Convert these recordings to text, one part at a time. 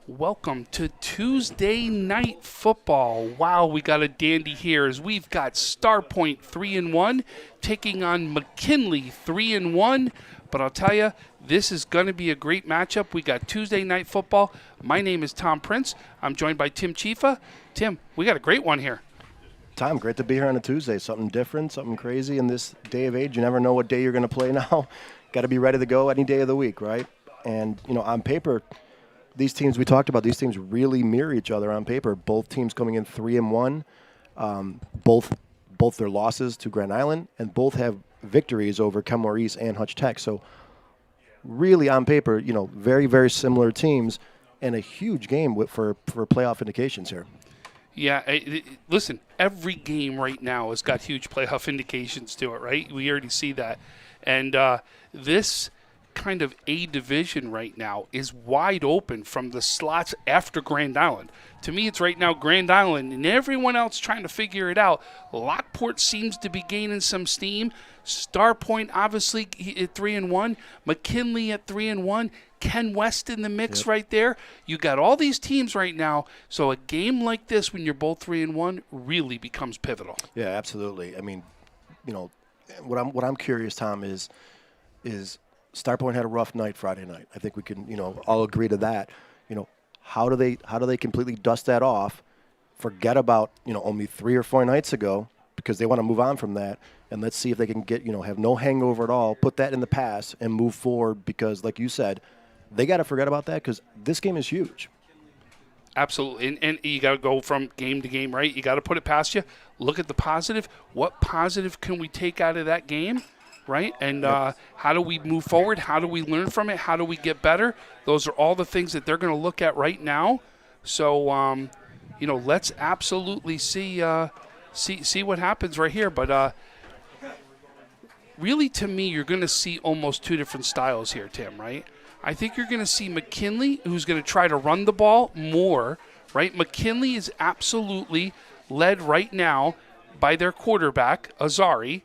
Welcome to Tuesday Night Football. Wow, we got a dandy here as we've got Starpoint 3-1 taking on McKinley 3-1. But I'll tell you, this is going to be a great matchup. We got Tuesday Night Football. My name is Tom Prince. I'm joined by Tim Chifa. Tim, we got a great one here. Tom, great to be here on a Tuesday. Something different, something crazy in this day of age. You never know what day you're going to play now. Got to be ready to go any day of the week, right? And, on paper, these teams we talked about, these teams really mirror each other on paper. Both teams coming in 3-1, both their losses to Grand Island, and both have victories over Kenmore East and Hutch Tech. So really on paper, very, very similar teams and a huge game for playoff indications here. Yeah, listen, every game right now has got huge playoff indications to it, right? We already see that. And this kind of A division right now is wide open from the slots after Grand Island. To me, it's right now Grand Island and everyone else trying to figure it out. Lockport seems to be gaining some steam. Starpoint, obviously, at 3-1. McKinley at 3-1. Ken West in the mix right there. You got all these teams right now. So a game like this, when you're both 3-1, really becomes pivotal. Yeah, absolutely. I mean, what I'm curious, Tom, is Starpoint had a rough night Friday night. I think we can, all agree to that. How do they completely dust that off, forget about, only 3 or 4 nights ago, because they want to move on from that, and let's see if they can get, have no hangover at all, put that in the past and move forward, because like you said, they got to forget about that because this game is huge. Absolutely, and you got to go from game to game, right? You got to put it past you. Look at the positive. What positive can we take out of that game, right? And how do we move forward? How do we learn from it? How do we get better? Those are all the things that they're going to look at right now. So, let's absolutely see what happens right here. But really, to me, you're going to see almost 2 different styles here, Tim, right? I think you're going to see McKinley, who's going to try to run the ball more, right? McKinley is absolutely led right now by their quarterback, Azari.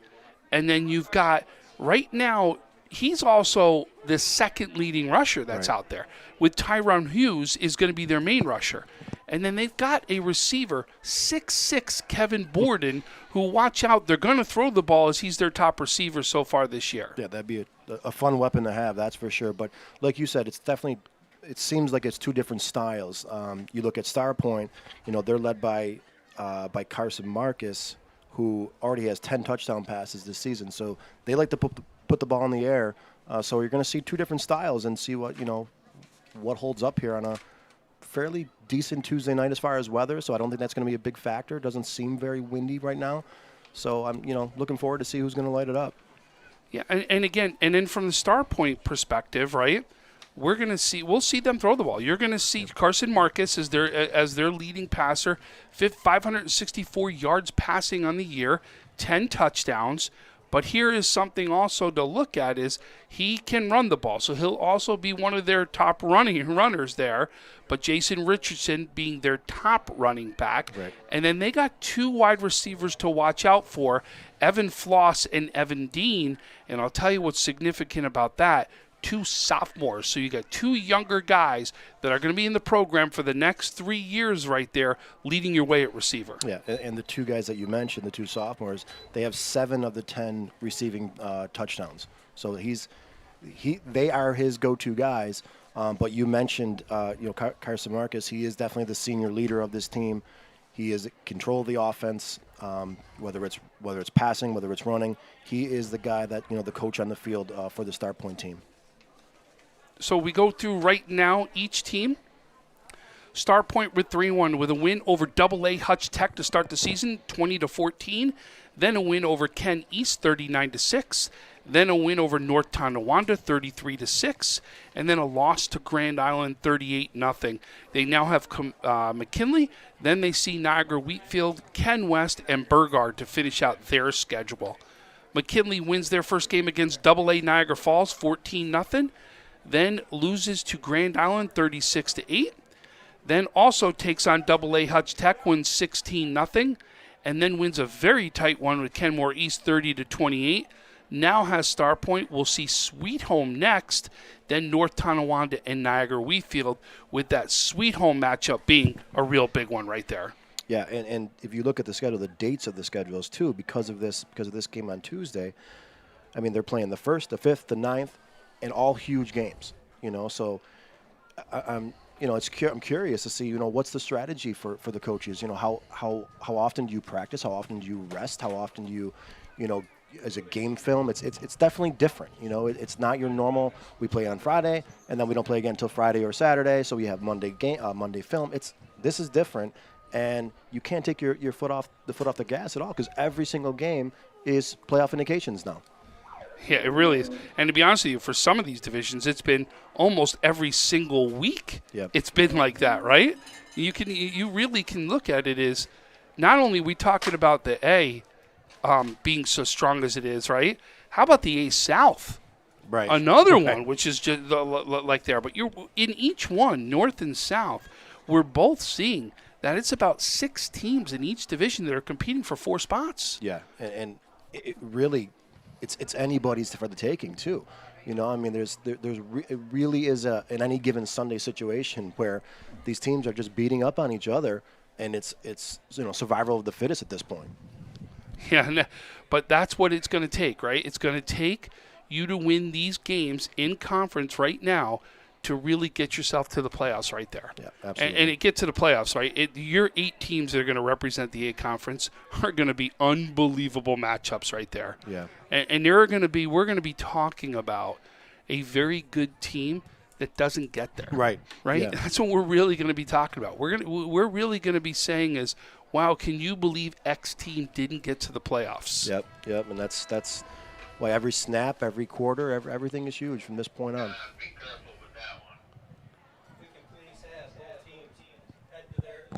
And then you've got, right now, he's also the second leading rusher that's out there. With Tyron Hughes is going to be their main rusher. And then they've got a receiver, 6'6", Kevin Borden, who, watch out, they're going to throw the ball as he's their top receiver so far this year. Yeah, that'd be a fun weapon to have, that's for sure. But like you said, it seems like it's 2 different styles. You look at Starpoint, they're led by Carson Marcus, who already has 10 touchdown passes this season. So they like to put the ball in the air. So you're going to see 2 different styles and see what holds up here on a fairly decent Tuesday night as far as weather. So I don't think that's going to be a big factor. It doesn't seem very windy right now. So I'm looking forward to see who's going to light it up. Yeah, and again, and then from the Starpoint perspective, right? We'll see them throw the ball. You're going to see Carson Marcus as their leading passer, 564 yards passing on the year, 10 touchdowns. But here is something also to look at is he can run the ball. So he'll also be one of their top runners there. But Jason Richardson being their top running back. Right. And then they got 2 wide receivers to watch out for, Evan Floss and Evan Dean. And I'll tell you what's significant about that. 2 sophomores. So you got 2 younger guys that are going to be in the program for the next 3 years right there, leading your way at receiver. Yeah, and the 2 guys that you mentioned, the 2 sophomores, they have 7 of the 10 receiving touchdowns. So they are his go-to guys. But you mentioned, Carson Marcus. He is definitely the senior leader of this team. He is control of the offense, whether it's passing, whether it's running. He is the guy that the coach on the field for the Starpoint team. So we go through right now each team. Starpoint with 3-1 with a win over AA Hutch Tech to start the season, 20-14. Then a win over Ken East, 39-6. Then a win over North Tonawanda, 33-6. And then a loss to Grand Island, 38-0. They now have McKinley. Then they see Niagara Wheatfield, Ken West, and Burgard to finish out their schedule. McKinley wins their first game against AA Niagara Falls, 14-0. Then loses to Grand Island, 36-8. Then also takes on AA Hutch Tech, wins 16-0. And then wins a very tight one with Kenmore East, 30-28. now has Starpoint. We'll see Sweet Home next, then North Tonawanda and Niagara-Wheatfield, with that Sweet Home matchup being a real big one right there. Yeah, and if you look at the schedule, the dates of the schedules too, because of this game on Tuesday, I mean, they're playing the 1st, the 5th, the 9th, and all huge games. So I'm curious to see, what's the strategy for the coaches. How often do you practice? How often do you rest? How often do you, as a game film? It's definitely different. It's not your normal. We play on Friday and then we don't play again until Friday or Saturday. So we have Monday film. This is different, and you can't take your foot off the gas at all, because every single game is playoff indications now. Yeah, it really is. And to be honest with you, for some of these divisions, it's been almost every single week. Yep. It's been like that, right? You really can look at it as not only we talking about the A being so strong as it is, right? How about the A South? Right. Another one, which is just like there. But you're in each one, North and South, we're both seeing that it's about 6 teams in each division that are competing for 4 spots. Yeah, and it really. It's anybody's for the taking too, I mean, it really is an any given Sunday situation where these teams are just beating up on each other, and it's survival of the fittest at this point. Yeah, but that's what it's going to take, right? It's going to take you to win these games in conference right now to really get yourself to the playoffs right there. Yeah, absolutely. And it get to the playoffs, right? Your 8 teams that are going to represent the A conference are going to be unbelievable matchups right there. Yeah. And we're going to be talking about a very good team that doesn't get there. Right. Right? Yeah. That's what we're really going to be talking about. We're really going to be saying is, wow, can you believe X team didn't get to the playoffs? Yep. And that's why every snap, every quarter, everything is huge from this point on.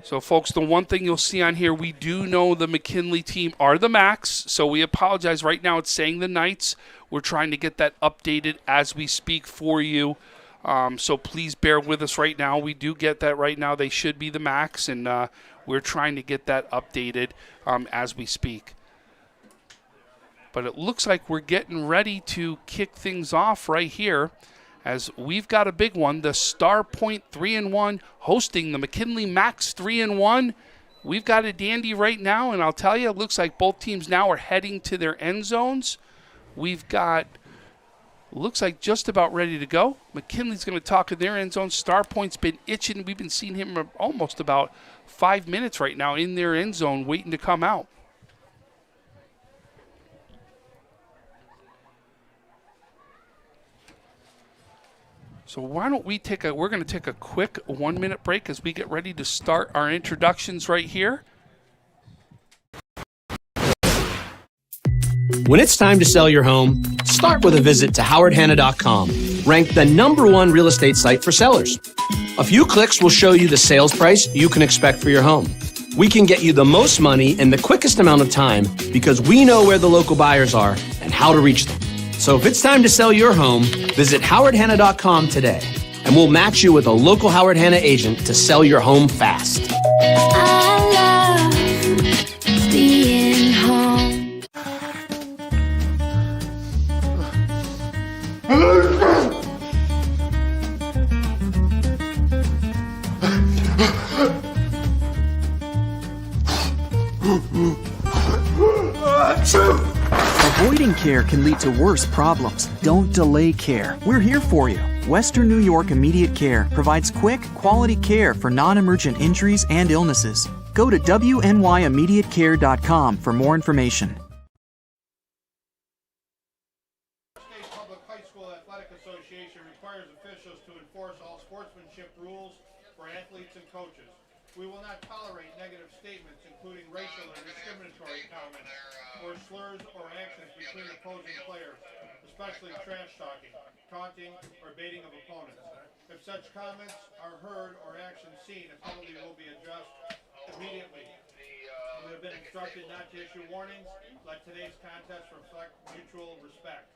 So, folks, the one thing you'll see on here, we do know the McKinley team are the Max, so we apologize. Right now it's saying the Knights. We're trying to get that updated as we speak for you. So please bear with us right now. We do get that right now. They should be the Max, and we're trying to get that updated as we speak. But it looks like we're getting ready to kick things off right here, as we've got a big one. The Starpoint 3-1 hosting the McKinley Max 3-1. We've got a dandy right now, and I'll tell you, it looks like both teams now are heading to their end zones. We've got, looks like just about ready to go. McKinley's going to talk in their end zone. Starpoint's been itching. We've been seeing him almost about 5 minutes right now in their end zone waiting to come out. So why don't we we're going to take a quick 1-minute break as we get ready to start our introductions right here. When it's time to sell your home, start with a visit to howardhanna.com, ranked the #1 real estate site for sellers. A few clicks will show you the sales price you can expect for your home. We can get you the most money in the quickest amount of time because we know where the local buyers are and how to reach them. So if it's time to sell your home, visit howardhanna.com today, and we'll match you with a local Howard Hanna agent to sell your home fast. I love being home. Avoiding care can lead to worse problems. Don't delay care. We're here for you. Western New York Immediate Care provides quick, quality care for non-emergent injuries and illnesses. Go to wnyImmediatecare.com for more information. State Public High School Athletic Association requires officials to enforce all sportsmanship rules for athletes and coaches. We will not tolerate negative statements, including racial or discriminatory comments, or slurs or actions between opposing players, especially trash talking, taunting, or baiting of opponents. If such comments are heard or actions seen, a penalty will be addressed immediately. We have been instructed not to issue warnings. Let today's contest reflect mutual respect.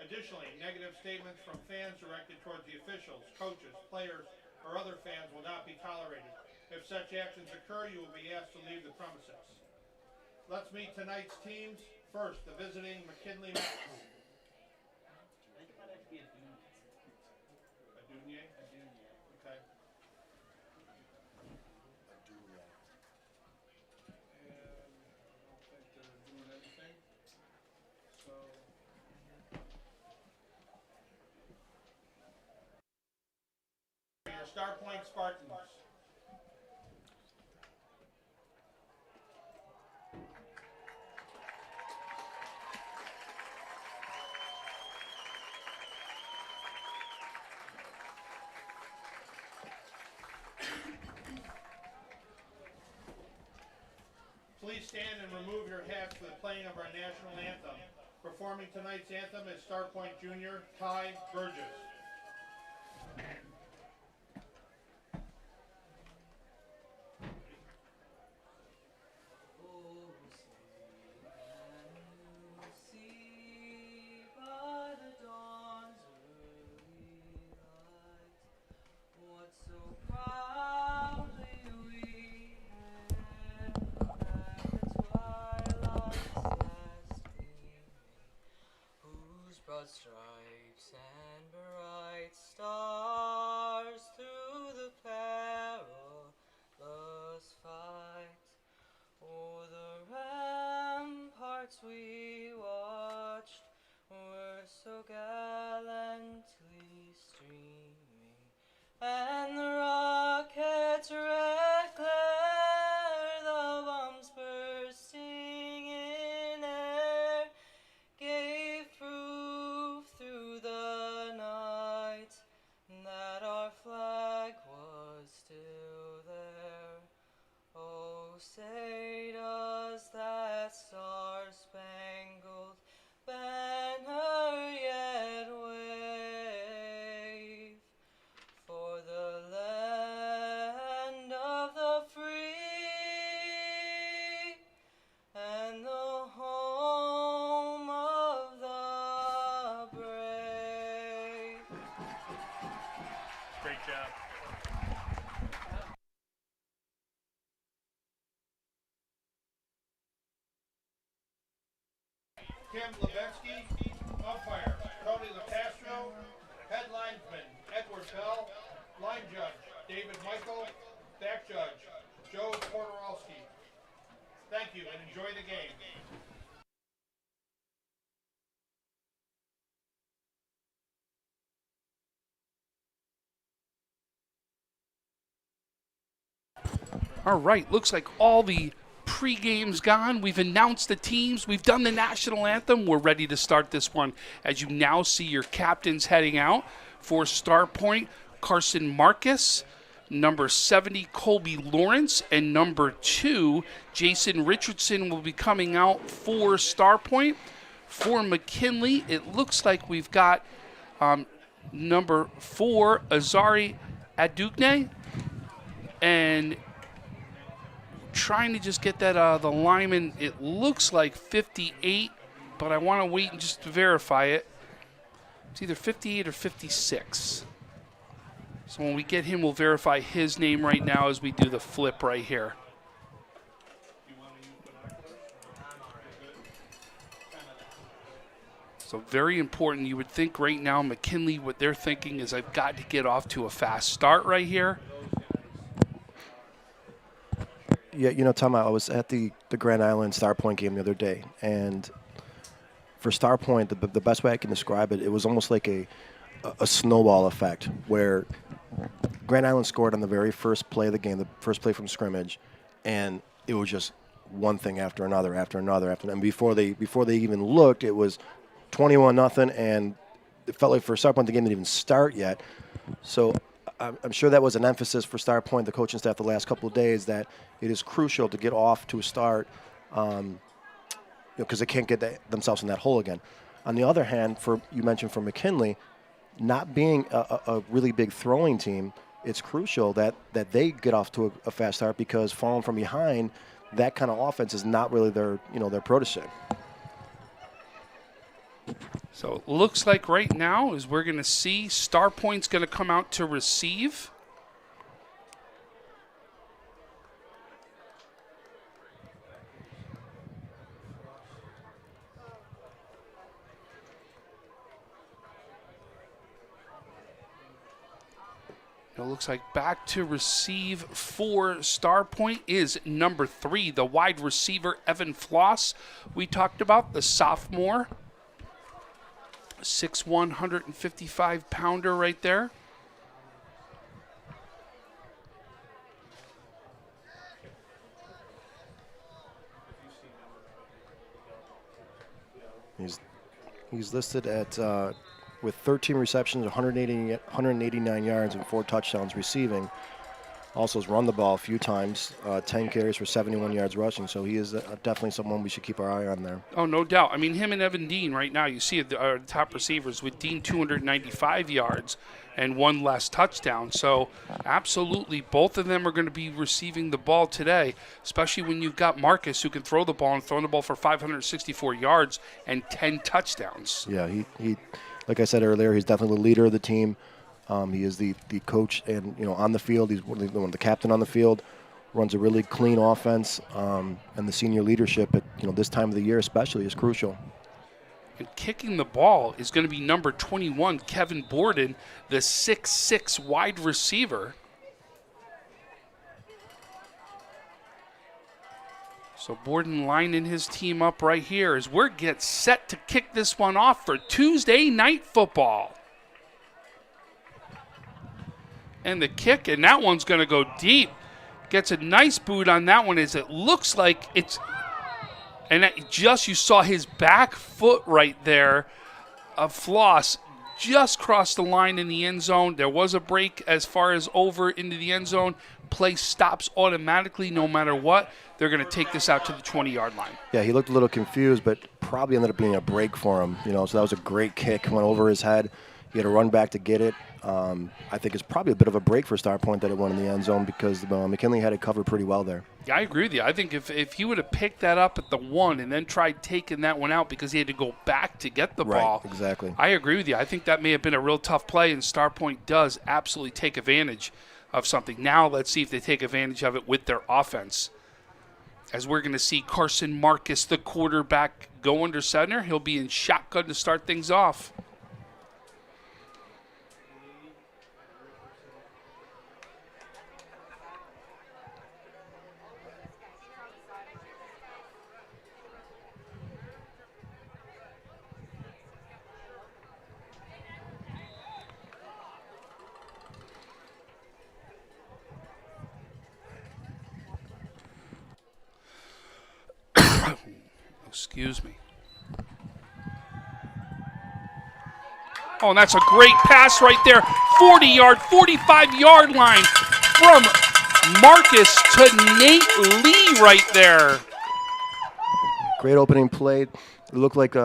Additionally, negative statements from fans directed towards the officials, coaches, players, or other fans will not be tolerated. If such actions occur, you will be asked to leave the premises. Let's meet tonight's teams. First, the visiting McKinley Max. Starpoint Spartans. Please stand and remove your hats for the playing of our national anthem. Performing tonight's anthem is Starpoint Junior Ty Burgess. Stripes and bright stars through the perilous fight. O'er the ramparts we watched were so gallantly streaming, and the rockets' red glare, the bombs bursting in air, gave proof through the night that our flag was still there. Oh, say does that star-spangled banner yet wave for the land of the free and the home of the brave. Great job. Kim Levetsky, umpire. Tony LeCastro, head linesman Edward Bell, line judge David Michael, back judge Joe Porterowski. Thank you and enjoy the game. All right, looks like all the pre-game's gone. We've announced the teams. We've done the national anthem. We're ready to start this one. As you now see your captains heading out for Starpoint, Carson Marcus, number 70, Colby Lawrence, and number 2, Jason Richardson will be coming out for Starpoint. For McKinley, it looks like we've got number 4, Azari Adugne, and trying to just get that the lineman. It looks like 58, but I want to wait and just to verify it. It's either 58 or 56. So when we get him, we'll verify his name right now as we do the flip right here. So very important. You would think right now McKinley, what they're thinking is I've got to get off to a fast start right here. Yeah, you know, Tom, I was at the Grand Island Starpoint game the other day, and for Starpoint, the best way I can describe it, it was almost like a snowball effect, where Grand Island scored on the very first play of the game, the first play from scrimmage, and it was just one thing after another, and before they even looked, it was 21-0, and it felt like for Starpoint the game didn't even start yet. So I'm sure that was an emphasis for Starpoint, the coaching staff, the last couple of days, that it is crucial to get off to a start, because they can't get themselves in that hole again. On the other hand, you mentioned for McKinley, not being a really big throwing team, it's crucial that they get off to a fast start, because falling from behind, that kind of offense is not really their protege. So it looks like right now is we're going to see Starpoint's going to come out to receive. It looks like back to receive for Starpoint is number 3, the wide receiver, Evan Floss. We talked about the sophomore, 6'1", 155-pounder right there. He's listed at with 13 receptions, 189 yards, and 4 touchdowns receiving. Also has run the ball a few times, 10 carries for 71 yards rushing. So he is definitely someone we should keep our eye on there. Oh, no doubt. I mean, him and Evan Dean right now, you see the top receivers with Dean 295 yards and 1 less touchdown. So absolutely, both of them are going to be receiving the ball today, especially when you've got Marcus who can throw the ball and throw the ball for 564 yards and 10 touchdowns. Yeah, he like I said earlier, he's definitely the leader of the team. He is the coach, and on the field, he's one of the captain on the field. Runs a really clean offense, and the senior leadership at this time of the year especially is crucial. And kicking the ball is going to be number 21, Kevin Borden, the 6'6" wide receiver. So Borden lining his team up right here as we're get set to kick this one off for Tuesday Night Football. And the kick, and that one's going to go deep. Gets a nice boot on that one as it looks like it's, and you saw his back foot right there of Floss just crossed the line in the end zone. There was a break as far as over into the end zone. Play stops automatically no matter what. They're going to take this out to the 20-yard line. Yeah, he looked a little confused, but probably ended up being a break for him. So that was a great kick, went over his head. He had to run back to get it. I think it's probably a bit of a break for Starpoint that it went in the end zone because McKinley had it covered pretty well there. Yeah, I agree with you. I think if he would have picked that up at the 1 and then tried taking that one out because he had to go back to get the ball. Right, exactly. I agree with you. I think that may have been a real tough play, and Starpoint does absolutely take advantage of something. Now let's see if they take advantage of it with their offense. As we're going to see Carson Marcus, the quarterback, go under center. He'll be in shotgun to start things off. Excuse me. Oh, and that's a great pass right there. 40-yard, 45-yard line from Marcus to Nate Lee right there. Great opening play. It looked like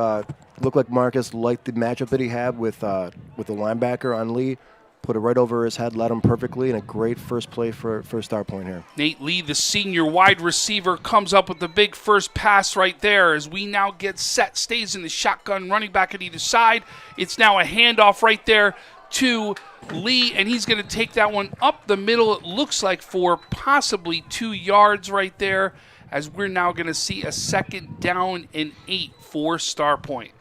Marcus liked the matchup that he had with the linebacker on Lee. Put it right over his head, led him perfectly, and a great first play for Starpoint here. Nate Lee, the senior wide receiver, comes up with the big first pass right there as we now get set. Stays in the shotgun, running back at either side. It's now a handoff right there to Lee, and he's going to take that one up the middle, it looks like, for possibly 2 yards right there, as we're now going to see a 2nd down and 8 for Starpoint.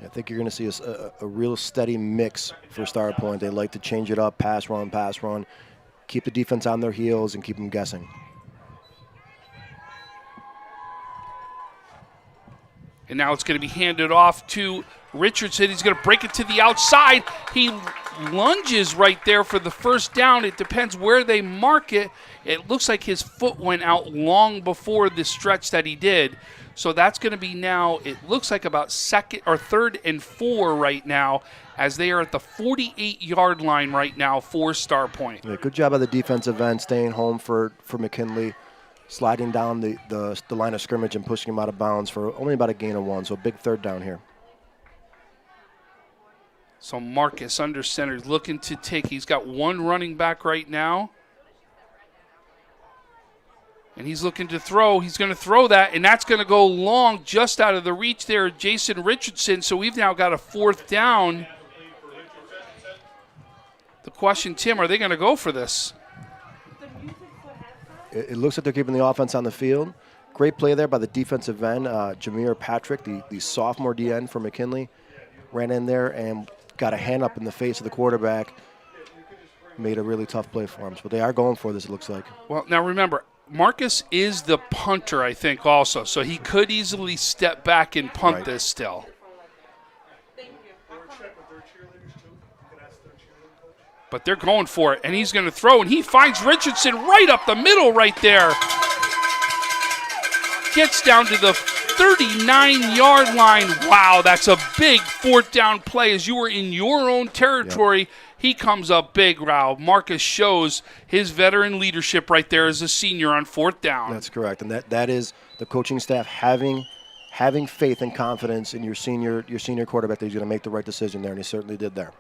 I think you're going to see a real steady mix for Starpoint. They like to change it up, pass, run, keep the defense on their heels, and keep them guessing. And now it's going to be handed off to Richardson. He's going to break it to the outside. He lunges right there for the first down. It depends where they mark it. It looks like his foot went out long before the stretch that he did. So that's going to be now, it looks like about 3rd and 4 right now, as they are at the 48-yard line right now for Starpoint. Yeah, good job by the defensive end, staying home for McKinley, sliding down the line of scrimmage and pushing him out of bounds for only about a gain of 1. So big 3rd down here. So Marcus under center is looking to take, he's got 1 running back right now. And he's looking to throw. He's going to throw that, and that's going to go long, just out of the reach there, Jason Richardson. So we've now got a 4th down. The question, Tim, are they going to go for this? It looks like they're keeping the offense on the field. Great play there by the defensive end, Jameer Patrick, the sophomore DN for McKinley. Ran in there and got a hand up in the face of the quarterback. Made a really tough play for him. So they are going for this, it looks like. Well, now remember, Marcus is the punter, I think, also. So he could easily step back and punt this still. But they're going for it, and he's going to throw, and he finds Richardson right up the middle right there. Gets down to the 39-yard line. Wow, that's a big fourth down play as you were in your own territory. Yep. He comes up big, Rao. Marcus shows his veteran leadership right there as a senior on fourth down. That's correct, and that is the coaching staff having faith and confidence in your senior quarterback that he's going to make the right decision there, and he certainly did there.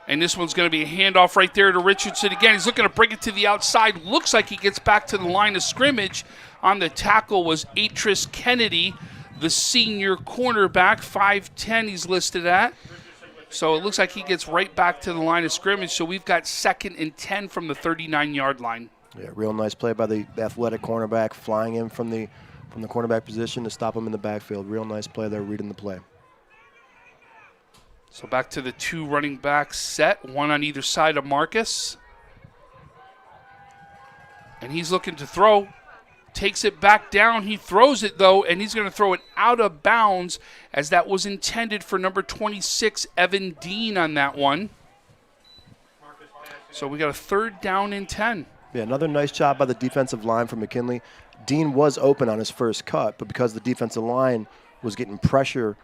And this one's going to be a handoff right there to Richardson again. He's looking to bring it to the outside. Looks like he gets back to the line of scrimmage. On the tackle was Atris Kennedy, the senior cornerback, 5'10" he's listed at. So it looks like he gets right back to the line of scrimmage. So we've got 2nd and 10 from the 39-yard line. Yeah, real nice play by the athletic cornerback, flying in from the cornerback position to stop him in the backfield. Real nice play there, reading the play. So back to the 2 running back set, one on either side of Marcus. And he's looking to throw. Takes it back down. He throws it, though, and he's going to throw it out of bounds as that was intended for number 26, Evan Dean, on that one. So we got a 3rd down and 10. Yeah, another nice job by the defensive line from McKinley. Dean was open on his first cut, but because the defensive line was getting pressure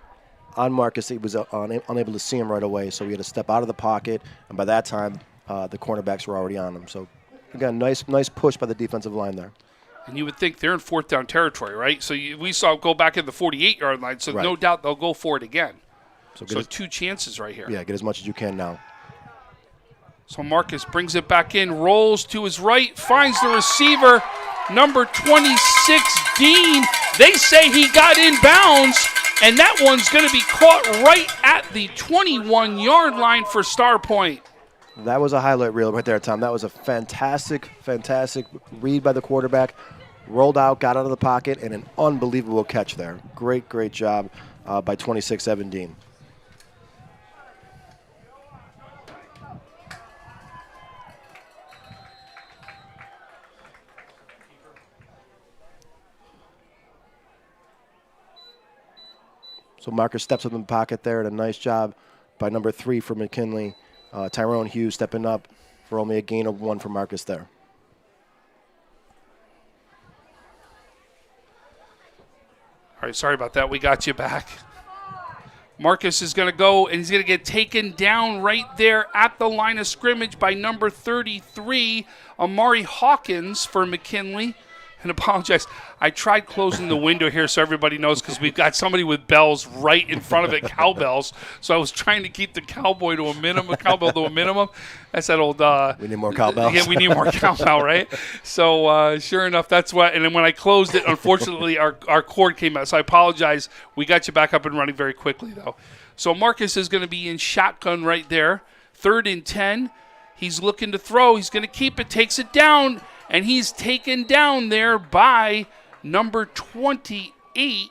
on Marcus, he was unable to see him right away, so he had to step out of the pocket, and by that time, the cornerbacks were already on him. So, again, nice push by the defensive line there. And you would think they're in 4th down territory, right? So we saw him go back at the 48-yard line, so no doubt they'll go for it again. So 2 chances right here. Yeah, get as much as you can now. So Marcus brings it back in, rolls to his right, finds the receiver, number 26, Dean. They say he got in bounds. And that one's going to be caught right at the 21-yard line for Starpoint. That was a highlight reel right there, Tom. That was a fantastic read by the quarterback. Rolled out, got out of the pocket, and an unbelievable catch there. Great job by 26, Evan Dean. So Marcus steps up in the pocket there, and a nice job by number 3 for McKinley. Tyrone Hughes stepping up for only a gain of 1 for Marcus there. All right, sorry about that. We got you back. Marcus is going to go, and he's going to get taken down right there at the line of scrimmage by number 33, Amari Hawkins for McKinley. And apologize, I tried closing the window here so everybody knows because we've got somebody with bells right in front of it, cowbells. So I was trying to keep the cowbell to a minimum. That's that old... we need more cowbells. Yeah, we need more cowbell, right? So sure enough, that's what... And then when I closed it, unfortunately, our cord came out. So I apologize. We got you back up and running very quickly, though. So Marcus is going to be in shotgun right there. 3rd and 10. He's looking to throw. He's going to keep it, takes it down. And he's taken down there by number 28,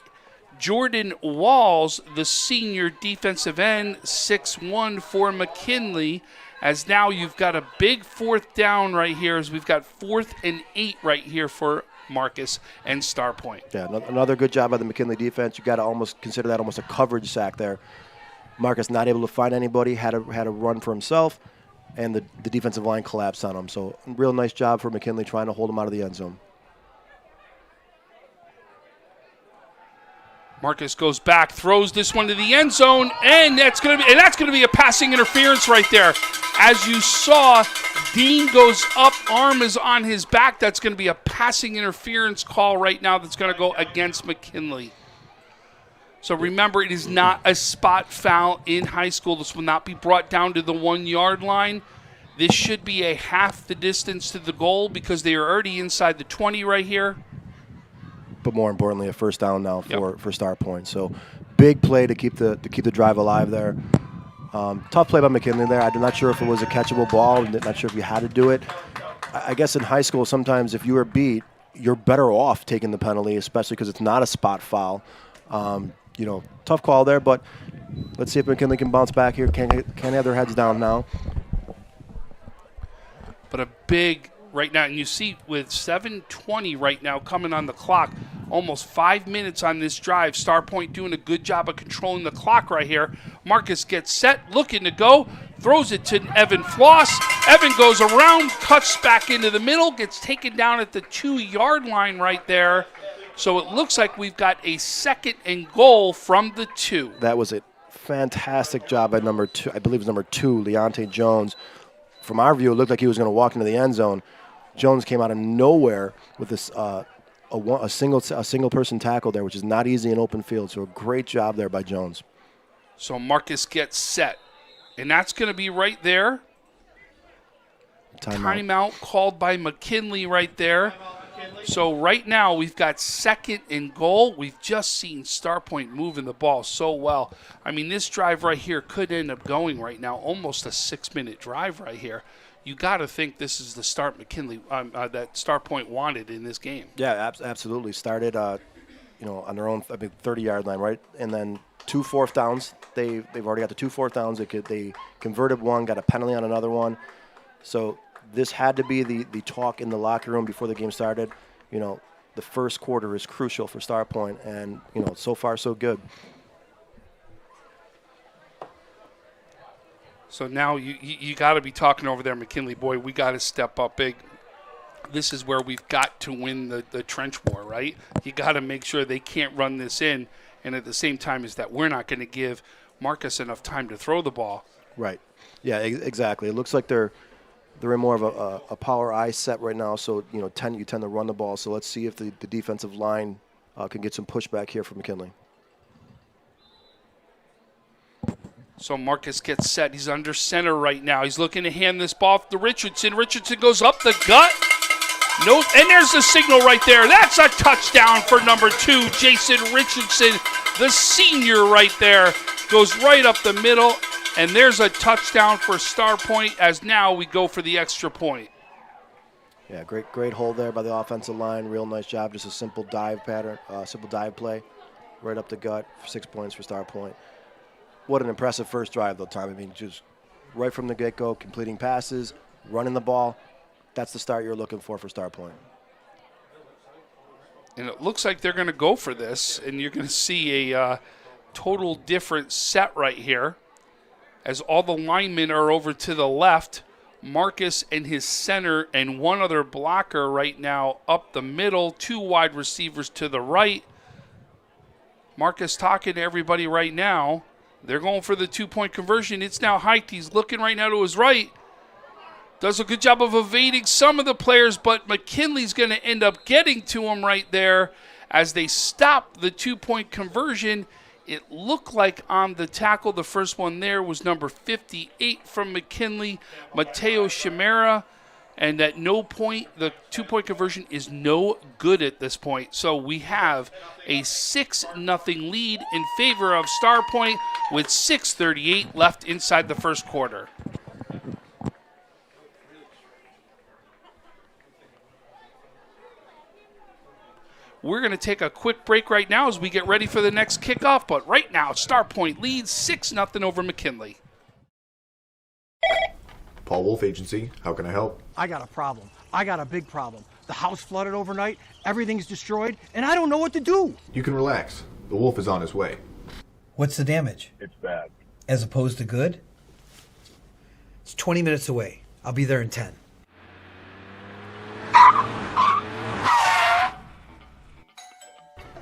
Jordan Walls, the senior defensive end, 6'1" for McKinley. As now you've got a big 4th down right here as we've got 4th and 8 right here for Marcus and Starpoint. Yeah, another good job by the McKinley defense. You got to almost consider that almost a coverage sack there. Marcus not able to find anybody, had to run for himself. And the defensive line collapsed on him. So real nice job for McKinley trying to hold him out of the end zone. Marcus goes back, throws this one to the end zone, and that's going to be a passing interference right there. As you saw, Dean goes up, arm is on his back. That's going to be a passing interference call right now that's going to go against McKinley. So remember, it is not a spot foul in high school. This will not be brought down to the 1-yard line. This should be a half the distance to the goal because they are already inside the 20 right here. But more importantly, a 1st down now for Starpoint. So big play to keep the drive alive there. Tough play by McKinley there. I'm not sure if it was a catchable ball. I'm not sure if you had to do it. I guess in high school, sometimes if you are beat, you're better off taking the penalty, especially because it's not a spot foul. Tough call there, but let's see if McKinley can bounce back here. Can't have their heads down now. But a big right now, and you see with 7:20 right now coming on the clock, almost 5 minutes on this drive. Starpoint doing a good job of controlling the clock right here. Marcus gets set, looking to go, throws it to Evan Floss. Evan goes around, cuts back into the middle, gets taken down at the 2-yard line right there. So it looks like we've got a 2nd and goal from the 2. That was a fantastic job by number 2. I believe it was number 2, Leonte Jones. From our view, it looked like he was going to walk into the end zone. Jones came out of nowhere with this a single person tackle there, which is not easy in open field. So a great job there by Jones. So Marcus gets set, and that's going to be right there. Timeout called by McKinley right there. So right now we've got 2nd and goal. We've just seen Starpoint moving the ball so well. I mean, this drive right here could end up going right now almost a 6-minute drive right here. You got to think this is the start McKinley that Starpoint wanted in this game. Yeah, absolutely. Started, on their own 30-yard line, right, and then 2 fourth downs. They've already got the 2 fourth downs. They converted one, got a penalty on another one. So this had to be the talk in the locker room before the game started. The first quarter is crucial for Starpoint, and so far so good. So now you got to be talking over there, McKinley. Boy, we got to step up big. This is where we've got to win the trench war, right? You got to make sure they can't run this in, and at the same time is that we're not going to give Marcus enough time to throw the ball. Right. Yeah, exactly. It looks like they're in more of a power I set right now, so you tend to run the ball. So let's see if the defensive line can get some pushback here from McKinley. So Marcus gets set. He's under center right now. He's looking to hand this ball to Richardson. Richardson goes up the gut. No, and there's the signal right there. That's a touchdown for number 2, Jason Richardson, the senior right there. Goes right up the middle, and there's a touchdown for Starpoint as now we go for the extra point. Yeah, great hold there by the offensive line. Real nice job. Just a simple dive pattern, simple dive play, right up the gut for 6 points for Starpoint. What an impressive first drive, though, Tom. I mean, just right from the get-go, completing passes, running the ball. That's the start you're looking for Starpoint. And it looks like they're going to go for this, and you're going to see a total different set right here as all the linemen are over to the left. Marcus and his center and one other blocker right now up the middle, 2 wide receivers to the right. Marcus talking to everybody right now. They're going for the 2-point conversion. It's now Height. He's looking right now to his right. Does a good job of evading some of the players, but McKinley's going to end up getting to him right there as they stop the 2-point conversion. It looked like on the tackle, the first one there was number 58 from McKinley, Mateo Chimera. And at no point, the 2-point conversion is no good at this point. So we have a 6-0 lead in favor of Starpoint with 6:38 left inside the first quarter. We're going to take a quick break right now as we get ready for the next kickoff. But right now, Starpoint leads 6-0 over McKinley. Paul Wolf Agency, how can I help? I got a problem. I got a big problem. The house flooded overnight, everything's destroyed, and I don't know what to do. You can relax. The wolf is on his way. What's the damage? It's bad. As opposed to good? It's 20 minutes away. I'll be there in 10.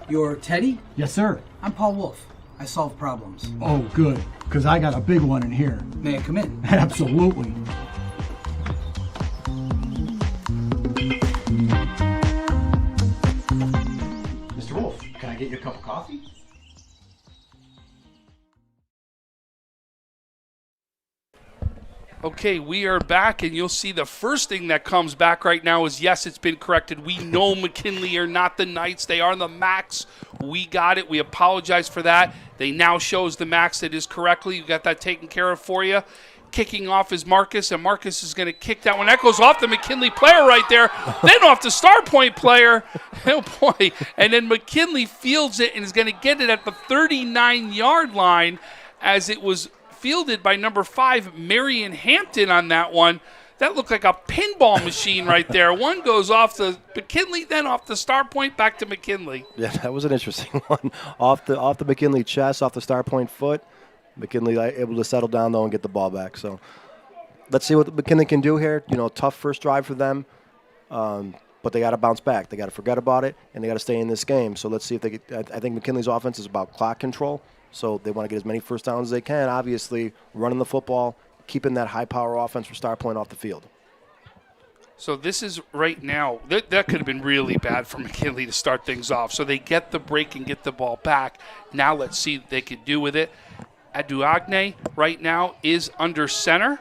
You're Teddy? Yes, sir. I'm Paul Wolf. I solve problems. Oh, good, because I got a big one in here. May I come in? Absolutely. Mr. Wolf, can I get you a cup of coffee? Okay, we are back, and you'll see the first thing that comes back right now is, yes, it's been corrected. We know McKinley are not the Knights. They are the Max. We got it. We apologize for that. They now shows the Max that is correctly. You got that taken care of for you. Kicking off is Marcus, and Marcus is going to kick that one. That goes off the McKinley player right there, then off the Starpoint player. Oh, boy. And then McKinley fields it and is going to get it at the 39-yard line as it was fielded by number 5, Marion Hampton on that one. That looked like a pinball machine right there. One goes off the McKinley, then off the Starpoint, back to McKinley. Yeah, that was an interesting one. Off the McKinley chest, off the Starpoint foot. McKinley able to settle down, though, and get the ball back. So let's see what McKinley can do here. Tough first drive for them. But but they got to bounce back. They got to forget about it, and they got to stay in this game. So let's see if they get. I think McKinley's offense is about clock control, so they want to get as many first downs as they can. Obviously, running the football, keeping that high-power offense for Starpoint off the field. So this is right now, that could have been really bad for McKinley to start things off. So they get the break and get the ball back. Now let's see what they can do with it. Aduagne right now is under center.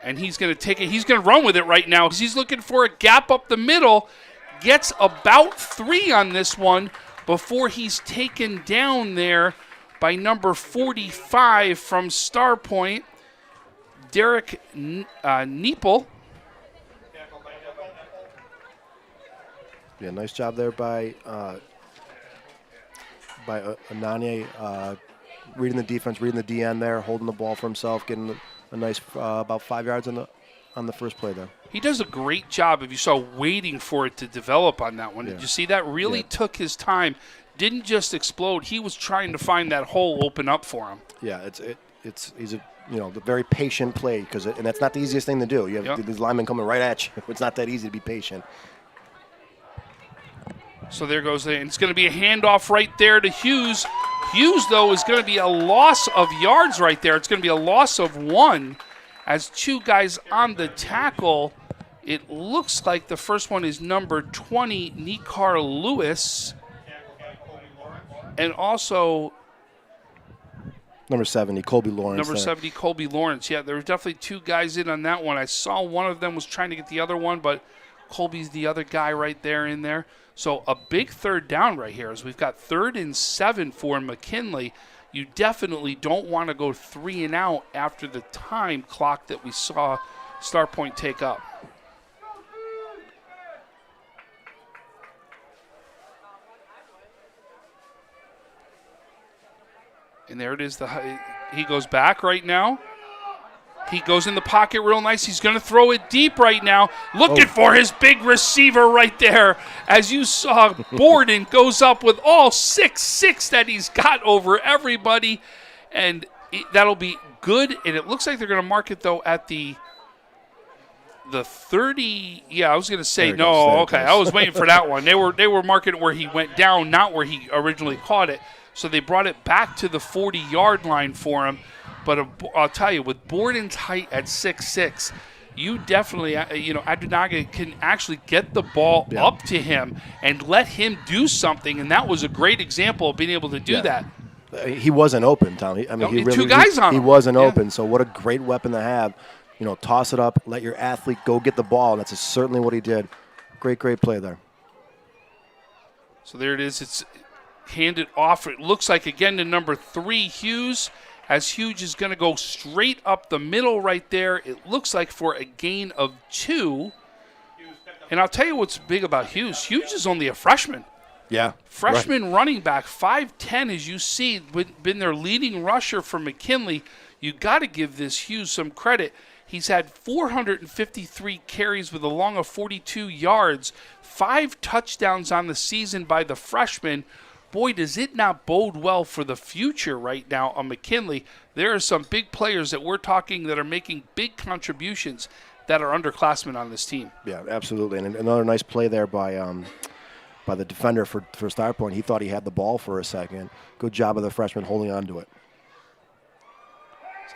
And he's going to take it. He's going to run with it right now because he's looking for a gap up the middle. Gets about 3 on this one before he's taken down there by number 45 from Starpoint, Derek Neepel. Yeah, nice job there by Ananye, reading the defense, reading the DN there, holding the ball for himself, getting a nice about 5 yards on the first play there. He does a great job, if you saw, waiting for it to develop on that one. Yeah. Did you see that? Really took his time. Didn't just explode. He was trying to find that hole open up for him. Yeah, he's a very patient play and that's not the easiest thing to do. You have these linemen coming right at you. It's not that easy to be patient. So there goes and it's going to be a handoff right there to Hughes. Hughes, though, is going to be a loss of yards right there. It's going to be a loss of 1 as 2 guys on the tackle. It looks like the first one is number 20, Nikar Lewis. And also number 70, Colby Lawrence. Number 70, Colby Lawrence. Yeah, there were definitely 2 guys in on that one. I saw one of them was trying to get the other one, but Colby's the other guy right there in there. So a big third down right here as we've got 3rd and 7 for McKinley. You definitely don't want to go 3 and out after the time clock that we saw Starpoint take up. And there it is. He goes back right now. He goes in the pocket real nice. He's going to throw it deep right now. Looking for his big receiver right there. As you saw, Borden goes up with all 6'6" that he's got over everybody. And that'll be good. And it looks like they're going to mark it, though, at the 30. Yeah, I was going to say no. Okay, I was waiting for that one. They were marking it where he went down, not where he originally caught it. So they brought it back to the 40-yard line for him. But I'll tell you, with Borden's height at 6'6", you definitely, Adunaga can actually get the ball up to him and let him do something. And that was a great example of being able to do that. He wasn't open, Tom. He 2 guys on him. He wasn't open, so what a great weapon to have. Toss it up, let your athlete go get the ball. And that's certainly what he did. Great play there. So there it is. It's handed off. It looks like, again, to number 3, Hughes. As Hughes is going to go straight up the middle right there. It looks like for a gain of 2. And I'll tell you what's big about Hughes. Hughes is only a freshman. Yeah. Freshman running back, 5'10", as you see, been their leading rusher for McKinley. You got to give this Hughes some credit. He's had 453 carries with a long of 42 yards, 5 touchdowns on the season by the freshman. Boy, does it not bode well for the future right now on McKinley. There are some big players that we're talking that are making big contributions that are underclassmen on this team. Yeah, absolutely. And another nice play there by the defender for Starpoint. He thought he had the ball for a second. Good job of the freshman holding on to it.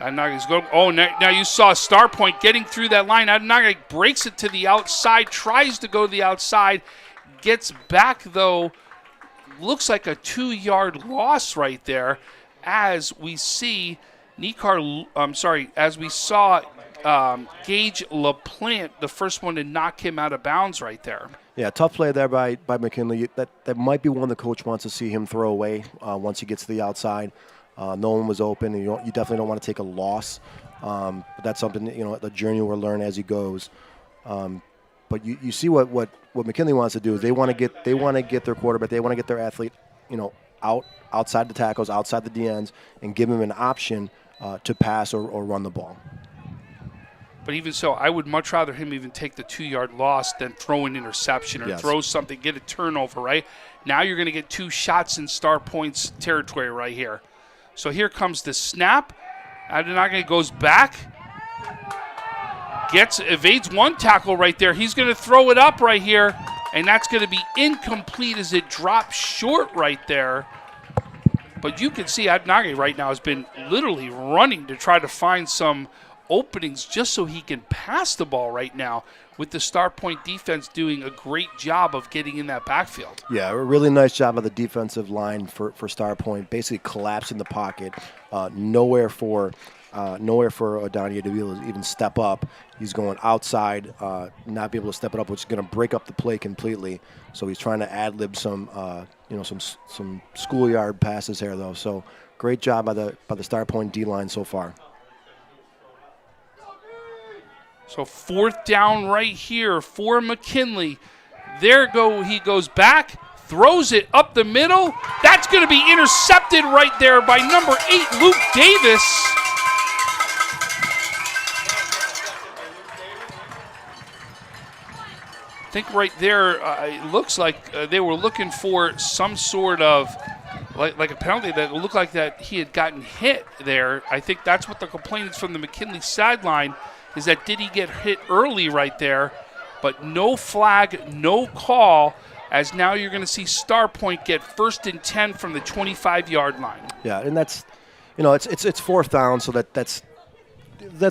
Now you saw Starpoint getting through that line. Adunaga breaks it to the outside, tries to go to the outside, gets back, though. Looks like a 2-yard loss right there as we see as we saw Gage LaPlante, the first one to knock him out of bounds right there. Yeah, tough play there by McKinley. That might be one the coach wants to see him throw away once he gets to the outside. No one was open, and you definitely don't want to take a loss. But that's something, the journey will learn as he goes. But you see what McKinley wants to do is they want to get their quarterback, they want to get their athlete, outside the tackles, outside the DNs, and give him an option to pass or run the ball. But even so, I would much rather him even take the 2-yard loss than throw an interception or throw something, get a turnover, right? Now you're going to get 2 shots in Starpoint's territory right here. So here comes the snap. Adunaga goes back. Evades one tackle right there. He's going to throw it up right here, and that's going to be incomplete as it drops short right there. But you can see Abnage right now has been literally running to try to find some openings just so he can pass the ball right now, with the Starpoint defense doing a great job of getting in that backfield. Yeah, a really nice job of the defensive line for Starpoint, basically collapsing the pocket. Nowhere for Adania to be able to even step up. He's going outside, not be able to step it up, which is going to break up the play completely. So he's trying to ad-lib some schoolyard passes here, though. So great job by the Starpoint D-line so far. So 4th down right here for McKinley. He goes back, throws it up the middle. That's going to be intercepted right there by number 8, Luke Davis. I think right there, it looks like they were looking for some sort of like a penalty that looked like that he had gotten hit there. I think that's what the complaint is from the McKinley sideline, is that did he get hit early right there, but no flag, no call, as now you're going to see Starpoint get 1st and 10 from the 25-yard line. Yeah, and that's, it's 4th down, so that's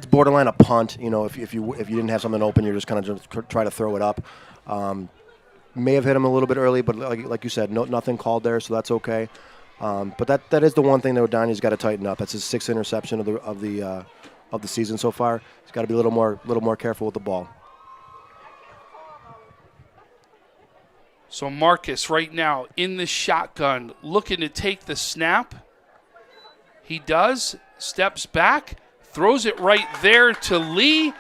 borderline a punt. If you didn't have something open, you're just kind of just try to throw it up. May have hit him a little bit early, but like you said, nothing called there, so that's okay. But that is the one thing that O'Daniel's got to tighten up. That's his 6th interception of the season so far. He's got to be a little more careful with the ball. So Marcus right now in the shotgun, looking to take the snap. He does, steps back, throws it right there to Lee.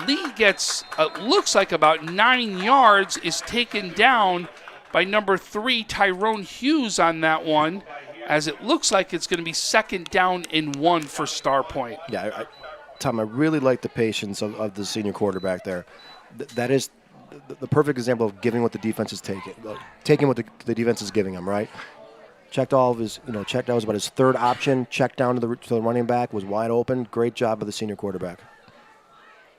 Lee gets, looks like about 9 yards, is taken down by number 3, Tyrone Hughes on that one, as it looks like it's going to be 2nd down and 1 for Starpoint. Yeah, Tom, I really like the patience of the senior quarterback there. That is the perfect example of giving what the defense is taking what the defense is giving him, right? Checked all of his, checked out was about his 3rd option, checked down to the running back, was wide open. Great job of the senior quarterback.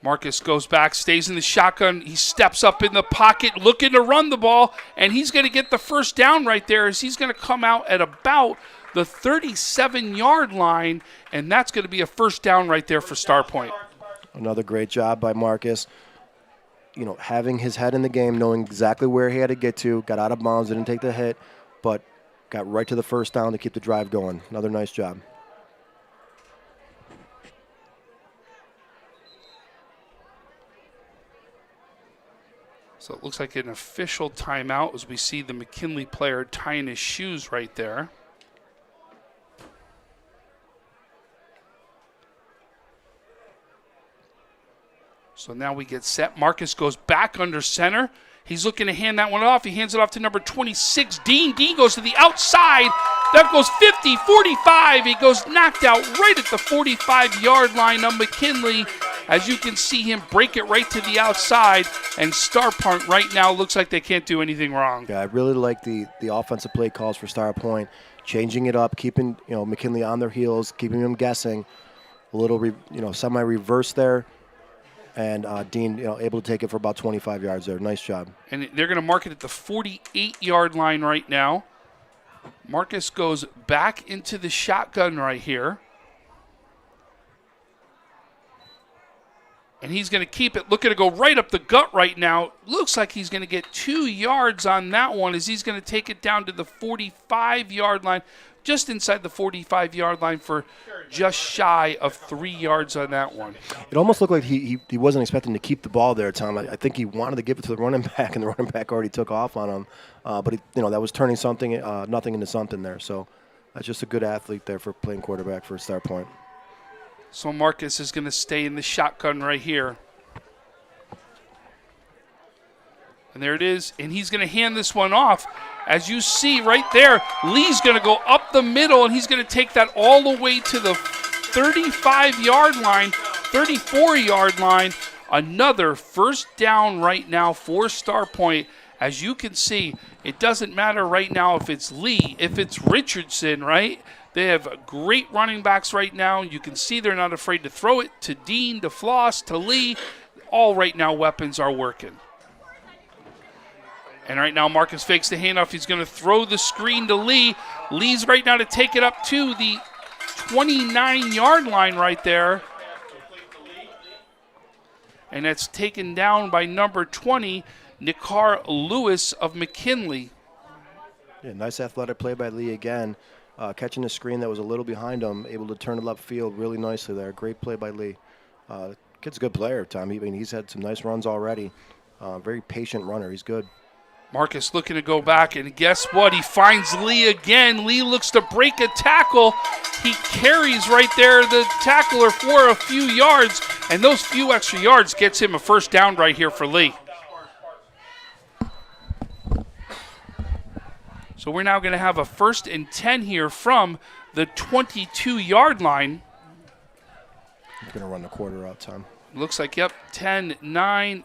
Marcus goes back, stays in the shotgun. He steps up in the pocket, looking to run the ball, and he's going to get the 1st down right there, as he's going to come out at about the 37-yard line, and that's going to be a 1st down right there for Starpoint. Another great job by Marcus. Having his head in the game, knowing exactly where he had to get to, got out of bounds, didn't take the hit, but got right to the 1st down to keep the drive going. Another nice job. So it looks like an official timeout as we see the McKinley player tying his shoes right there. So now we get set. Marcus goes back under center. He's looking to hand that one off. He hands it off to number 26, Dean. Dean goes to the outside. That goes 50, 45. He goes knocked out right at the 45-yard line of McKinley. As you can see him break it right to the outside. And Starpoint right now looks like they can't do anything wrong. Yeah, I really like the offensive play calls for Starpoint. Changing it up, keeping McKinley on their heels, keeping them guessing. A little semi-reverse there. And Dean, able to take it for about 25 yards there. Nice job. And they're going to mark it at the 48-yard line right now. Marcus goes back into the shotgun right here. And he's going to keep it. Looking to go right up the gut right now. Looks like he's going to get 2 yards on that one, as he's going to take it down to the 45-yard line. Just inside the 45-yard line for just shy of 3 yards on that one. It almost looked like he wasn't expecting to keep the ball there, Tom. I think he wanted to give it to the running back, and the running back already took off on him. But that was turning nothing into something there. So that's just a good athlete there for playing quarterback for Starpoint. So Marcus is going to stay in the shotgun right here. And there it is, and he's going to hand this one off. As you see right there, Lee's going to go up the middle, and he's going to take that all the way to the 35-yard line, 34-yard line. Another 1st down right now for Starpoint. As you can see, it doesn't matter right now if it's Lee, if it's Richardson, right? They have great running backs right now. You can see they're not afraid to throw it to Dean, to Floss, to Lee. all right now weapons are working. And right now Marcus fakes the handoff. He's going to throw the screen to Lee. Lee's right now to take it up to the 29-yard line right there. And that's taken down by number 20, Nikar Lewis of McKinley. Yeah, nice athletic play by Lee again. Catching the screen that was a little behind him, able to turn it upfield really nicely there. Great play by Lee. Kid's a good player, Tom. He's had some nice runs already. Very patient runner. He's good. Marcus looking to go back, and guess what? He finds Lee again. Lee looks to break a tackle. He carries right there the tackler for a few yards, and those few extra yards gets him a first down right here for Lee. So we're now going to have a 1st and 10 here from the 22-yard line. He's going to run the quarter out, Tom. Looks like, yep, 10, 9.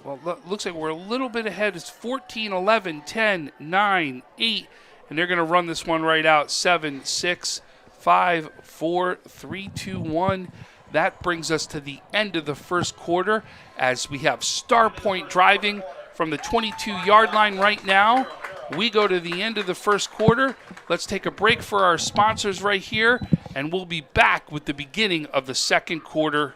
Well, looks like we're a little bit ahead. It's 14, 11, 10, 9, 8. And they're going to run this one right out. 7, 6, 5, 4, 3, 2, 1. That brings us to the end of the first quarter as we have Starpoint driving from the 22-yard line right now. We go to the end of the first quarter. Let's take a break for our sponsors right here, and we'll be back with the beginning of the second quarter.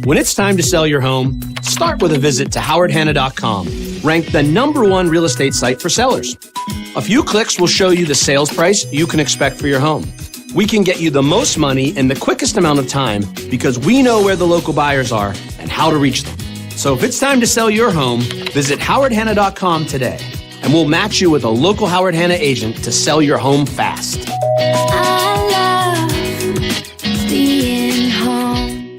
When it's time to sell your home, start with a visit to howardhanna.com, ranked the #1 real estate site for sellers. A few clicks will show you the sales price you can expect for your home. We can get you the most money in the quickest amount of time because we know where the local buyers are and how to reach them. So if it's time to sell your home, visit howardhanna.com today, and we'll match you with a local Howard Hanna agent to sell your home fast. I love being home.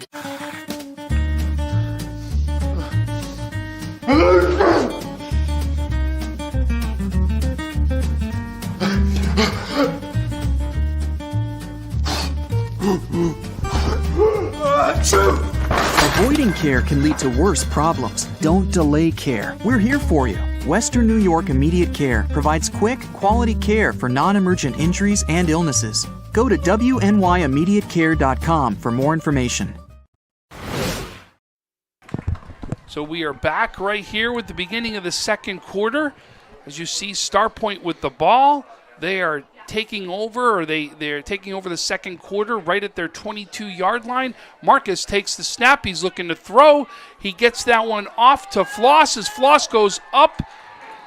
Avoiding care can lead to worse problems. Don't delay care. We're here for you. Western New York Immediate Care provides quick, quality care for non-emergent injuries and illnesses. Go to wnyimmediatecare.com for more information. So we are back right here with the beginning of the second quarter. As you see, Starpoint with the ball. They are taking over, or they're taking over the second quarter right at their 22-yard line. Marcus takes the snap. He's looking to throw. He gets that one off to Floss as Floss goes up,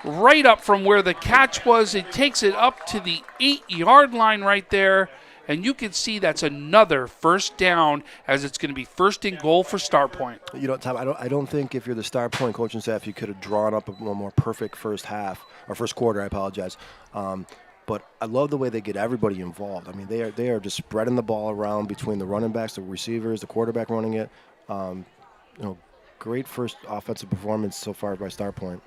right up from where the catch was. It takes it up to the 8-yard line right there. And you can see that's another first down, as it's going to be 1st and goal for Starpoint. You know, Tom, I don't think if you're the Starpoint coaching staff, you could have drawn up a more perfect first half, or first quarter, I apologize. But I love the way they get everybody involved. I mean, they are just spreading the ball around between the running backs, the receivers, the quarterback running it. Great first offensive performance so far by Starpoint.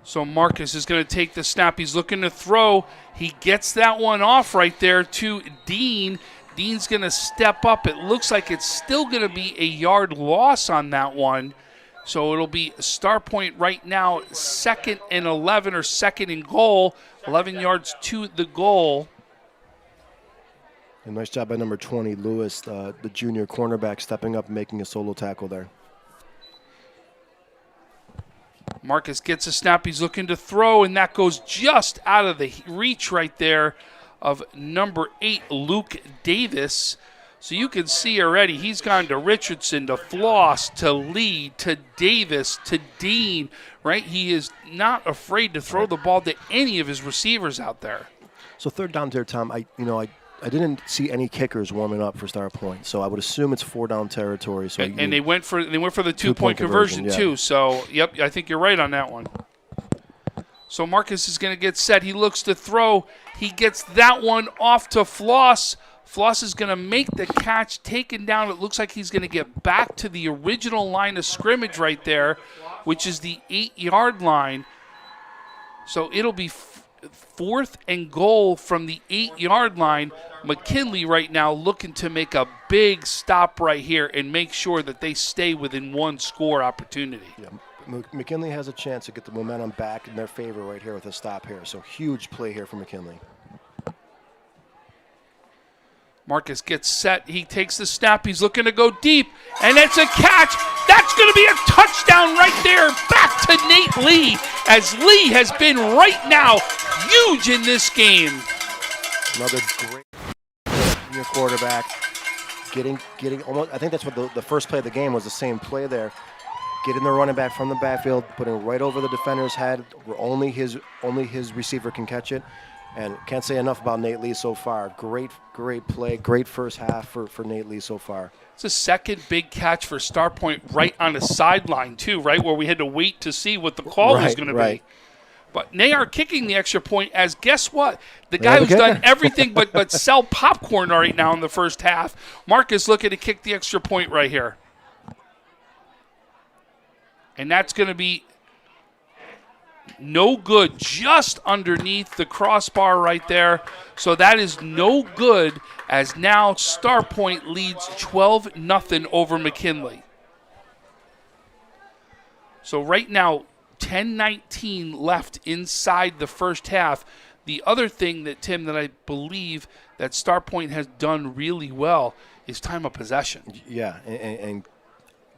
So Marcus is going to take the snap. He's looking to throw. He gets that one off right there to Dean. Dean's going to step up. It looks like it's still going to be a yard loss on that one. So it'll be Starpoint right now, 2nd and 11, or 2nd and goal, 11 yards to the goal. And nice job by number 20, Lewis, the junior cornerback, stepping up and making a solo tackle there. Marcus gets a snap. He's looking to throw, and that goes just out of the reach right there of number 8, Luke Davis. So you can see already he's gone to Richardson, to Floss, to Lee, to Davis, to Dean, right? He is not afraid to throw the ball to any of his receivers out there. So third down there, Tom, I didn't see any kickers warming up for Starpoint, so I would assume it's 4-down territory. So and they went for the 2-point conversion yeah. too. So yep, I think you're right on that one. So Marcus is going to get set. He looks to throw. He gets that one off to Floss. Floss is going to make the catch, taken down. It looks like he's going to get back to the original line of scrimmage right there, which is the 8-yard line. So it'll be 4th and goal from the 8-yard line. McKinley right now looking to make a big stop right here and make sure that they stay within one score opportunity. Yeah. McKinley has a chance to get the momentum back in their favor right here with a stop here. So huge play here for McKinley. Marcus gets set. He takes the snap. He's looking to go deep, and it's a catch. That's going to be a touchdown right there. Back to Nate Lee, as Lee has been right now huge in this game. Another great senior quarterback. Getting almost. I think that's what the first play of the game was. The same play there. Getting the running back from the backfield, putting it right over the defender's head, where only his receiver can catch it. And can't say enough about Nate Lee so far. Great play, great first half for Nate Lee so far. It's a second big catch for Starpoint right on the sideline too, right, where we had to wait to see what the call was going to be. But they are kicking the extra point as, guess what? The guy who's done everything but sell popcorn right now in the first half, Marcus looking to kick the extra point right here. And that's going to be no good, just underneath the crossbar right there. So that is no good, as now Starpoint leads 12-0 over McKinley. So right now, 10-19 left inside the first half. The other thing that, Tim, that I believe that Starpoint has done really well is time of possession. Yeah, and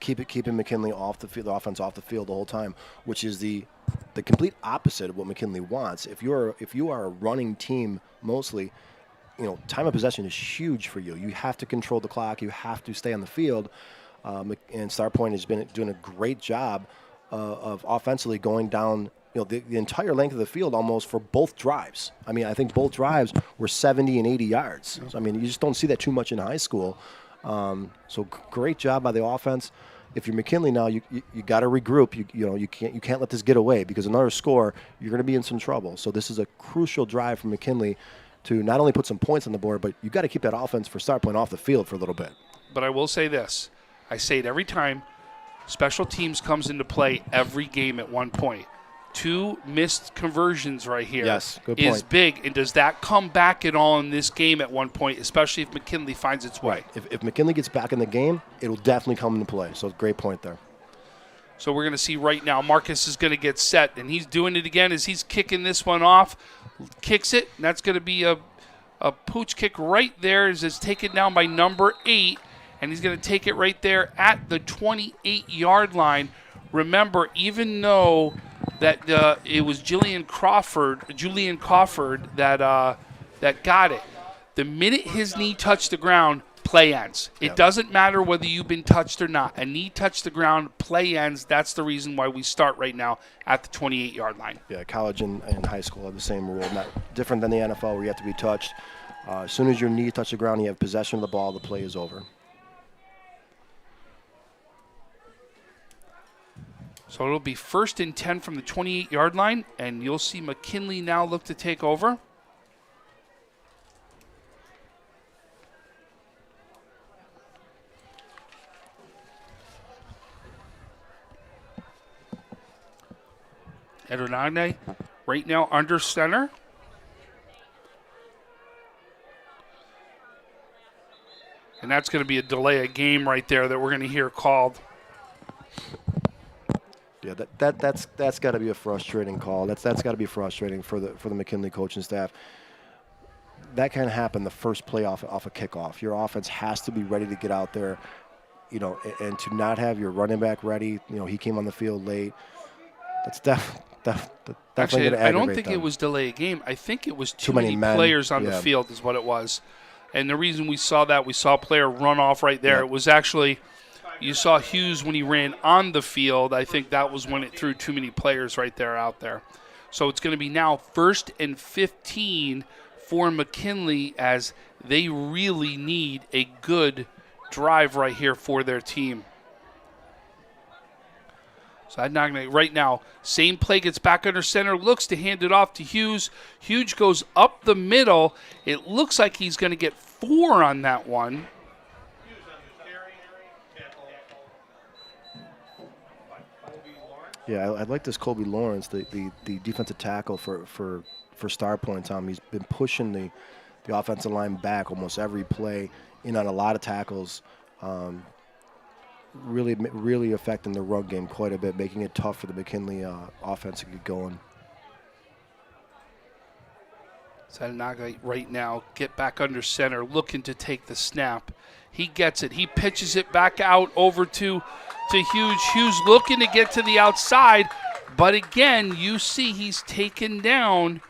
keeping McKinley off the field, the offense off the field the whole time, which is the complete opposite of what McKinley wants. If you are a running team mostly, time of possession is huge for you. You have to control the clock. You have to stay on the field. And Starpoint has been doing a great job of offensively going down the entire length of the field almost for both drives. I mean, I think both drives were 70 and 80 yards. So, I mean, you just don't see that too much in high school. So great job by the offense. If you're McKinley now, you got to regroup. You can't let this get away, because another score, you're going to be in some trouble. So this is a crucial drive for McKinley to not only put some points on the board, but you got to keep that offense for Starpoint off the field for a little bit. But I will say this. I say it every time. Special teams comes into play every game at one point. 2 missed conversions right here good point. is big. And does that come back at all in this game at one point, especially if McKinley finds its way? Right. If McKinley gets back in the game, it'll definitely come into play. So great point there. So we're going to see right now Marcus is going to get set, and he's doing it again as he's kicking this one off. Kicks it, and that's going to be a pooch kick right there as it's taken down by number 8, and he's going to take it right there at the 28-yard line. Remember, even though that it was Julian Crawford that got it, the minute his knee touched the ground, play ends. It doesn't matter whether you've been touched or not. A knee touched the ground, play ends. That's the reason why we start right now at the 28-yard line. Yeah, college and high school have the same rule. Not different than the NFL, where you have to be touched. As soon as your knee touches the ground, you have possession of the ball, the play is over. So it'll be 1st and 10 from the 28-yard line, and you'll see McKinley now look to take over. Edonade right now under center. And that's going to be a delay of game right there that we're going to hear called. Yeah, that's got to be a frustrating call. That's got to be frustrating for the McKinley coaching staff. That can happen the first play off a kickoff. Your offense has to be ready to get out there, and to not have your running back ready. He came on the field late. That's definitely Actually, going to aggravate I don't think them. it was delay of game. I think it was too many players on the field is what it was. And the reason we saw that, we saw a player run off right there. It was actually, you saw Hughes when he ran on the field. I think that was when it threw too many players right there out there. So it's going to be now 1st and 15 for McKinley, as they really need a good drive right here for their team. So right now, same play, gets back under center, looks to hand it off to Hughes. Hughes goes up the middle. It looks like he's going to get 4 on that one. Yeah, I like this Kobe Lawrence, the defensive tackle for Starpoint, Tom. He's been pushing the offensive line back almost every play, in on a lot of tackles. Really affecting the run game quite a bit, making it tough for the McKinley offense to get going. Sadanaga right now, get back under center, looking to take the snap. He gets it. He pitches it back out over to Hughes. Hughes looking to get to the outside, but again, you see he's taken down,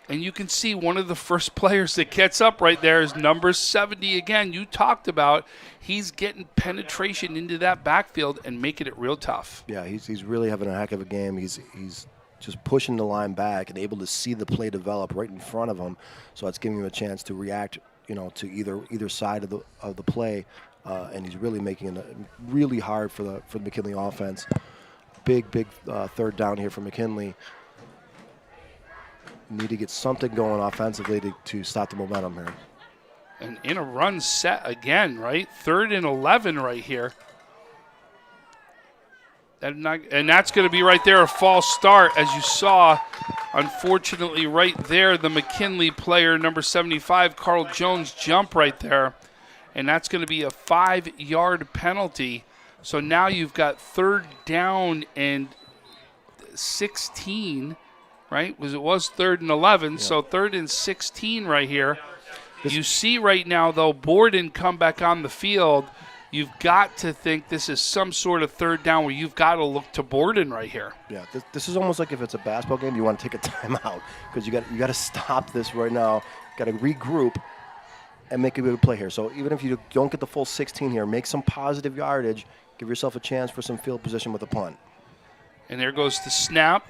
and you can see one of the first players that gets up right there is number 70 again. You talked about he's getting penetration into that backfield and making it real tough. Yeah, he's really having a heck of a game. He's just pushing the line back and able to see the play develop right in front of him. So it's giving him a chance to react, to either side of the play, and he's really making it really hard for the McKinley offense. Big third down here for McKinley. Need to get something going offensively to stop the momentum here. And in a run set again, right? 3rd and 11 right here. And that's going to be right there a false start, as you saw. Unfortunately, right there, the McKinley player, number 75, Carl Jones, jump right there. And that's going to be a 5-yard penalty. So now you've got 3rd down and 16, right? It was 3rd and 11, yeah. So 3rd and 16 right here. You see right now, though, Borden come back on the field. You've got to think this is some sort of 3rd down where you've got to look to Borden right here. Yeah, this is almost like if it's a basketball game, you want to take a timeout because you got to stop this right now. Got to regroup and make a good play here. So even if you don't get the full 16 here, make some positive yardage. Give yourself a chance for some field position with a punt. And there goes the snap.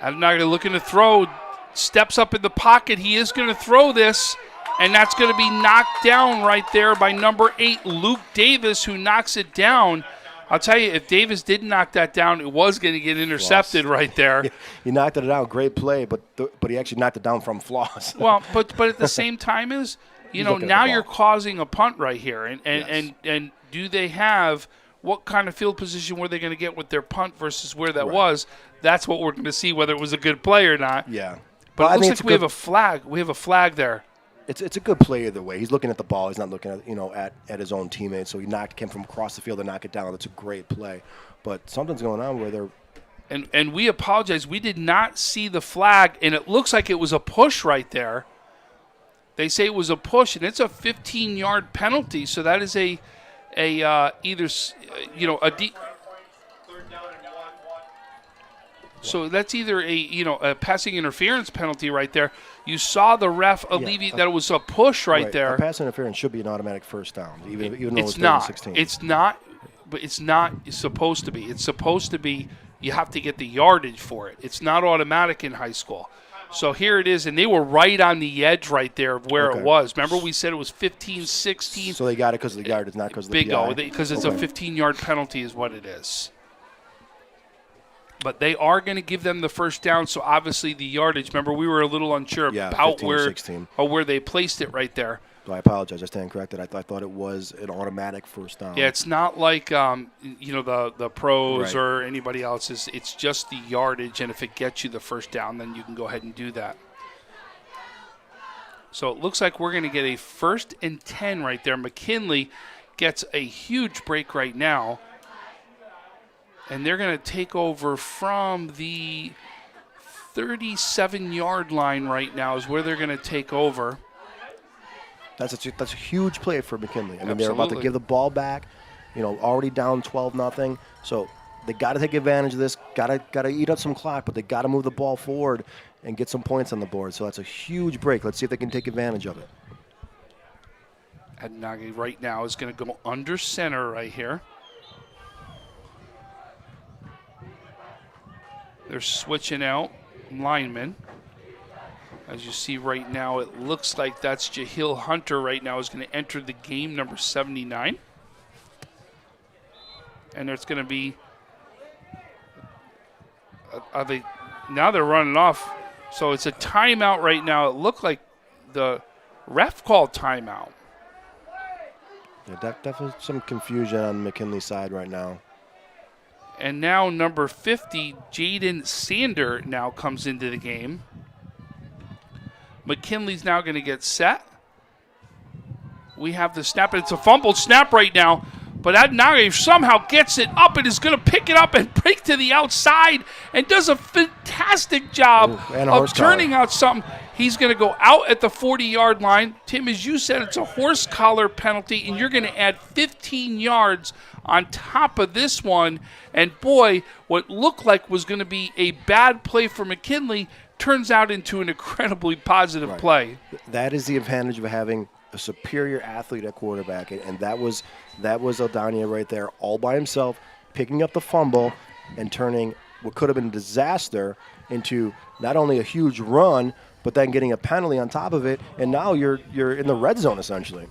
Adanaga looking to throw. Steps up in the pocket. He is going to throw this. And that's going to be knocked down right there by number 8, Luke Davis, who knocks it down. I'll tell you, if Davis didn't knock that down, it was going to get intercepted right there. He knocked it down. Great play, but he actually knocked it down from floss. Well, but at the same time is, now you're causing a punt right here. And do they have what kind of field position were they going to get with their punt versus where that was? That's what we're going to see, whether it was a good play or not. Yeah. But it looks like we have a flag. We have a flag there. It's a good play either way. He's looking at the ball. He's not looking at his own teammates. So he came from across the field and knocked it down. That's a great play. But something's going on where they're. And we apologize. We did not see the flag, and it looks like it was a push right there. They say it was a push, and it's a 15-yard penalty. So that is a So that's either a passing interference penalty right there. You saw the ref alleviate that it was a push right there. A pass interference should be an automatic first down, even though it's not. 16. It's not, but it's not supposed to be. It's supposed to be you have to get the yardage for it. It's not automatic in high school. So here it is, and they were right on the edge right there of where it was. Remember we said it was 15, 16. So they got it because of the yardage, not because of the PI? Because it's a 15-yard penalty is what it is. But they are going to give them the first down, so obviously the yardage. Remember, we were a little unsure about 15, where they placed it right there. So I apologize. I stand corrected. I thought it was an automatic first down. Yeah, it's not like the pros or anybody else. It's just the yardage, and if it gets you the first down, then you can go ahead and do that. So it looks like we're going to get a 1st and 10 right there. McKinley gets a huge break right now. And they're going to take over from the 37-yard line right now is where they're going to take over. That's a huge play for McKinley. I mean, they're about to give the ball back, already down 12-0. So they got to take advantage of this. Got to eat up some clock, but they got to move the ball forward and get some points on the board. So that's a huge break. Let's see if they can take advantage of it. Adnagi right now is going to go under center right here. They're switching out linemen. As you see right now, it looks like that's Jahil Hunter right now is going to enter the game, number 79. And there's going to be, now they're running off. So it's a timeout right now. It looked like the ref called timeout. Yeah, definitely some confusion on McKinley's side right now. And now number 50, Jaden Sander, now comes into the game. McKinley's now going to get set. We have the snap. It's a fumbled snap right now. But Adnage somehow gets it up and is going to pick it up and break to the outside and does a fantastic job of turning out something. He's going to go out at the 40-yard line. Tim, as you said, it's a horse collar penalty, and you're going to add 15 yards on top of this one. And, boy, what looked like was going to be a bad play for McKinley turns out into an incredibly positive play. That is the advantage of having a superior athlete at quarterback, and that was Aldania right there, all by himself, picking up the fumble and turning what could have been a disaster into not only a huge run, but then getting a penalty on top of it, and now you're in the red zone essentially.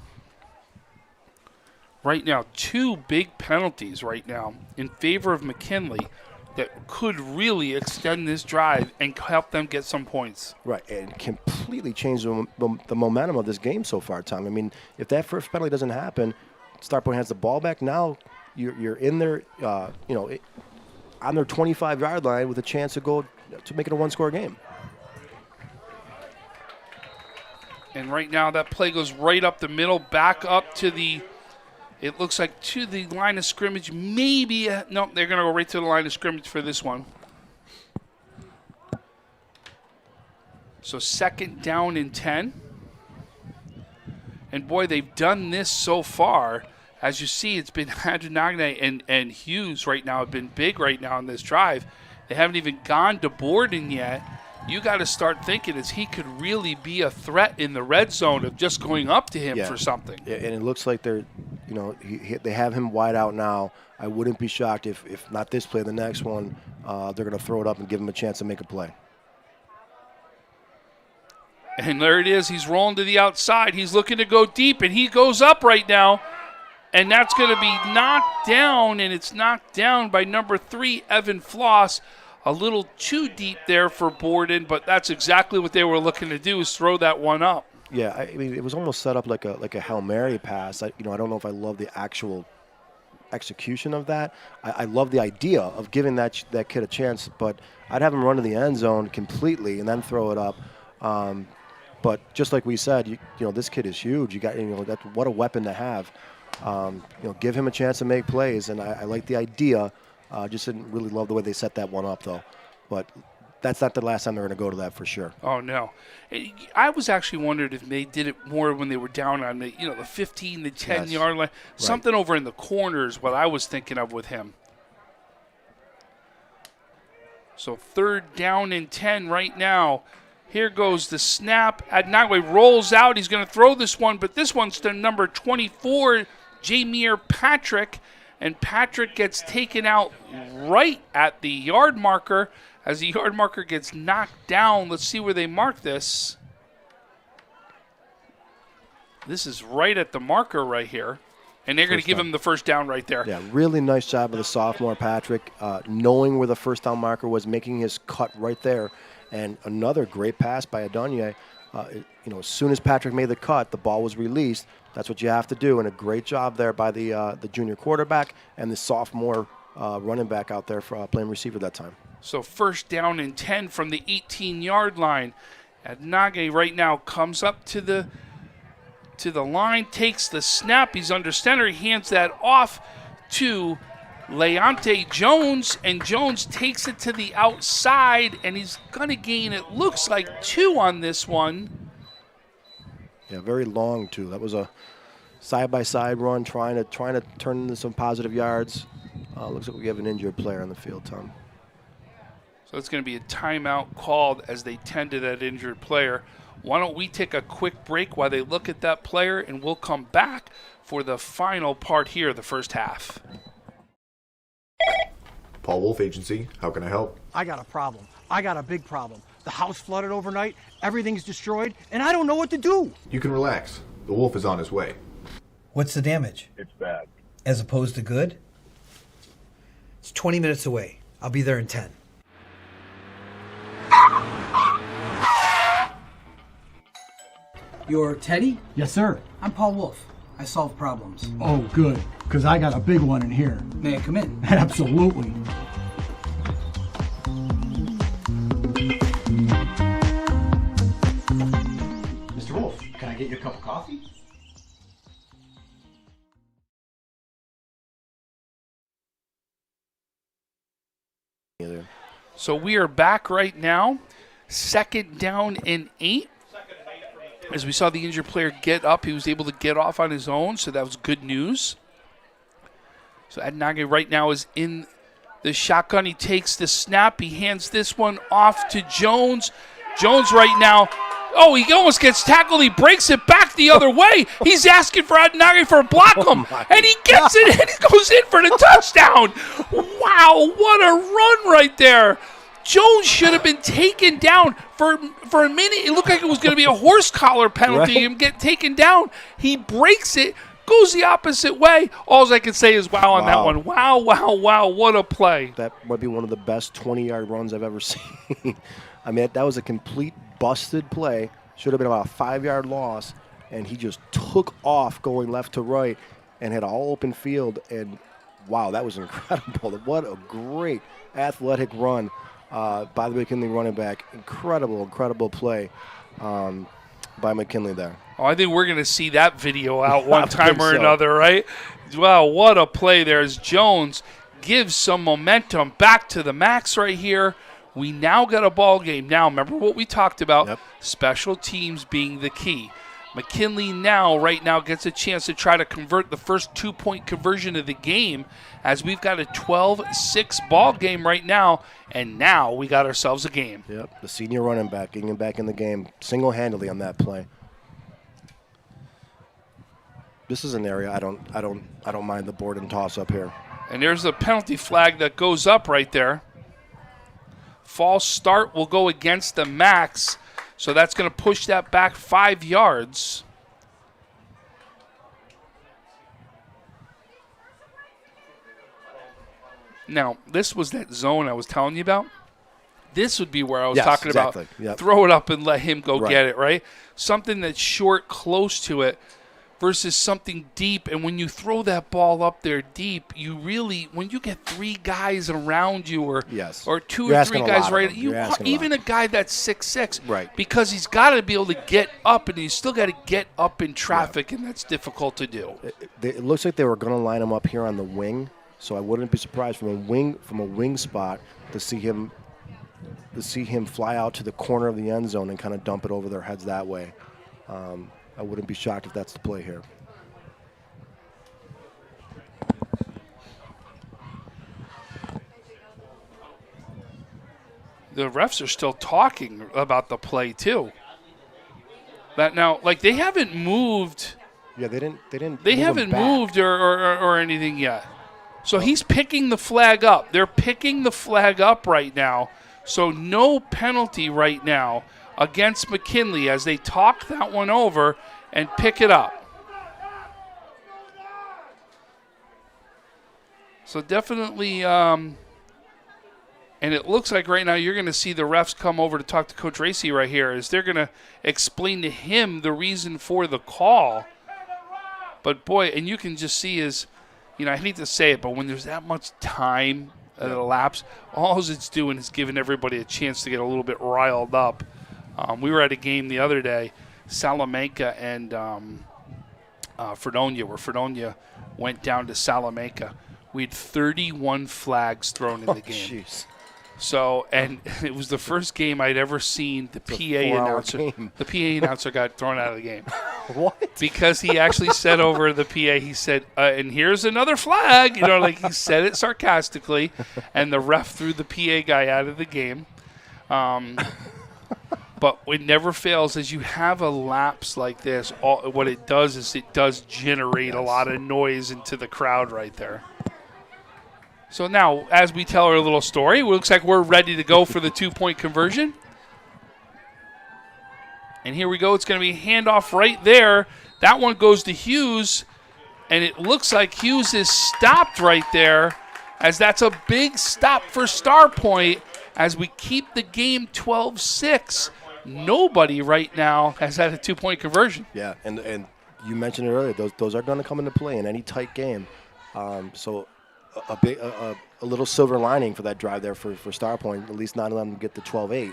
Right now, 2 big penalties right now in favor of McKinley that could really extend this drive and help them get some points. Right, and completely change the momentum of this game so far, Tom. I mean, if that first penalty doesn't happen, Starpoint has the ball back. Now you're in there, on their 25-yard line with a chance to go to make it a one-score game. And right now that play goes right up the middle, back up to the, it looks like to the line of scrimmage. Maybe, no, they're going to go right to the line of scrimmage for this one. So 2nd down and 10. And boy, they've done this so far. As you see, it's been Adjanagne and Hughes right now have been big right now in this drive. They haven't even gone to Borden yet. You got to start thinking as he could really be a threat in the red zone of just going up to him for something. Yeah, and it looks like they're, they have him wide out now. I wouldn't be shocked if not this play, the next one, they're going to throw it up and give him a chance to make a play. And there it is. He's rolling to the outside. He's looking to go deep, and he goes up right now. And that's going to be knocked down, and it's knocked down by number 3, Evan Floss. A little too deep there for Borden, but that's exactly what they were looking to do, is throw that one up. Yeah, I mean, it was almost set up like a Hail Mary pass. I don't know if I love the actual execution of that. I love the idea of giving that kid a chance, but I'd have him run to the end zone completely and then throw it up. But just like we said, this kid is huge. You got, what a weapon to have. Give him a chance to make plays, and I like the idea. Just didn't really love the way they set that one up, though. But that's not the last time they're going to go to that for sure. Oh, no. I was actually wondering if they did it more when they were down on the 15, the 10-yard line. Something over in the corners, what I was thinking of with him. So 3rd down and 10 right now. Here goes the snap. Adnagwe rolls out. He's going to throw this one, but this one's to number 24, Jameer Patrick. And Patrick gets taken out right at the yard marker. As the yard marker gets knocked down, let's see where they mark this. This is right at the marker right here. And they're going to give him the first down right there. Yeah, really nice job of the sophomore, Patrick, knowing where the first down marker was, making his cut right there. And another great pass by Adonye. As soon as Patrick made the cut, the ball was released. That's what you have to do, and a great job there by the junior quarterback and the sophomore running back out there for playing receiver that time. So 1st down and 10 from the 18-yard line. Adnagwe right now comes up to the line, takes the snap. He's under center. He hands that off to Leonte Jones, and Jones takes it to the outside, and he's going to gain, it looks like, 2 on this one. Yeah, very long, too. That was a side-by-side run, trying to turn into some positive yards. Looks like we have an injured player on the field, Tom. So it's going to be a timeout called as they tend to that injured player. Why don't we take a quick break while they look at that player, and we'll come back for the final part here of the first half. Paul Wolf Agency, how can I help? I got a problem. I got a big problem. The house flooded overnight, everything's destroyed, and I don't know what to do. You can relax. The wolf is on his way. What's the damage? It's bad. As opposed to good? It's 20 minutes away. I'll be there in 10. You're Teddy? Yes, sir. I'm Paul Wolf. I solve problems. Oh, good, because I got a big one in here. May I come in? Absolutely. Mr. Wolf, can I get you a cup of coffee? either. So we are back right now. 2nd down and 8. As we saw the injured player get up, he was able to get off on his own, so that was good news. So Adenage right now is in the shotgun. He takes the snap. He hands this one off to Jones. Jones right now, oh, he almost gets tackled. He breaks it back the other way. He's asking for Adenage for a block him, and he gets it, and he goes in for the touchdown. Wow, what a run right there. Jones should have been taken down for a minute. It looked like it was going to be a horse collar penalty. Right. Him get taken down. He breaks it, goes the opposite way. All I can say is wow on that one. Wow, wow, wow. What a play. That might be one of the best 20-yard runs I've ever seen. I mean, that was a complete busted play. Should have been about a 5-yard loss, and he just took off going left to right and had all open field. And, wow, that was incredible. What a great athletic run by the McKinley running back. Incredible, incredible play by McKinley there. Oh, I think we're going to see that video out one time or so. another, right? Wow, what a play there as Jones gives some momentum back to the Max right here. We now got a ball game. Now, remember what we talked about, special teams being the key. McKinley right now gets a chance to try to convert the first 2-point conversion of the game as we've got a 12-6 ball game right now, and now we got ourselves a game. Yep, the senior running back getting him back in the game single-handedly on that play. This is an area I don't mind the board and toss up here. And there's a penalty flag that goes up right there. False start will go against the Max. So that's going to push that back 5 yards. Now, this was that zone I was telling you about. This would be where I was talking about. Yep. Throw it up and let him go Right. get it, right? Something that's short, close to it, versus something deep. And when you throw that ball up there deep, you really, when you get 3 guys around you or 2 You're or 3 asking a guys lot of right, them. You're asking a even lot. a guy that's 6'6", Right. because he's got to be able to get up, and he's still got to get up in traffic, and that's difficult to do. It looks like they were going to line him up here on the wing, so I wouldn't be surprised from a wing spot to see him fly out to the corner of the end zone and kind of dump it over their heads that way. I wouldn't be shocked if that's the play here. The refs are still talking about the play too. That now, like they haven't moved. Yeah, they didn't. They move him haven't back. moved or anything yet. So he's picking the flag up. They're picking the flag up right now. So no penalty right now against McKinley as they talk that one over and pick it up. So definitely, and it looks like right now you're going to see the refs come over to talk to Coach Racy right here as they're going to explain to him the reason for the call. But, boy, and you can just see is, you know, I hate to say it, but when there's that much time that elapsed, all it's doing is giving everybody a chance to get a little bit riled up. We were at a game the other day, Salamanca and Fredonia, where Fredonia went down to Salamanca. We had 31 flags thrown in the game. Jeez. So, and it was the first game I'd ever seen the PA announcer. game. The PA announcer got thrown out of the game. What? Because he actually said over the PA, he said, and here's another flag. You know, like he said it sarcastically, and the ref threw the PA guy out of the game. But it never fails as you have a lapse like this. What it does is it does generate a lot of noise into the crowd right there. So now, as we tell our little story, it looks like we're ready to go for the 2-point conversion. And here we go. It's going to be a handoff right there. That one goes to Hughes, and it looks like Hughes is stopped right there as that's a big stop for Starpoint as we keep the game 12-6. Nobody right now has had a 2-point conversion. Yeah, and you mentioned it earlier. Those are going to come into play in any tight game. So a little silver lining for that drive there for Starpoint, at least not letting them get the 12-8.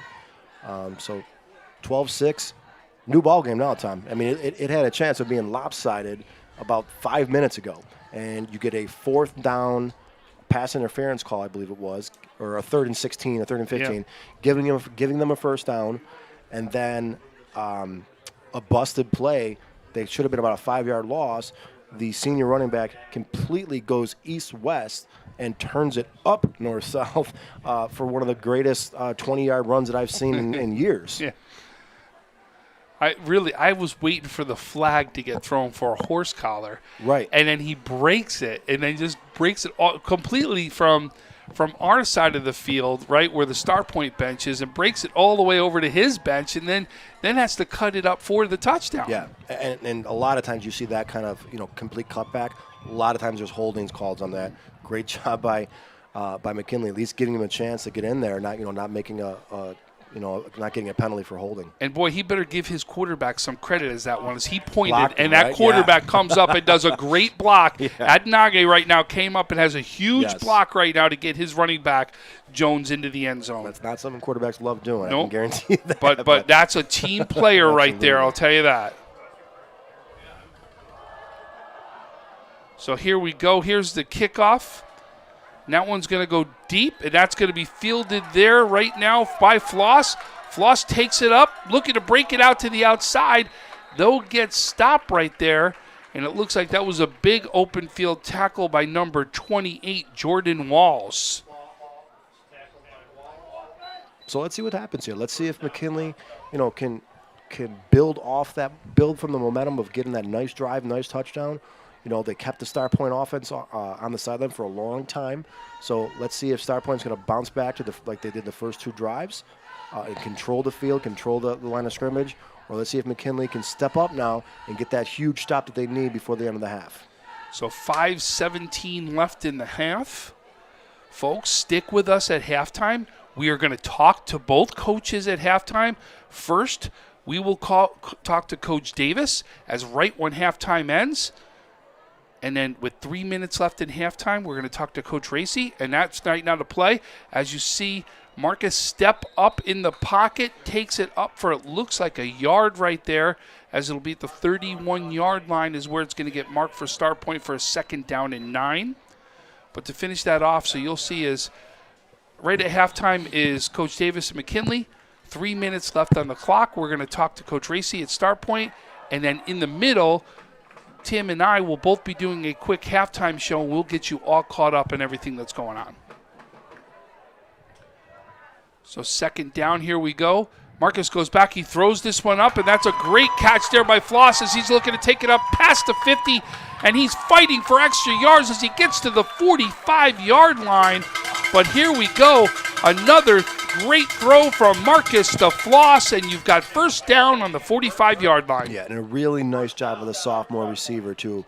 So 12-6, new ball game now, Tom. I mean, it had a chance of being lopsided about 5 minutes ago, and you get a 4th down pass interference call, I believe it was, or a 3rd and 16, a 3rd and 15, giving them a first down, and then a busted play. They should have been about a 5-yard loss. The senior running back completely goes east-west and turns it up north-south for one of the greatest 20-yard runs that I've seen in years. Yeah. I was waiting for the flag to get thrown for a horse collar. Right. And then he breaks it, and then just breaks it all completely from our side of the field, right, where the Starpoint bench is, and breaks it all the way over to his bench, and then has to cut it up for the touchdown. Yeah, and a lot of times you see that kind of, complete cutback. A lot of times there's holdings called on that. Great job by McKinley, at least giving him a chance to get in there, not making not getting a penalty for holding. And boy, he better give his quarterback some credit as that one, as he pointed, Blocked and him, that right? quarterback comes up and does a great block. Adnage right now came up and has a huge block right now to get his running back Jones into the end zone. That's not something quarterbacks love doing. Nope. I can guarantee that. But that's a team player right there, I'll tell you that. So here we go. Here's the kickoff. And that one's going to go deep, and that's going to be fielded there right now by Floss. Floss takes it up, looking to break it out to the outside. They'll get stopped right there, and it looks like that was a big open field tackle by number 28, Jordan Walls. So let's see what happens here. Let's see if McKinley, can build from the momentum of getting that nice drive, nice touchdown. They kept the Starpoint offense on the sideline for a long time. So let's see if Starpoint's going to bounce back to like they did the first 2 drives and control the field, control the line of scrimmage. Or let's see if McKinley can step up now and get that huge stop that they need before the end of the half. So 5:17 left in the half. Folks, stick with us at halftime. We are going to talk to both coaches at halftime. First, we will talk to Coach Davis as right when halftime ends. And then with 3 minutes left in halftime, we're going to talk to Coach Racy, and that's right now to play. As you see, Marcus step up in the pocket, takes it up for it looks like a yard right there, as it'll be at the 31-yard line is where it's going to get marked for Starpoint for a 2nd down and 9. But to finish that off, so you'll see is right at halftime is Coach Davis and McKinley. 3 minutes left on the clock. We're going to talk to Coach Racy at Starpoint, and then in the middle, Tim and I will both be doing a quick halftime show, and we'll get you all caught up in everything that's going on. So 2nd down, here we go. Marcus goes back. He throws this one up, and that's a great catch there by Floss as he's looking to take it up past the 50, and he's fighting for extra yards as he gets to the 45-yard line. But here we go. Another great throw from Marcus to Floss, and you've got 1st down on the 45-yard line. Yeah, and a really nice job of the sophomore receiver to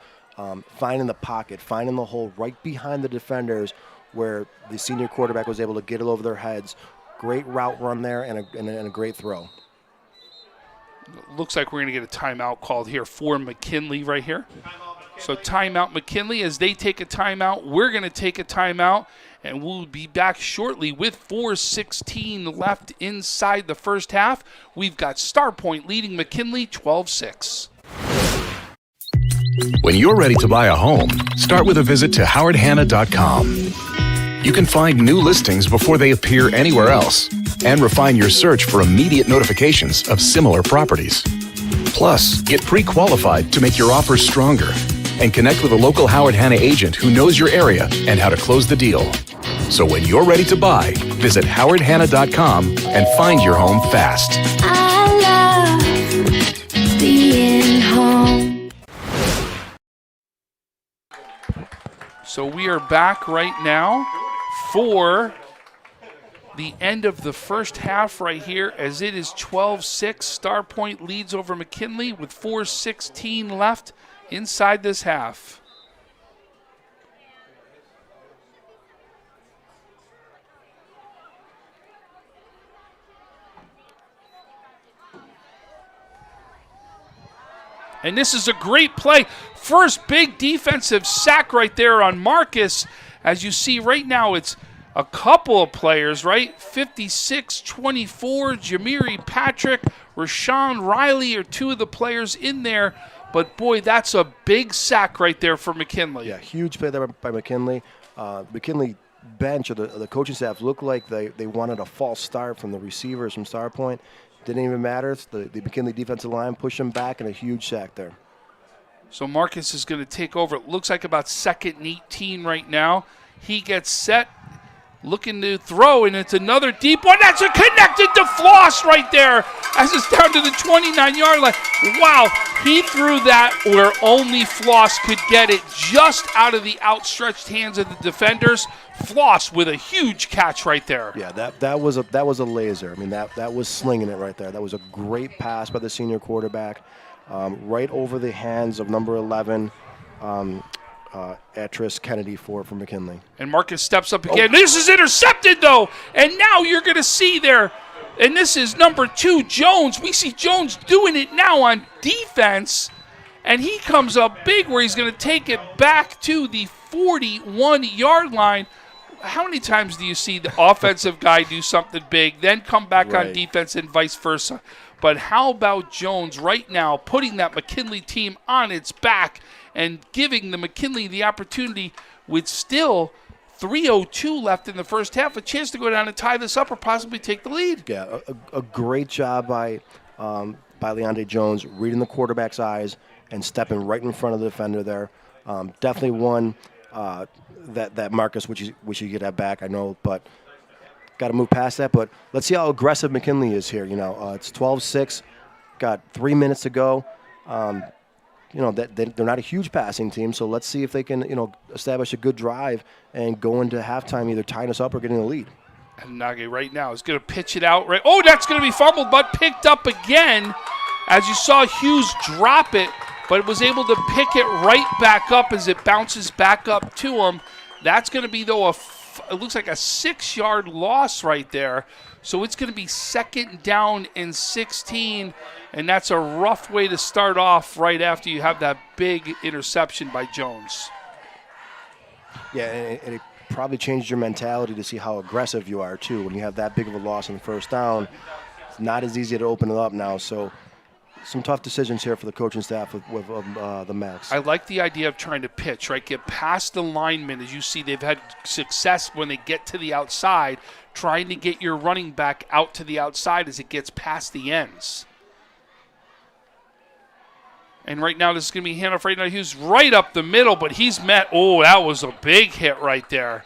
finding the pocket, finding the hole right behind the defenders where the senior quarterback was able to get it over their heads. Great route run there and a great throw. Looks like we're going to get a timeout called here for McKinley right here. So timeout McKinley. As they take a timeout, we're going to take a timeout, and we'll be back shortly with 4:16 left inside the first half. We've got Starpoint leading McKinley 12-6. When you're ready to buy a home, start with a visit to howardhanna.com. You can find new listings before they appear anywhere else and refine your search for immediate notifications of similar properties. Plus, get pre-qualified to make your offers stronger and connect with a local Howard Hanna agent who knows your area and how to close the deal. So when you're ready to buy, visit howardhanna.com and find your home fast. I love being home. So we are back right now for the end of the first half right here, as it is 12-6. Starpoint leads over McKinley with 4:16 left inside this half. And this is a great play. First big defensive sack right there on Marcus. As you see right now, it's a couple of players, right? 56-24, Jamiri Patrick, Rashawn Riley are 2 of the players in there. But, boy, that's a big sack right there for McKinley. Yeah, huge play there by McKinley. McKinley bench or the coaching staff looked like they wanted a false start from the receivers from Starpoint. Didn't even matter. The McKinley defensive line pushed him back, and a huge sack there. So Marcus is going to take over. It looks like about 2nd and 18 right now. He gets set, looking to throw, and it's another deep one. That's a connected to Floss right there as it's down to the 29-yard line. Wow, he threw that where only Floss could get it, just out of the outstretched hands of the defenders. Floss with a huge catch right there. Yeah, that was a laser. I mean, that was slinging it right there. That was a great pass by the senior quarterback, right over the hands of number 11, Atris Kennedy for McKinley. And Marcus steps up again. This is intercepted, though. And now you're going to see there, and this is number 2, Jones. We see Jones doing it now on defense, and he comes up big where he's going to take it back to the 41-yard line. How many times do you see the offensive guy do something big, then come back on defense and vice versa? But how about Jones right now putting that McKinley team on its back and giving the McKinley the opportunity with still 3:02 left in the first half, a chance to go down and tie this up or possibly take the lead? Yeah, a great job by Leonde Jones, reading the quarterback's eyes and stepping right in front of the defender there. Definitely one that Marcus, which you could have back, I know, but got to move past that. But let's see how aggressive McKinley is here. It's 12-6, got 3 minutes to go. They're not a huge passing team, so let's see if they can, establish a good drive and go into halftime either tying us up or getting a lead. And Nage right now is going to pitch it out. Right. Oh, that's going to be fumbled, but picked up again. As you saw Hughes drop it, but was able to pick it right back up as it bounces back up to him. That's going to be, though, it looks like a 6-yard loss right there. So it's going to be 2nd down and 16, and that's a rough way to start off right after you have that big interception by Jones. Yeah, and it probably changed your mentality to see how aggressive you are, too. When you have that big of a loss on the first down, it's not as easy to open it up now. So some tough decisions here for the coaching staff with the Max. I like the idea of trying to pitch, right? Get past the linemen. As you see, they've had success when they get to the outside, trying to get your running back out to the outside as it gets past the ends. And right now, this is going to be handoff right now. He's right up the middle, but he's met. Oh, that was a big hit right there.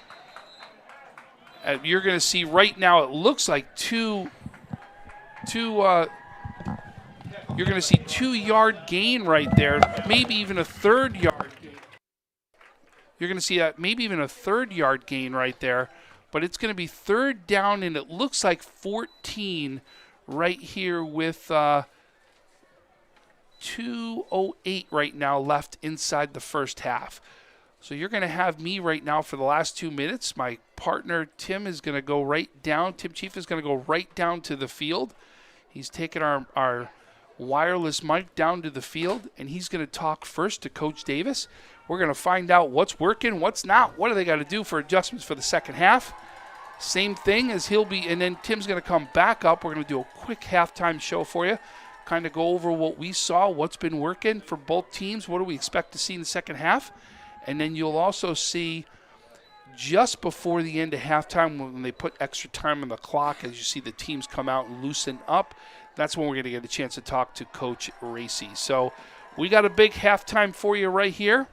You're going to see right now, it looks like you're going to see 2-yard gain right there, maybe even a 3rd yard gain. You're going to see that maybe even a 3rd yard gain right there, but it's going to be 3rd down, and it looks like 14 right here with 2:08 right now left inside the first half. So you're going to have me right now for the last 2 minutes. My partner, Tim, is going to go right down. Tim Chief is going to go right down to the field. He's taking our wireless mic down to the field, and he's going to talk first to Coach Davis. We're going to find out what's working, what's not, what do they got to do for adjustments for the second half. Same thing as he'll be, and then Tim's going to come back up. We're going to do a quick halftime show for you, kind of go over what we saw, what's been working for both teams, what do we expect to see in the second half. And then you'll also see just before the end of halftime when they put extra time on the clock, as you see the teams come out and loosen up, that's when we're going to get a chance to talk to Coach Racy. So we got a big halftime for you right here.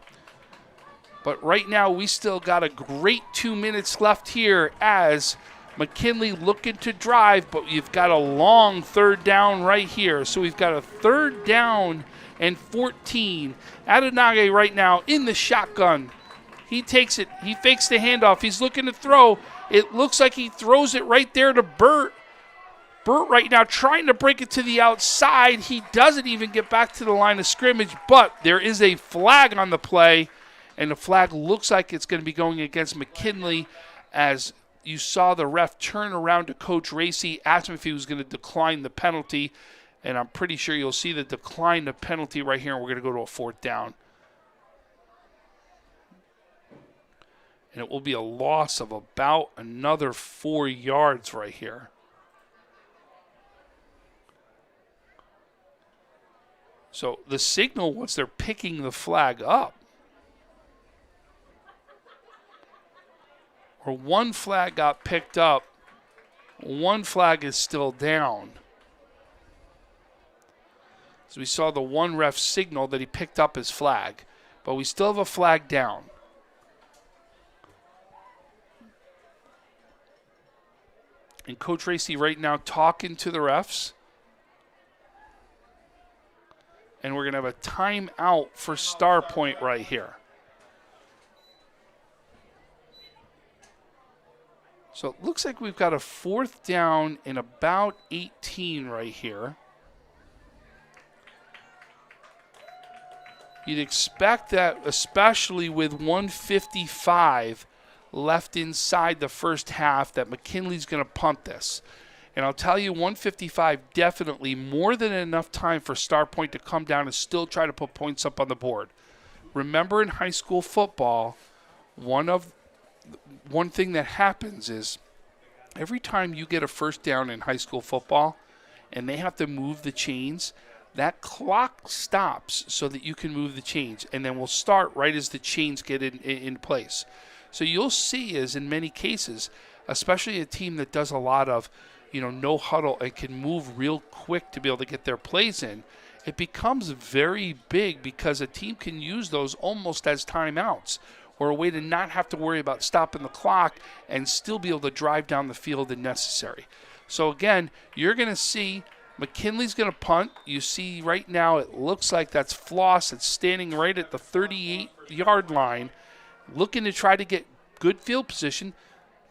But right now we still got a great 2 minutes left here as McKinley looking to drive, but you've got a long 3rd down right here. So we've got a 3rd down and 14. Adenage right now in the shotgun. He takes it. He fakes the handoff. He's looking to throw. It looks like he throws it right there to Burt. Burt right now trying to break it to the outside. He doesn't even get back to the line of scrimmage, but there is a flag on the play, and the flag looks like it's going to be going against McKinley as you saw the ref turn around to Coach Racy, ask him if he was going to decline the penalty, and I'm pretty sure you'll see the decline of penalty right here, and we're going to go to a 4th down. And it will be a loss of about another 4 yards right here. So the signal, once they're picking the flag up, or one flag got picked up. One flag is still down. So we saw the one ref signal that he picked up his flag, but we still have a flag down. And Coach Racy right now talking to the refs. And we're going to have a timeout for Starpoint right here. So it looks like we've got a 4th down in about 18 right here. You'd expect that, especially with 1:55 left inside the first half, that McKinley's going to punt this. And I'll tell you, 1:55 definitely more than enough time for Starpoint to come down and still try to put points up on the board. Remember, in high school football, one thing that happens is every time you get a first down in high school football and they have to move the chains, that clock stops so that you can move the chains, and then we'll start right as the chains get in place. So you'll see is in many cases, especially a team that does a lot of no huddle and can move real quick to be able to get their plays in, it becomes very big because a team can use those almost as timeouts or a way to not have to worry about stopping the clock and still be able to drive down the field if necessary. So again, you're going to see McKinley's going to punt. You see right now it looks like that's Floss. It's standing right at the 38-yard line, looking to try to get good field position.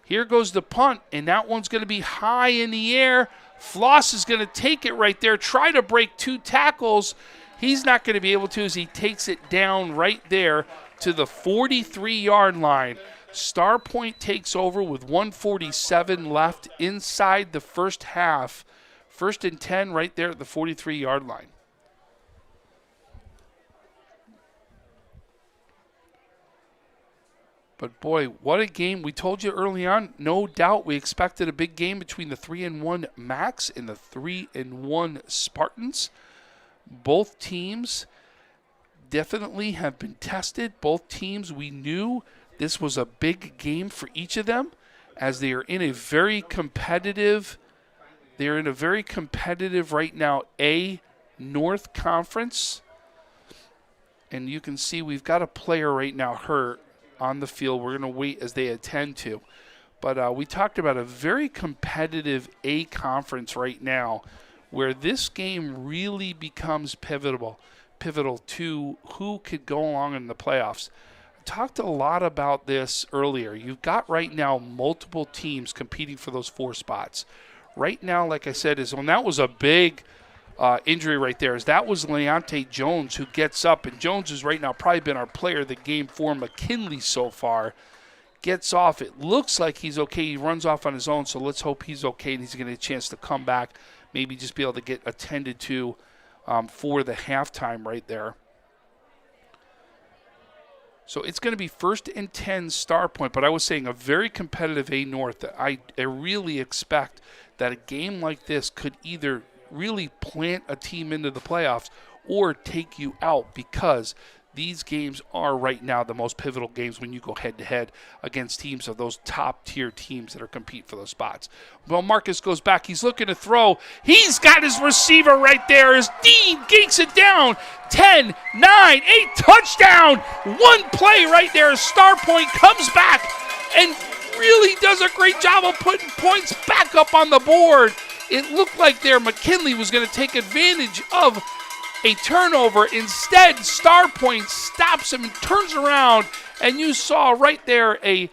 Here goes the punt, and that one's going to be high in the air. Floss is going to take it right there, try to break 2 tackles. He's not going to be able to as he takes it down right there to the 43-yard line. Starpoint takes over with 1:47 left inside the first half. 1st and 10 right there at the 43-yard line. But boy, what a game. We told you early on, no doubt we expected a big game between the 3-1 Max and the 3-1 Spartans. Both teams definitely have been tested. Both teams, we knew this was a big game for each of them as they are in a very competitive right now A North Conference. And you can see we've got a player right now hurt on the field. We're going to wait as they attend to. But we talked about a very competitive A conference right now where this game really becomes pivotal to who could go along in the playoffs. I talked a lot about this earlier. You've got right now multiple teams competing for those 4 spots. Right now, like I said, and that was a big injury right there. That was Leonte Jones who gets up, and Jones has right now probably been our player of the game for McKinley so far. Gets off. It looks like he's okay. He runs off on his own, so let's hope he's okay and he's going to get a chance to come back, maybe just be able to get attended to for the halftime right there. So it's going to be 1st and 10 Starpoint, but I was saying a very competitive A North. That I really expect that a game like this could either really plant a team into the playoffs or take you out, because these games are right now the most pivotal games when you go head-to-head against teams of those top-tier teams that are competing for those spots. Well, Marcus goes back. He's looking to throw. He's got his receiver right there as Dean gates it down. 10, 9, 8, touchdown. One play right there as Starpoint comes back and really does a great job of putting points back up on the board. It looked like there McKinley was going to take advantage of a turnover. Instead, Starpoint stops him and turns around, and you saw right there a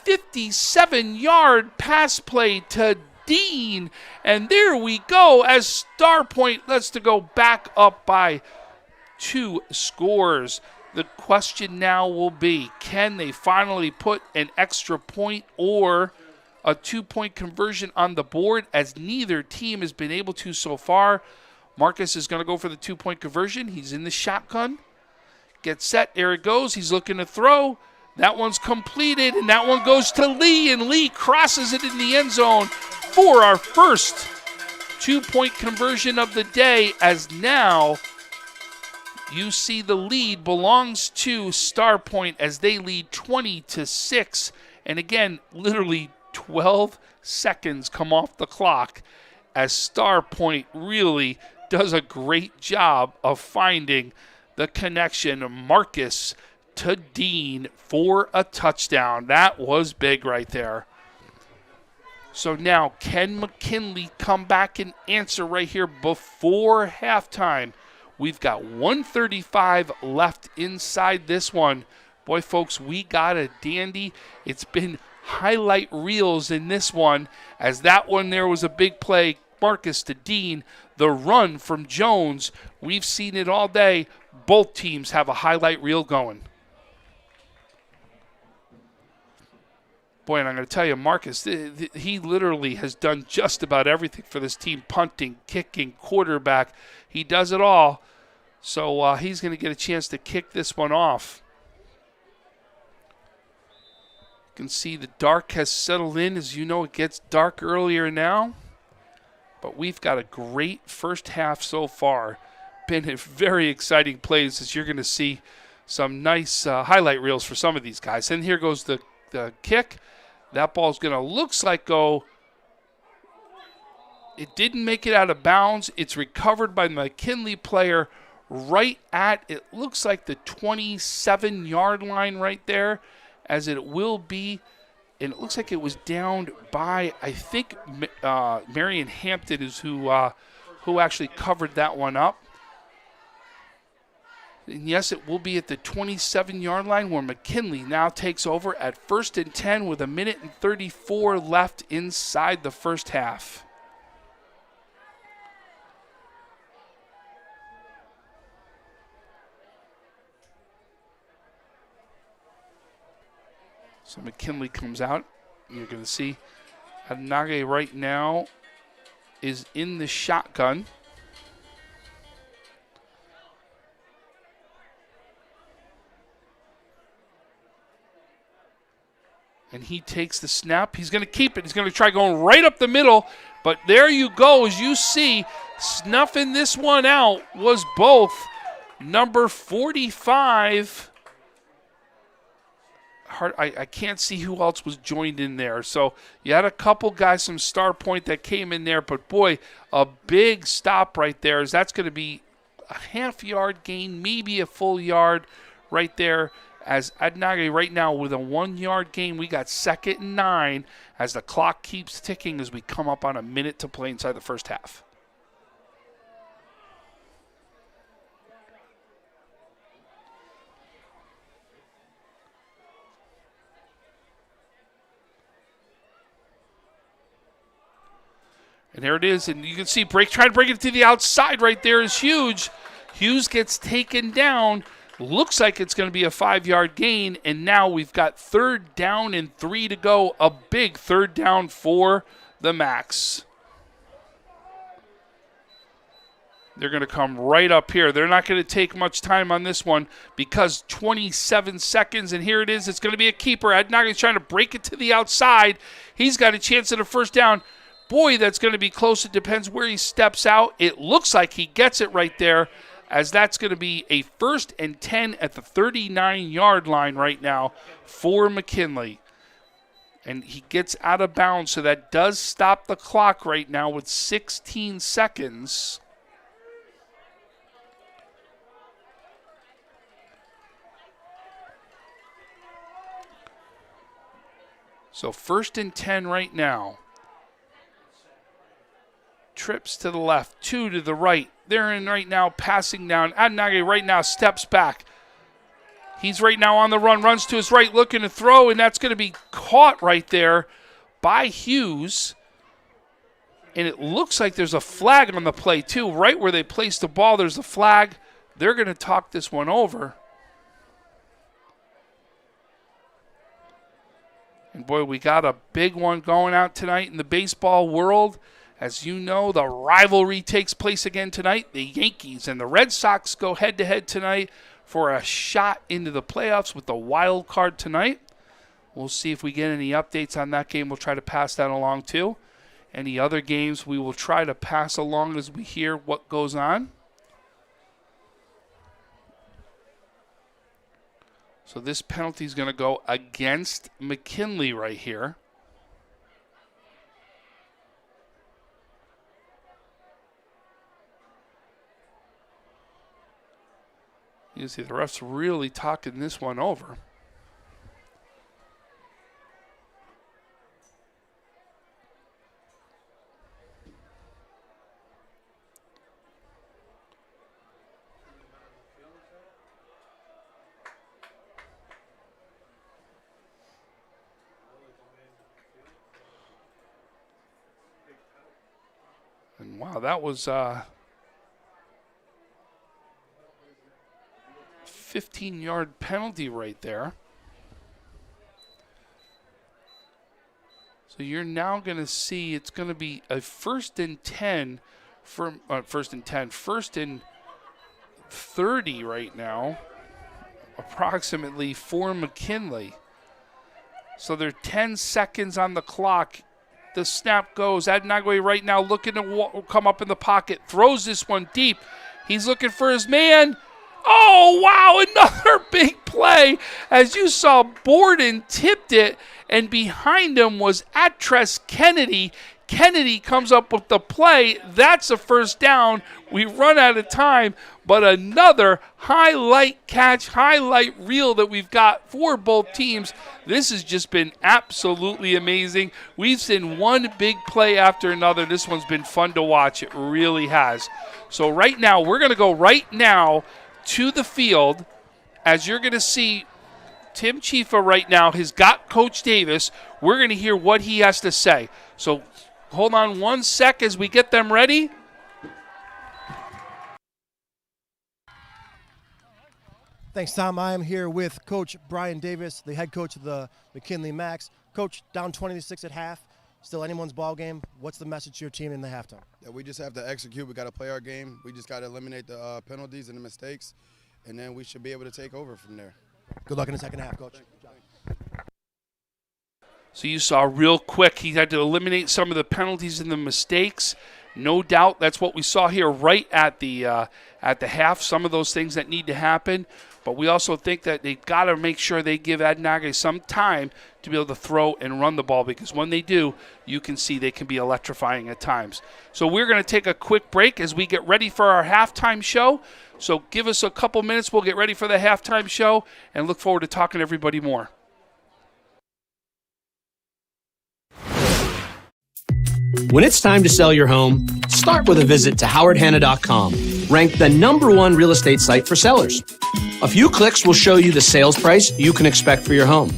57-yard pass play to Dean. And there we go as Starpoint lets to go back up by 2 scores. The question now will be, can they finally put an extra point or a 2-point conversion on the board, as neither team has been able to so far? Marcus is going to go for the 2-point conversion. He's in the shotgun. Gets set. There it goes. He's looking to throw. That one's completed, and that one goes to Lee, and Lee crosses it in the end zone for our first 2-point conversion of the day, as now you see the lead belongs to Starpoint as they lead 20-6 And again, literally 12 seconds come off the clock as Starpoint really does a great job of finding the connection. Marcus to Dean for a touchdown. That was big right there. So now, can McKinley come back and answer right here before halftime? We've got 1:35 left inside this one. Boy, folks, we got a dandy. It's been highlight reels in this one, as that one there was a big play. Marcus to Dean, the run from Jones. We've seen it all day. Both teams have a highlight reel going. Boy, and I'm going to tell you, Marcus, he literally has done just about everything for this team. Punting, kicking, quarterback. He does it all. So he's going to get a chance to kick this one off. You can see the dark has settled in. As you know, it gets dark earlier now. But we've got a great first half so far. Been a very exciting plays, as you're going to see some nice highlight reels for some of these guys. And here goes the kick. That ball's going to, looks like go. It didn't make it out of bounds. It's recovered by the McKinley player right at, it looks like the 27-yard line right there, as it will be. And it looks like it was downed by, I think, Marion Hampton is who actually covered that one up. And yes, it will be at the 27-yard line, where McKinley now takes over at 1st and 10 with 1:34 left inside the first half. So McKinley comes out. You're going to see Adenage right now is in the shotgun. And he takes the snap. He's going to keep it. He's going to try going right up the middle. But there you go. As you see, snuffing this one out was both number 45. I can't see who else was joined in there. So you had a couple guys from Starpoint that came in there. But, boy, a big stop right there. As that's going to be a half-yard gain, maybe a full yard right there. As Adenage right now with a 1-yard gain, we got 2nd and 9 as the clock keeps ticking as we come up on a minute to play inside the first half. And there it is, and you can see trying to break it to the outside right there is huge. Hughes gets taken down. Looks like it's going to be a 5-yard gain, and now we've got 3rd down and 3 to go. A big 3rd down for the Macs. They're going to come right up here. They're not going to take much time on this one because 27 seconds, and here it is. It's going to be a keeper. Adenage's trying to break it to the outside. He's got a chance at a 1st down. Boy, that's going to be close. It depends where he steps out. It looks like he gets it right there, as that's going to be a 1st and 10 at the 39-yard line right now for McKinley. And he gets out of bounds, so that does stop the clock right now with 16 seconds. So 1st and 10 right now. Trips to the left, 2 to the right. They're in right now, passing down. Adenage right now steps back. He's right now on the run, runs to his right, looking to throw, and that's going to be caught right there by Hughes. And it looks like there's a flag on the play, too. Right where they placed the ball, there's a flag. They're going to talk this one over. And, boy, we got a big one going out tonight in the baseball world. As you know, the rivalry takes place again tonight. The Yankees and the Red Sox go head-to-head tonight for a shot into the playoffs with the wild card tonight. We'll see if we get any updates on that game. We'll try to pass that along, too. Any other games we will try to pass along as we hear what goes on. So this penalty is going to go against McKinley right here. You see the ref's really talking this one over. And wow, that was 15-yard penalty right there. So you're now going to see it's going to be a 1st and 10 from 1st and 30 right now, approximately for McKinley. So they're 10 seconds on the clock. The snap goes. Adenagwe right now looking to come up in the pocket. Throws this one deep. He's looking for his man. Oh, wow, another big play. As you saw, Borden tipped it, and behind him was Atres Kennedy. Kennedy comes up with the play. That's a first down. We run out of time, but another highlight catch, highlight reel that we've got for both teams. This has just been absolutely amazing. We've seen one big play after another. This one's been fun to watch. It really has. So right now, we're going to go right now to the field, as you're going to see Tim Chifa right now has got Coach Davis. We're going to hear what he has to say. So hold on 1 sec as we get them ready. Thanks, Tom. I am here with Coach Brian Davis, the head coach of the McKinley Max. Coach, down 20-6 at half. Still anyone's ball game. What's the message to your team in the halftime? Yeah, we just have to execute. We got to play our game. We just got to eliminate the penalties and the mistakes, and then we should be able to take over from there. Good luck in the second half, Coach. So you saw real quick he had to eliminate some of the penalties and the mistakes. No doubt that's what we saw here right at the half, some of those things that need to happen. But we also think that they've got to make sure they give Adenagwe some time to be able to throw and run the ball, because when they do, you can see they can be electrifying at times. So we're going to take a quick break as we get ready for our halftime show. So give us a couple minutes. We'll get ready for the halftime show and look forward to talking to everybody more. When it's time to sell your home, start with a visit to howardhanna.com, ranked the #1 real estate site for sellers. A few clicks will show you the sales price you can expect for your home.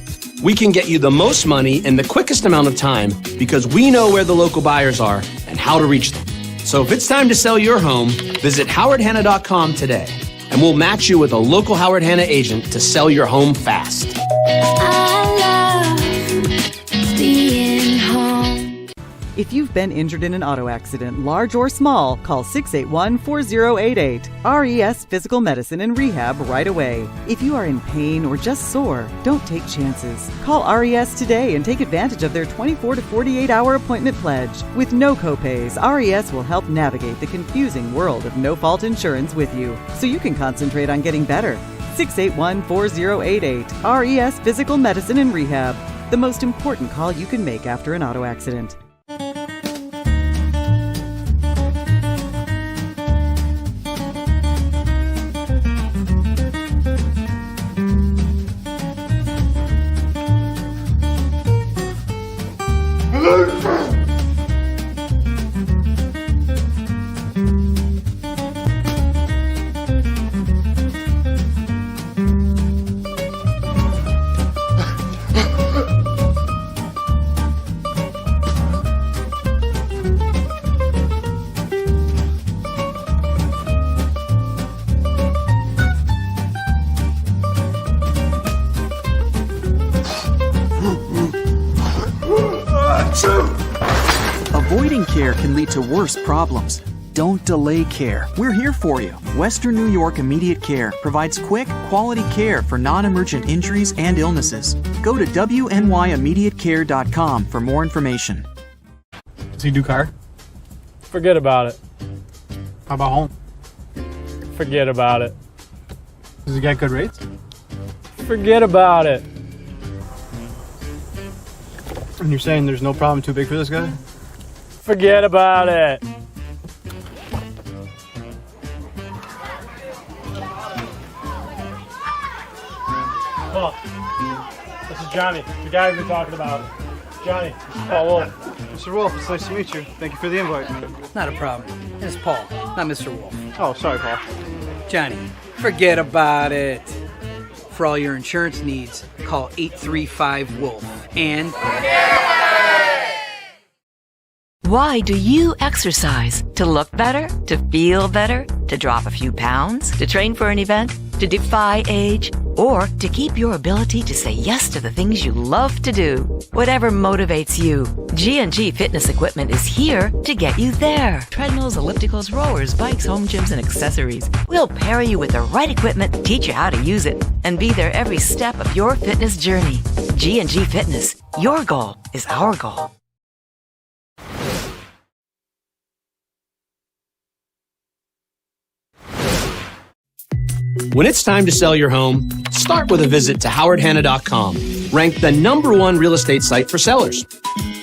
We can get you the most money in the quickest amount of time because we know where the local buyers are and how to reach them. So if it's time to sell your home, visit howardhanna.com today, and we'll match you with a local Howard Hanna agent to sell your home fast. I love being home. If you've been injured in an auto accident, large or small, call 681-4088. RES Physical Medicine and Rehab right away. If you are in pain or just sore, don't take chances. Call RES today and take advantage of their 24 to 48-hour appointment pledge. With no copays, RES will help navigate the confusing world of no-fault insurance with you, so you can concentrate on getting better. 681-4088. RES Physical Medicine and Rehab. The most important call you can make after an auto accident. Avoiding care can lead to worse problems. Don't delay care. We're here for you. Western New York Immediate Care provides quick, quality care for non-emergent injuries and illnesses. Go to WNYimmediatecare.com for more information. Does he do car? Forget about it. How about home? Forget about it. Does he get good rates? Forget about it. And you're saying there's no problem too big for this guy? Forget about it. Paul, this is Johnny, the guy we've been talking about. Johnny, this is Paul Wolf. Mr. Wolf, it's nice to meet you. Thank you for the invite. Not a problem. It's Paul, not Mr. Wolf. Oh, sorry, Paul. Johnny, forget about it. For all your insurance needs, call 835-WOLF. And why do you exercise? To look better? To feel better? To drop a few pounds? To train for an event? To defy age? Or to keep your ability to say yes to the things you love to do? Whatever motivates you, G&G Fitness Equipment is here to get you there. Treadmills, ellipticals, rowers, bikes, home gyms, and accessories. We'll pair you with the right equipment, teach you how to use it, and be there every step of your fitness journey. G&G Fitness. Your goal is our goal. When it's time to sell your home, start with a visit to howardhanna.com, ranked the #1 real estate site for sellers.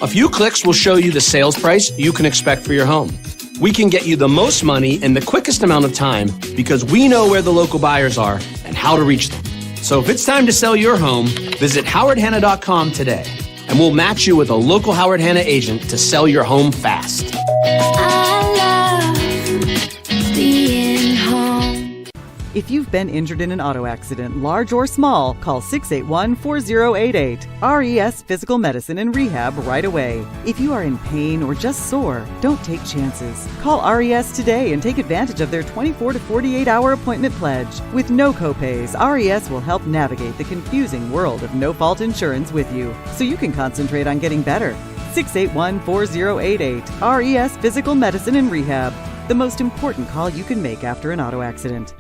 A few clicks will show you the sales price you can expect for your home. We can get you the most money in the quickest amount of time because we know where the local buyers are and how to reach them. So if it's time to sell your home, visit howardhanna.com today, and we'll match you with a local Howard Hanna agent to sell your home fast. I love being home. If you've been injured in an auto accident, large or small, call 681-4088. RES Physical Medicine and Rehab right away. If you are in pain or just sore, don't take chances. Call RES today and take advantage of their 24 to 48-hour appointment pledge. With no copays, RES will help navigate the confusing world of no-fault insurance with you, so you can concentrate on getting better. 681-4088. RES Physical Medicine and Rehab. The most important call you can make after an auto accident.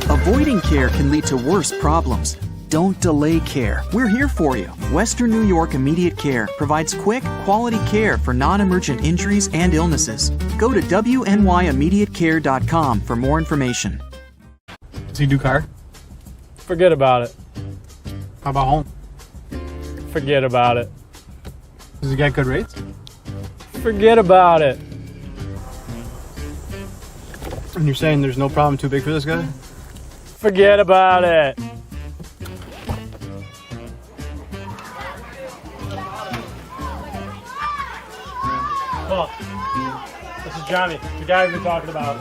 Avoiding care can lead to worse problems. Don't delay care. We're here for you. Western New York Immediate Care provides quick, quality care for non-emergent injuries and illnesses. Go to wnyMmediatecare.com for more information. Does he do car? Forget about it. How about home? Forget about it. Does he get good rates? Forget about it. And you're saying there's no problem too big for this guy? Forget about it. Paul, this is Johnny, the guy we've been talking about.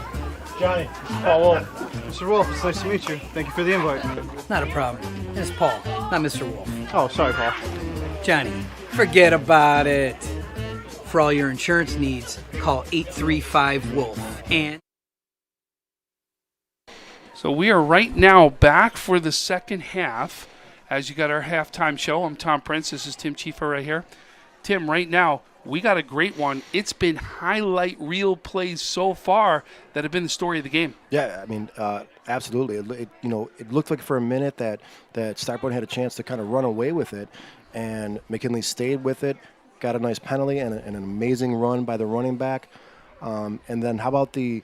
Johnny, this is Paul Wolf. Mr. Wolf, it's nice to meet you. Thank you for the invite. not a problem. It's Paul, not Mr. Wolf. Oh, sorry, Paul. Johnny, forget about it. For all your insurance needs, call 835-WOLF. And So we are right now back for the second half. As you got our halftime show, I'm Tom Prince. This is Tim Chifa right here. Tim, right now, we got a great one. It's been highlight reel plays so far that have been the story of the game. Yeah, I mean, absolutely. It looked like for a minute that Starpoint had a chance to kind of run away with it, and McKinley stayed with it, got a nice penalty and an amazing run by the running back. And then how about the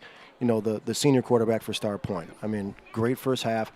senior quarterback for Starpoint? I mean, great first half,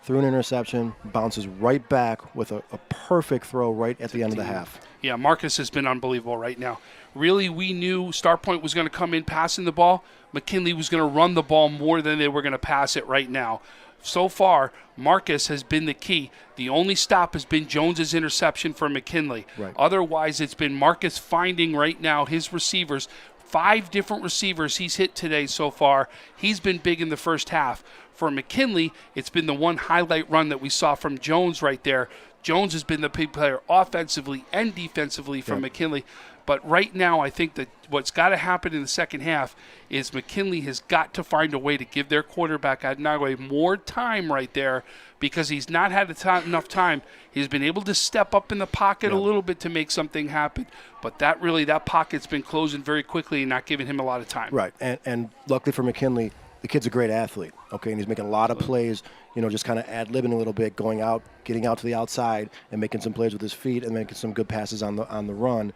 threw an interception, bounces right back with a perfect throw right at the end of the half. Yeah, Marcus has been unbelievable right now. Really, we knew Starpoint was going to come in passing the ball. McKinley was going to run the ball more than they were going to pass it right now. So far, Marcus has been the key. The only stop has been Jones's interception for McKinley. Right. Otherwise, it's been Marcus finding right now his receivers 5 different receivers he's hit today so far. He's been big in the first half. For McKinley, it's been the one highlight run that we saw from Jones right there. Jones has been the big player offensively and defensively for McKinley. But right now, I think that what's got to happen in the second half is McKinley has got to find a way to give their quarterback Adnagwe more time right there, because he's not had enough time. He's been able to step up in the pocket a little bit to make something happen, but that pocket's been closing very quickly and not giving him a lot of time. Right, and luckily for McKinley, the kid's a great athlete, okay, and he's making a lot of plays, just kind of ad-libbing a little bit, going out, getting out to the outside and making some plays with his feet and making some good passes on the run.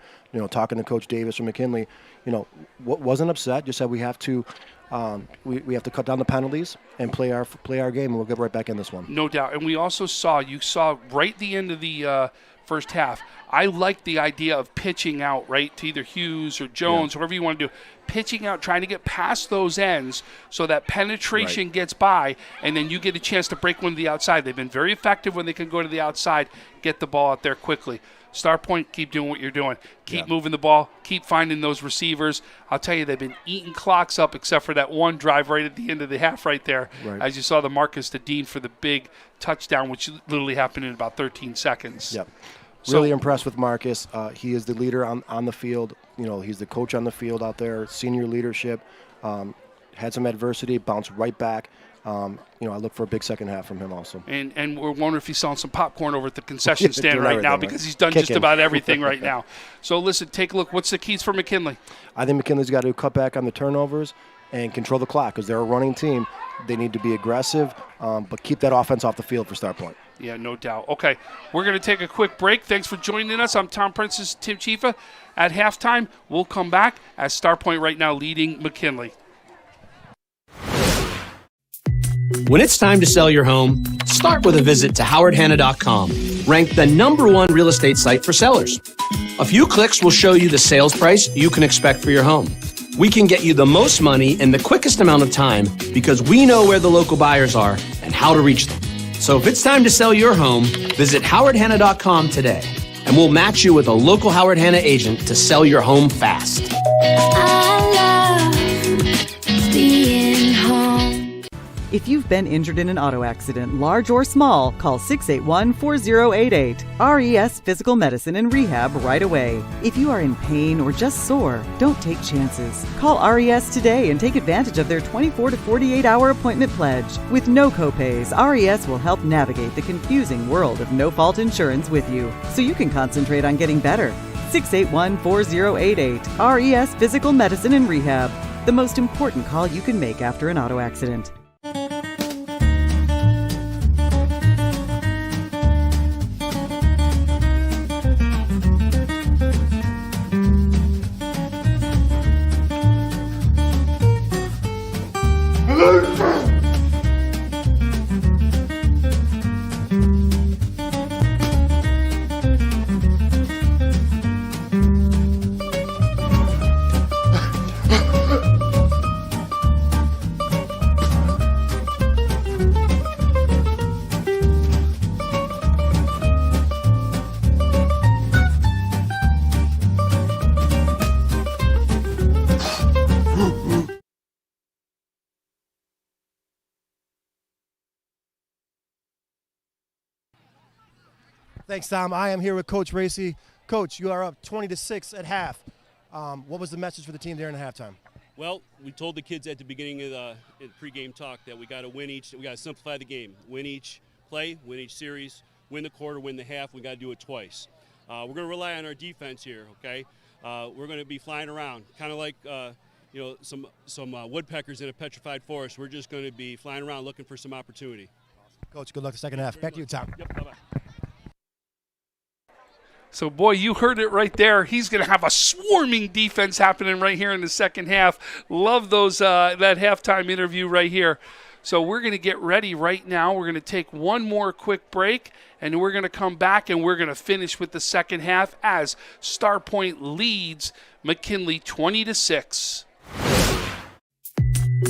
Talking to Coach Davis from McKinley, wasn't upset, just said we have to we have to cut down the penalties and play our game, and we'll get right back in this one. No doubt. And we also saw right at the end of the first half, I like the idea of pitching out, right, to either Hughes or Jones, whoever you want to do. Pitching out, trying to get past those ends so that penetration gets by, and then you get a chance to break one to the outside. They've been very effective when they can go to the outside, get the ball out there quickly. Starpoint, keep doing what you're doing. Keep moving the ball. Keep finding those receivers. I'll tell you, they've been eating clocks up except for that one drive right at the end of the half right there. Right. As you saw the Marcus to Dean for the big touchdown, which literally happened in about 13 seconds. Yep. Really impressed with Marcus. He is the leader on the field. He's the coach on the field out there, senior leadership. Had some adversity, bounced right back. I look for a big second half from him also. And we're wondering if he's selling some popcorn over at the concession stand right now, because he's done Kicking. just about everything right now. So listen, take a look. What's the keys for McKinley? I think McKinley's got to cut back on the turnovers and control the clock, because they're a running team. They need to be aggressive, but keep that offense off the field for Starpoint. Yeah, no doubt. Okay, we're going to take a quick break. Thanks for joining us. I'm Tom Princess, Tim Chifa. At halftime, we'll come back as Starpoint right now leading McKinley. When it's time to sell your home, start with a visit to howardhanna.com, ranked the #1 real estate site for sellers. A few clicks will show you the sales price you can expect for your home. We can get you the most money in the quickest amount of time because we know where the local buyers are and how to reach them. So if it's time to sell your home, visit howardhanna.com today, and we'll match you with a local Howard Hanna agent to sell your home fast. I love being home. If you've been injured in an auto accident, large or small, call 681-4088. RES Physical Medicine and Rehab right away. If you are in pain or just sore, don't take chances. Call RES today and take advantage of their 24 to 48-hour appointment pledge. With no copays, RES will help navigate the confusing world of no-fault insurance with you, so you can concentrate on getting better. 681-4088. RES Physical Medicine and Rehab. The most important call you can make after an auto accident. Thanks, Tom. I am here with Coach Racy. Coach, you are up 20-6 at half. What was the message for the team during the halftime? Well, we told the kids at the beginning of the pregame talk that we got to win each. We got to simplify the game. Win each play, win each series, win the quarter, win the half. We got to do it twice. We're going to rely on our defense here. Okay, we're going to be flying around, kind of like some woodpeckers in a petrified forest. We're just going to be flying around looking for some opportunity. Coach, good luck the second half. Back to you, Tom. Yep. Bye-bye. So, boy, you heard it right there. He's going to have a swarming defense happening right here in the second half. Love those that halftime interview right here. So we're going to get ready right now. We're going to take one more quick break, and we're going to come back, and we're going to finish with the second half as Starpoint leads McKinley 20-6.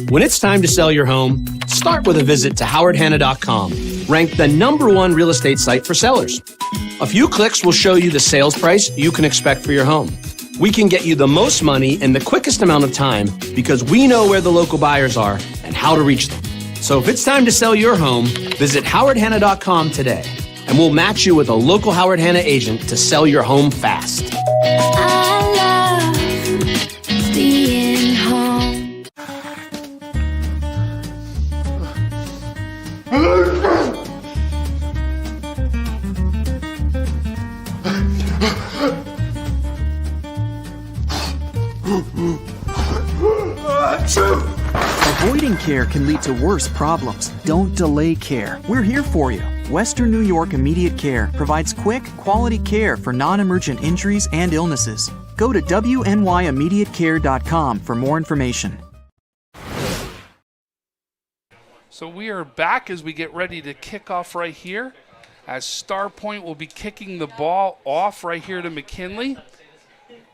When it's time to sell your home, start with a visit to howardhanna.com, ranked the #1 real estate site for sellers. A few clicks will show you the sales price you can expect for your home. We can get you the most money in the quickest amount of time because we know where the local buyers are and how to reach them. So if it's time to sell your home, visit howardhanna.com today, and we'll match you with a local Howard Hanna agent to sell your home fast. I love being home. Avoiding care can lead to worse problems. Don't delay care. We're here for you. Western New York Immediate Care provides quick, quality care for non-emergent injuries and illnesses. Go to WNYImmediatecare.com for more information. So we are back as we get ready to kick off right here, as Starpoint will be kicking the ball off right here to McKinley.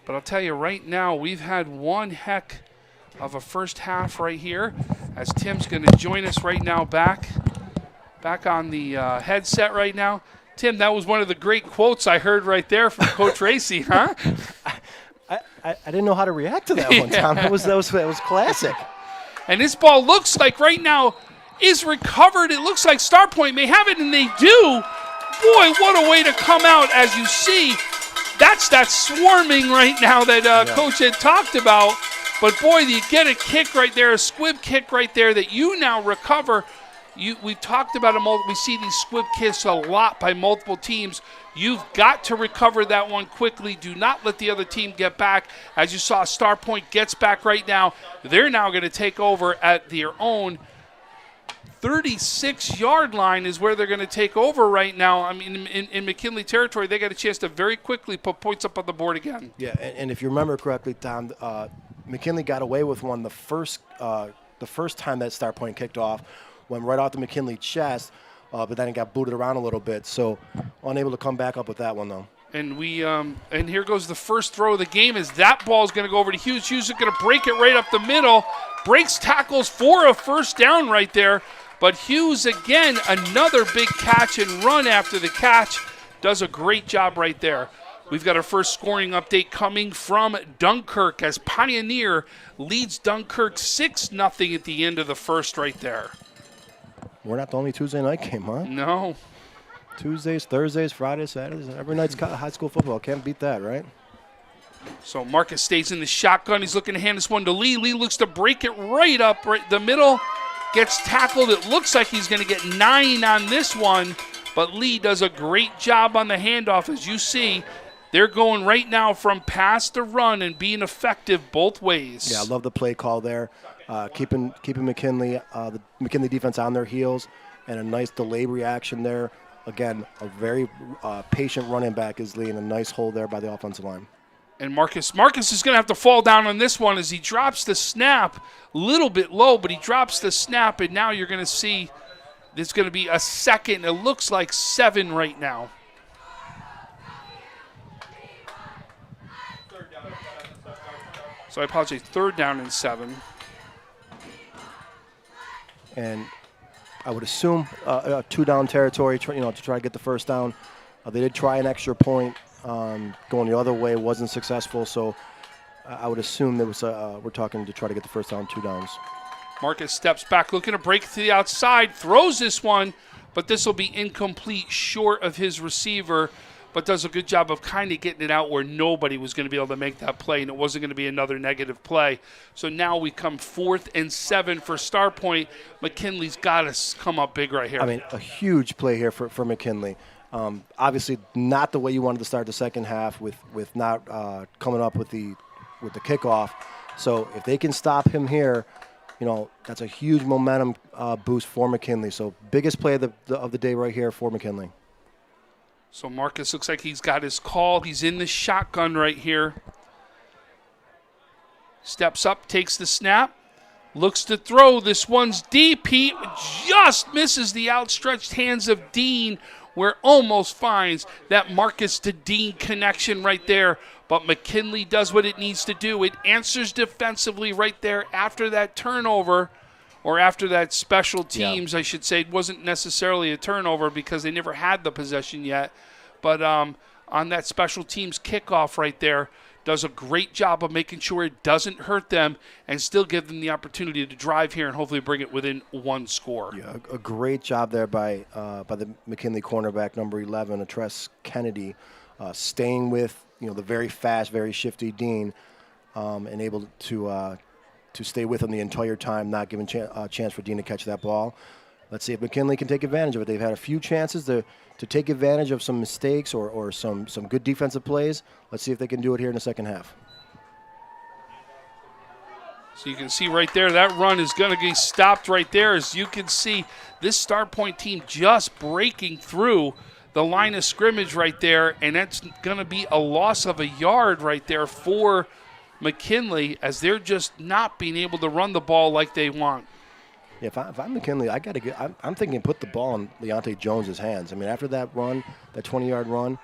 But I'll tell you right now, we've had one heck of a first half right here, as Tim's going to join us right now back on the headset right now. Tim, that was one of the great quotes I heard right there from Coach Racy, huh? I didn't know how to react to that one, Tom. That was classic. And this ball looks like right now is recovered. It looks like Starpoint may have it, and they do. Boy, what a way to come out. As you see, that's that swarming right now that Coach had talked about. But boy, you get a kick right there, a squib kick right there that you now recover. We've talked about it. We see these squib kicks a lot by multiple teams. You've got to recover that one quickly. Do not let the other team get back. As you saw, Starpoint gets back right now. They're now going to take over at their own 36-yard line is where they're going to take over right now. I mean, in McKinley territory, they got a chance to very quickly put points up on the board again. Yeah, and if you remember correctly, Tom, McKinley got away with one the first time that Starpoint kicked off, went right off the McKinley chest, but then it got booted around a little bit. So unable to come back up with that one, though. And and here goes the first throw of the game as that ball is going to go over to Hughes. Hughes is going to break it right up the middle, breaks tackles for a first down right there. But Hughes, again, another big catch and run after the catch, does a great job right there. We've got our first scoring update coming from Dunkirk as Pioneer leads Dunkirk 6-0 at the end of the first right there. We're not the only Tuesday night game, huh? No. Tuesdays, Thursdays, Fridays, Saturdays, every night's high school football. Can't beat that, right? So Marcus stays in the shotgun. He's looking to hand this one to Lee. Lee looks to break it right up right the middle. Gets tackled. It looks like he's going to get 9 on this one, but Lee does a great job on the handoff. As you see, they're going right now from pass to run and being effective both ways. Yeah, I love the play call there. Keeping McKinley, the McKinley defense on their heels, and a nice delayed reaction there. Again, a very patient running back is Lee, and a nice hold there by the offensive line. And Marcus is going to have to fall down on this one as he drops the snap a little bit low, but he drops the snap, and now you're going to see there's going to be a second. It looks like 7 right now. So I apologize, 3rd down and 7. And I would assume 2-down territory, to try to get the first down. They did try an extra point. Going the other way wasn't successful, so I would assume there was we're talking to try to get the first down, 2 downs. Marcus steps back, looking to break to the outside, throws this one, but this will be incomplete, short of his receiver, but does a good job of kind of getting it out where nobody was going to be able to make that play, and it wasn't going to be another negative play. So now we come 4th and 7 for Starpoint. McKinley's got to come up big right here. I mean, a huge play here for McKinley. Obviously, not the way you wanted to start the second half with not coming up with the kickoff. So if they can stop him here, that's a huge momentum boost for McKinley. So biggest play of the day right here for McKinley. So Marcus looks like he's got his call. He's in the shotgun right here. Steps up, takes the snap, looks to throw. This one's deep. He just misses the outstretched hands of Dean, where almost finds that Marcus to Dean connection right there. But McKinley does what it needs to do. It answers defensively right there after that turnover, or after that special teams, I should say. It wasn't necessarily a turnover because they never had the possession yet. But on that special teams kickoff right there, does a great job of making sure it doesn't hurt them and still give them the opportunity to drive here and hopefully bring it within one score. Yeah, a great job there by the McKinley cornerback, number 11, Atress Kennedy, staying with the very fast, very shifty Dean, and able to stay with him the entire time, not giving a chance for Dean to catch that ball. Let's see if McKinley can take advantage of it. They've had a few chances to take advantage of some mistakes or some good defensive plays. Let's see if they can do it here in the second half. So you can see right there, that run is going to get stopped right there. As you can see, this Starpoint team just breaking through the line of scrimmage right there, and that's going to be a loss of a yard right there for McKinley as they're just not being able to run the ball like they want. Yeah, if I'm McKinley, I got to get. I'm thinking put the ball in Leonte Jones's hands. I mean, after that run, that 20-yard run.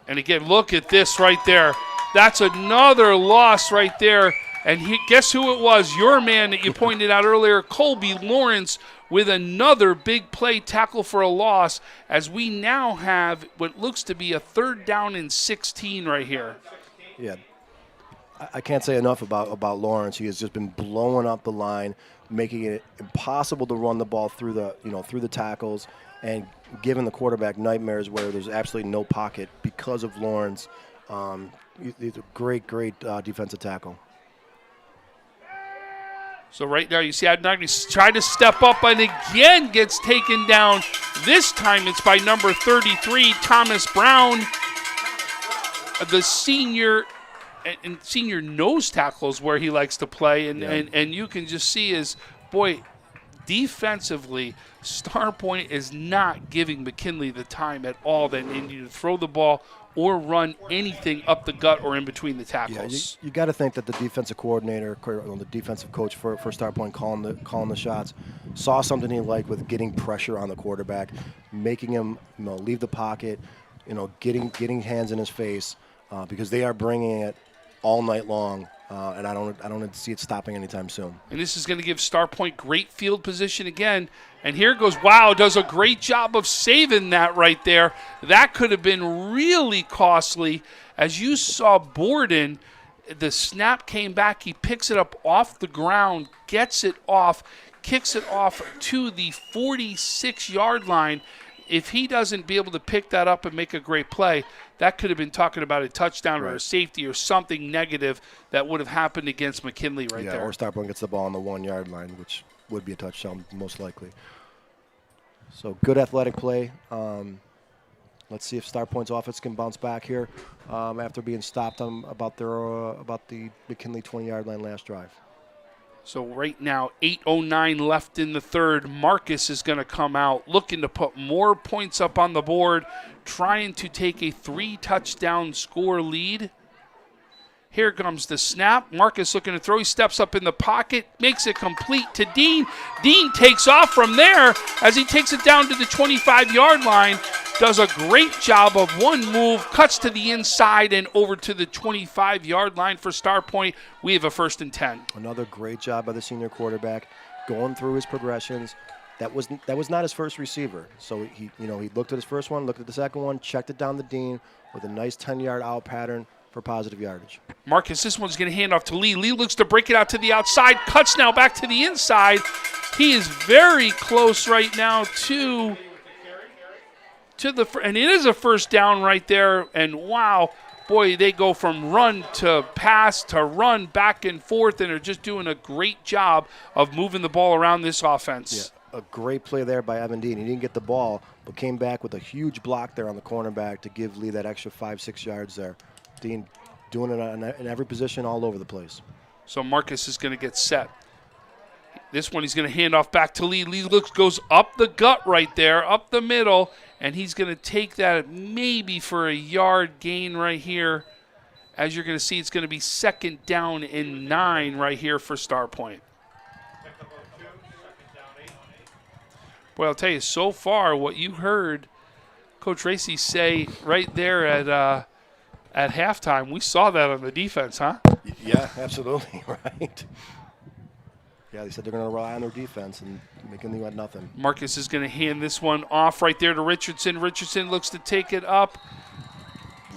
And again, look at this right there. That's another loss right there. And guess who it was? Your man that you pointed out earlier, Colby Lawrence, with another big play tackle for a loss. As we now have what looks to be a 3rd down and 16 right here. Yeah, I can't say enough about Lawrence. He has just been blowing up the line, making it impossible to run the ball through the tackles, and giving the quarterback nightmares where there's absolutely no pocket because of Lawrence. He's a great defensive tackle. So right now you see Adnagni trying to step up and again gets taken down. This time it's by number 33, Thomas Brown, the senior nose tackles where he likes to play, and you can just see defensively, Starpoint is not giving McKinley the time at all that they need to throw the ball or run anything up the gut or in between the tackles. Yeah, you got to think that the defensive coordinator, the defensive coach for Starpoint calling the shots, saw something he liked with getting pressure on the quarterback, making him leave the pocket, getting hands in his face, because they are bringing it all night long, and I don't see it stopping anytime soon. And this is going to give Starpoint great field position again. And here goes, wow, does a great job of saving that right there. That could have been really costly. As you saw Borden, the snap came back. He picks it up off the ground, gets it off, kicks it off to the 46-yard line. If he doesn't be able to pick that up and make a great play, that could have been talking about a touchdown or a safety or something negative that would have happened against McKinley right there. Yeah, or Starpoint gets the ball on the 1-yard line, which would be a touchdown most likely. So good athletic play. Let's see if Starpoint's offense can bounce back here after being stopped about the McKinley 20-yard line last drive. So right now, 8:09 left in the third. Marcus is going to come out looking to put more points up on the board, trying to take a 3-touchdown score lead. Here comes the snap. Marcus looking to throw. He steps up in the pocket, makes it complete to Dean. Dean takes off from there as he takes it down to the 25-yard line. Does a great job of one move, cuts to the inside and over to the 25-yard line for Starpoint. We have a 1st and 10. Another great job by the senior quarterback, going through his progressions. That was not his first receiver. So he looked at his first one, looked at the second one, checked it down to Dean with a nice 10-yard out pattern for positive yardage. Marcus, this one's going to hand off to Lee. Lee looks to break it out to the outside, cuts now back to the inside. He is very close right now to and it is a 1st down right there. And wow, boy, they go from run to pass to run back and forth, and are just doing a great job of moving the ball around this offense. Yeah, a great play there by Evan Dean. He didn't get the ball, but came back with a huge block there on the cornerback to give Lee that extra 5-6 yards there. Dean doing it in every position all over the place. So Marcus is going to get set. This one he's going to hand off back to Lee. Lee goes up the gut right there, up the middle, and he's going to take that maybe for a yard gain right here. As you're going to see, it's going to be 2nd down and 9 right here for Starpoint. Boy, I'll tell you, so far what you heard Coach Racy say right there at halftime, we saw that on the defense, huh? Yeah, absolutely, right. Yeah, they said they're going to rely on their defense, and McKinley went nothing. Marcus is going to hand this one off right there to Richardson. Richardson looks to take it up.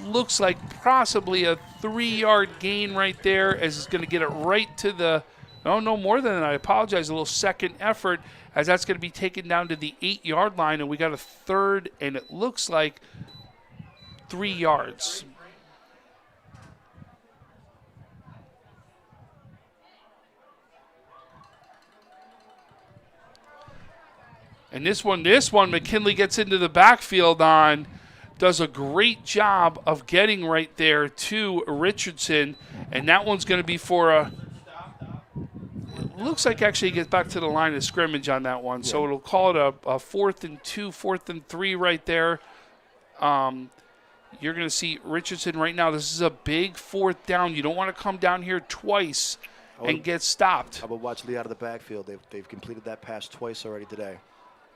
looks like possibly a 3-yard gain right there, as it's going to get it right to the, oh, no more than that. I apologize, a little second effort, as that's going to be taken down to the 8-yard line, and we got a third, and it looks like 3 yards. And this one, McKinley gets into the backfield on, does a great job of getting right there to Richardson, and that one's going to be for a, it looks like actually he gets back to the line of scrimmage on that one, so it'll call it a 4th and 2, 4th and 3 right there. You're going to see Richardson right now. This is a big 4th down. You don't want to come down here twice and get stopped. How about watch Lee out of the backfield? They've completed that pass twice already today.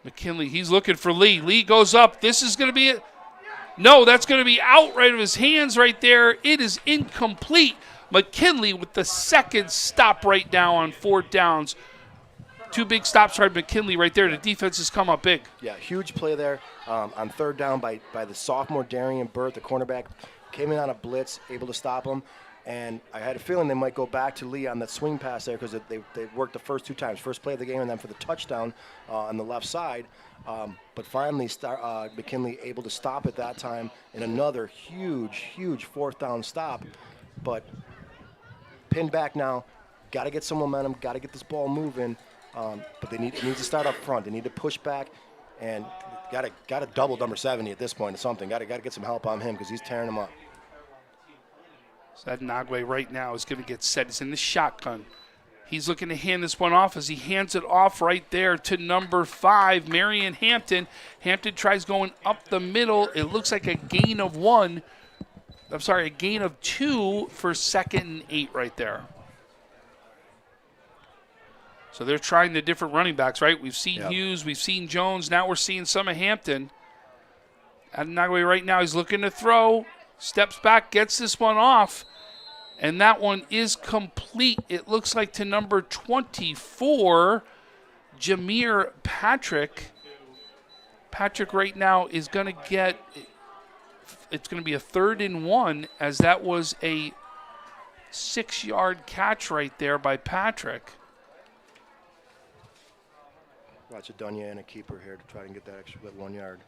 McKinley, he's looking for Lee. Lee goes up. This is going to be it. No, that's going to be out right of his hands right there. It is incomplete. McKinley with the second stop right now on 4th downs. 2 big stops by McKinley right there. The defense has come up big. Yeah, huge play there on 3rd down by the sophomore Darian Burt, the cornerback. Came in on a blitz, able to stop him. And I had a feeling they might go back to Lee on that swing pass there because they worked the first 2 times. First play of the game and then for the touchdown on the left side. But finally, McKinley able to stop at that time in another huge 4th down stop. But pinned back now. Got to get some momentum. Got to get this ball moving. But it needs to start up front. They need to push back. And got to double number 70 at this point or something. Got to get some help on him because he's tearing them up. So that Nagwe right now is going to get set. He's in the shotgun. He's looking to hand this one off as he hands it off right there to number 5, Marion Hampton. Hampton tries going up the middle. It looks like a gain of 1. I'm sorry, a gain of 2 for 2nd and 8 right there. So they're trying the different running backs, right? We've seen Hughes, we've seen Jones. Now we're seeing some of Hampton. Nagwe right now, he's looking to throw. Steps back, gets this one off. And that one is complete. It looks like to number 24, Jameer Patrick. Patrick right now is going to get, it's going to be a 3rd and 1 as that was a 6-yard catch right there by Patrick. Watch a Dunya and a keeper here to try and get that extra 1 yard.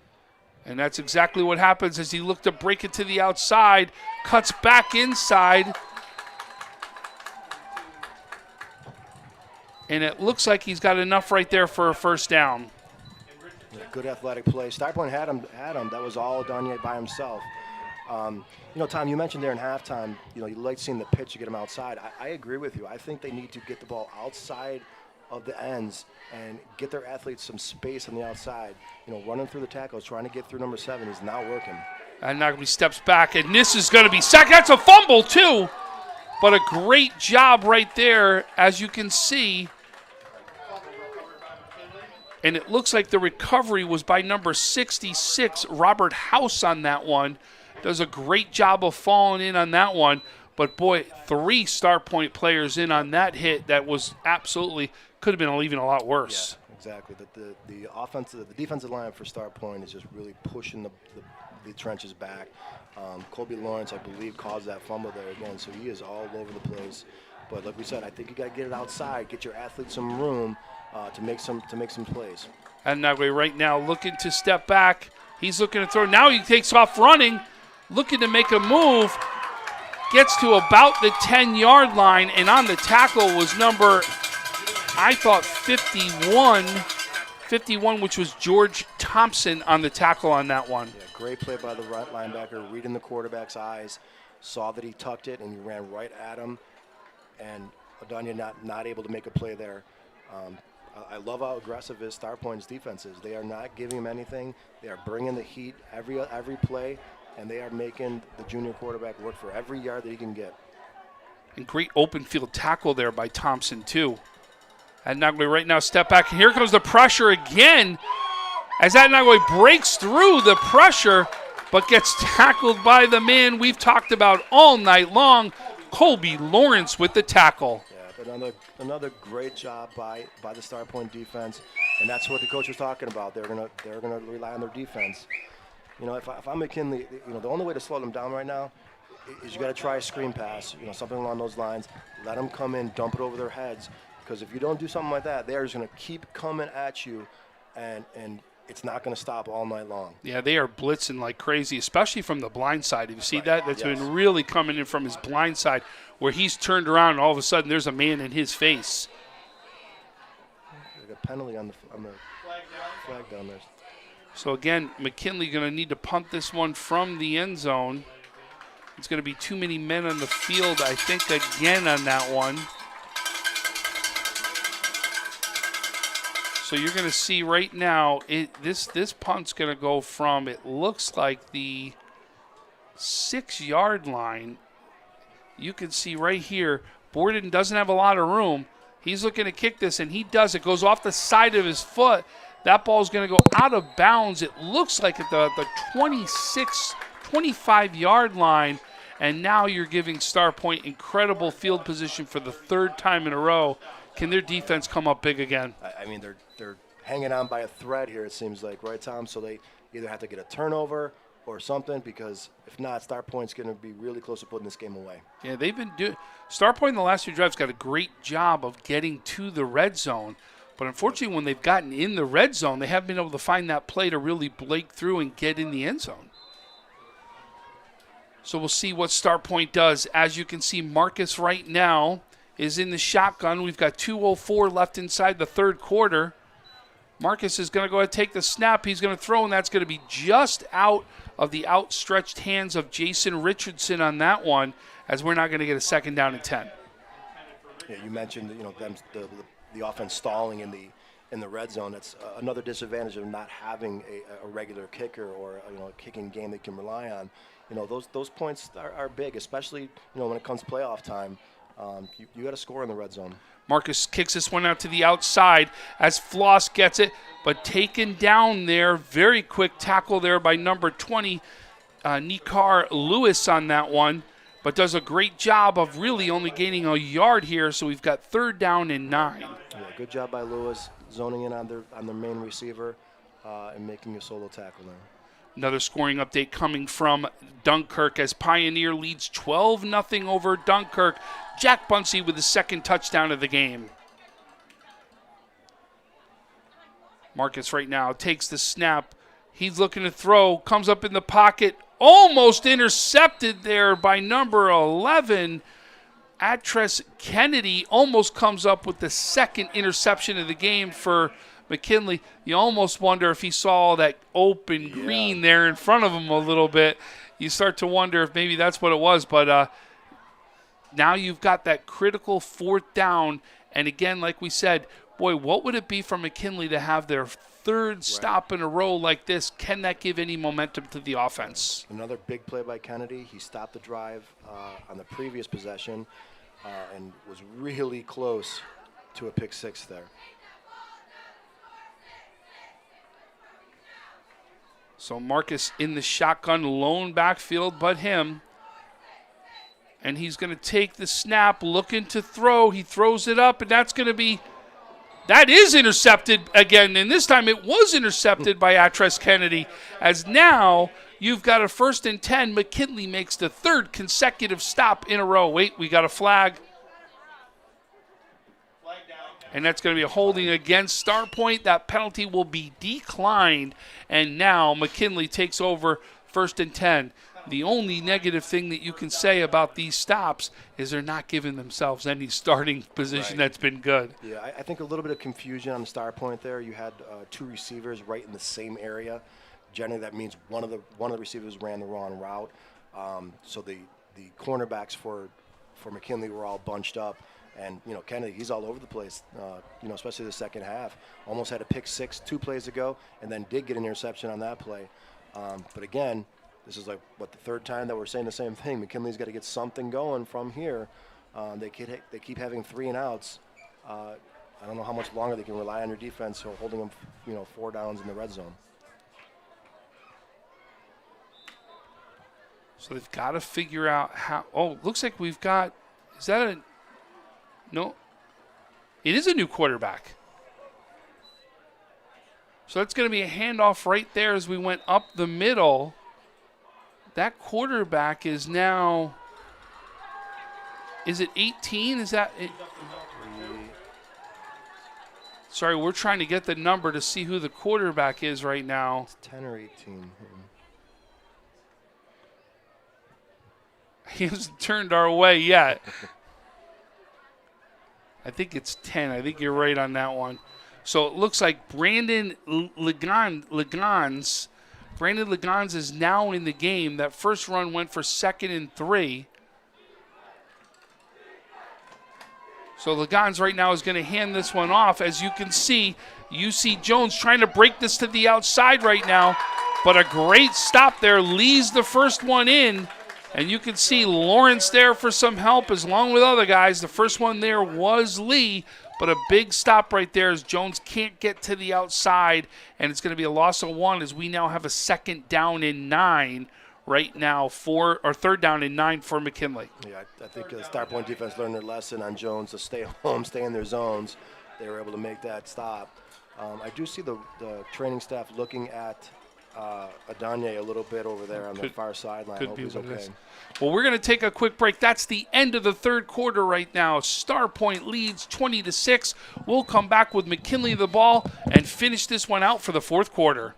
And that's exactly what happens as he looked to break it to the outside, cuts back inside. And it looks like he's got enough right there for a 1st down. Yeah, good athletic play. Starpoint had him. That was all Dunya by himself. Tom, you mentioned there in halftime, you like seeing the pitch to get him outside. I agree with you. I think they need to get the ball outside of the ends and get their athletes some space on the outside. Running through the tackles, trying to get through number 7 is not working. And now he steps back, and this is going to be sacked. That's a fumble, too. But a great job right there, as you can see. And it looks like the recovery was by number 66, Robert House, on that one. Does a great job of falling in on that one. But, boy, 3 Starpoint players in on that hit that was absolutely could have been even a lot worse. Yeah, exactly. The defensive line for Starpoint is just really pushing the trenches back. Colby Lawrence, I believe, caused that fumble there again, so he is all over the place. But like we said, I think you got to get it outside, get your athletes some room to make some plays. And Nagwe right now looking to step back. He's looking to throw. Now he takes off running, looking to make a move. Gets to about the 10-yard line, and on the tackle was number, I thought, 51, which was George Thompson on the tackle on that one. Yeah, great play by the right linebacker, reading the quarterback's eyes, saw that he tucked it, and he ran right at him, and Adanya not able to make a play there. I love how aggressive his Starpoint's defense is. They are not giving him anything. They are bringing the heat every play, and they are making the junior quarterback work for every yard that he can get. And great open field tackle there by Thompson, too. And Nagwe right now step back. And here comes the pressure again as that Nagwe breaks through the pressure but gets tackled by the man we've talked about all night long, Colby Lawrence with the tackle. Yeah, but another great job by the Starpoint defense, and that's what the coach was talking about. They're gonna rely on their defense. You know, if I'm McKinley, you know, the only way to slow them down right now is you got to try a screen pass, you know, something along those lines. Let them come in, dump it over their heads, because if you don't do something like that, they're just going to keep coming at you, and it's not going to stop all night long. Yeah, they are blitzing like crazy, especially from the blind side. Have you seen that? That's been really coming in from his blind side, where he's turned around and all of a sudden there's a man in his face. Like a penalty on the flag down there. So again, McKinley going to need to punt this one from the end zone. It's going to be too many men on the field, I think, again on that one. So you're going to see right now, this punt's going to go from, it looks like the 6-yard line. You can see right here, Borden doesn't have a lot of room. He's looking to kick this, and he does. It goes off the side of his foot. That ball's going to go out of bounds. It looks like at the 26, 25-yard line, and now you're giving Starpoint incredible field position for the 3rd time in a row. Can their defense come up big again? I mean, they're hanging on by a thread here, it seems like, right, Tom? So they either have to get a turnover or something, because if not, Starpoint's going to be really close to putting this game away. Yeah, they've been doing – Starpoint in the last 2 drives got a great job of getting to the red zone. But unfortunately, when they've gotten in the red zone, they haven't been able to find that play to really break through and get in the end zone. So we'll see what Starpoint does. As you can see, Marcus right now is in the shotgun. We've got 2:04 left inside the 3rd quarter. Marcus is going to go ahead and take the snap. He's going to throw, and that's going to be just out of the outstretched hands of Jason Richardson on that one, as we're not going to get a 2nd down and 10. Yeah, you mentioned, you know, the offense stalling in the red zone. That's another disadvantage of not having a regular kicker or a kicking game they can rely on. You know, those points are big, especially when it comes to playoff time. You got to score in the red zone. Marcus kicks this one out to the outside as Floss gets it, but taken down there. Very quick tackle there by number 20, Nikar Lewis on that one, but does a great job of really only gaining a yard here. So we've got 3rd down and 9. Yeah, good job by Lewis, zoning in on their main receiver and making a solo tackle there. Another scoring update coming from Dunkirk as Pioneer leads 12-0 over Dunkirk. Jack Bunsey with the 2nd touchdown of the game. Marcus right now takes the snap. He's looking to throw, comes up in the pocket, almost intercepted there by number 11. Atress Kennedy almost comes up with the 2nd interception of the game for McKinley. You almost wonder if he saw that open green there in front of him a little bit. You start to wonder if maybe that's what it was. But now you've got that critical 4th down. And again, like we said, boy, what would it be for McKinley to have their 3rd stop in a row like this? Can that give any momentum to the offense? Another big play by Kennedy. He stopped the drive on the previous possession and was really close to a pick 6 there. So Marcus in the shotgun, lone backfield but him. And he's going to take the snap, looking to throw. He throws it up, and that is intercepted again. And this time it was intercepted by Atress Kennedy, as now you've got a 1st and 10. McKinley makes the 3rd consecutive stop in a row. Wait, we got a flag. And that's going to be a holding against Starpoint. That penalty will be declined. And now McKinley takes over 1st and 10. The only negative thing that you can say about these stops is they're not giving themselves any starting position that's been good. Yeah, I think a little bit of confusion on the Starpoint there. You had 2 receivers right in the same area. Generally, that means one of the receivers ran the wrong route. So the cornerbacks for McKinley were all bunched up. And, Kennedy, he's all over the place, especially the 2nd half. Almost had a pick 6 2 plays ago, and then did get an interception on that play. But again, this is the 3rd time that we're saying the same thing. McKinley's got to get something going from here. They keep having 3 and outs. I don't know how much longer they can rely on their defense holding them, 4 downs in the red zone. So they've got to figure out how. Oh, looks like we've got. Is that a. No. It is a new quarterback. So that's going to be a handoff right there as we went up the middle. That quarterback is now, is it 18? Is that it? Sorry, we're trying to get the number to see who the quarterback is right now. It's 10 or 18. He hasn't turned our way yet. I think it's 10. I think you're right on that one. So it looks like Brandon Legans is now in the game. That first run went for 2nd and 3. So Legans right now is going to hand this one off. As you can see, UC Jones trying to break this to the outside right now. But a great stop there. Lee's the first one in. And you can see Lawrence there for some help along with other guys. The first one there was Lee. But a big stop right there as Jones can't get to the outside. And it's going to be a loss of 1 as we now have a 2nd down and 9 right now for, or 3rd down and 9 for McKinley. Yeah, I think the Starpoint defense learned their lesson on Jones to stay home, stay in their zones. They were able to make that stop. I do see the training staff looking at Adanye a little bit over there on the far sideline. Could Hope be he's what it okay. is. Well, we're going to take a quick break. That's the end of the 3rd quarter right now. Starpoint leads 20-6. We'll come back with McKinley the ball and finish this one out for the 4th quarter.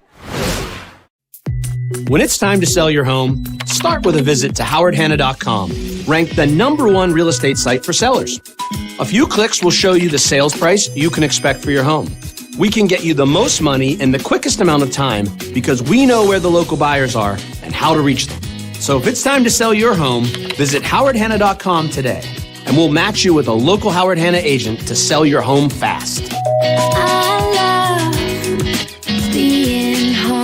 When it's time to sell your home, start with a visit to howardhanna.com, ranked the #1 real estate site for sellers. A few clicks will show you the sales price you can expect for your home. We can get you the most money in the quickest amount of time because we know where the local buyers are and how to reach them. So if it's time to sell your home, visit howardhanna.com today, and we'll match you with a local Howard Hanna agent to sell your home fast. I love being home.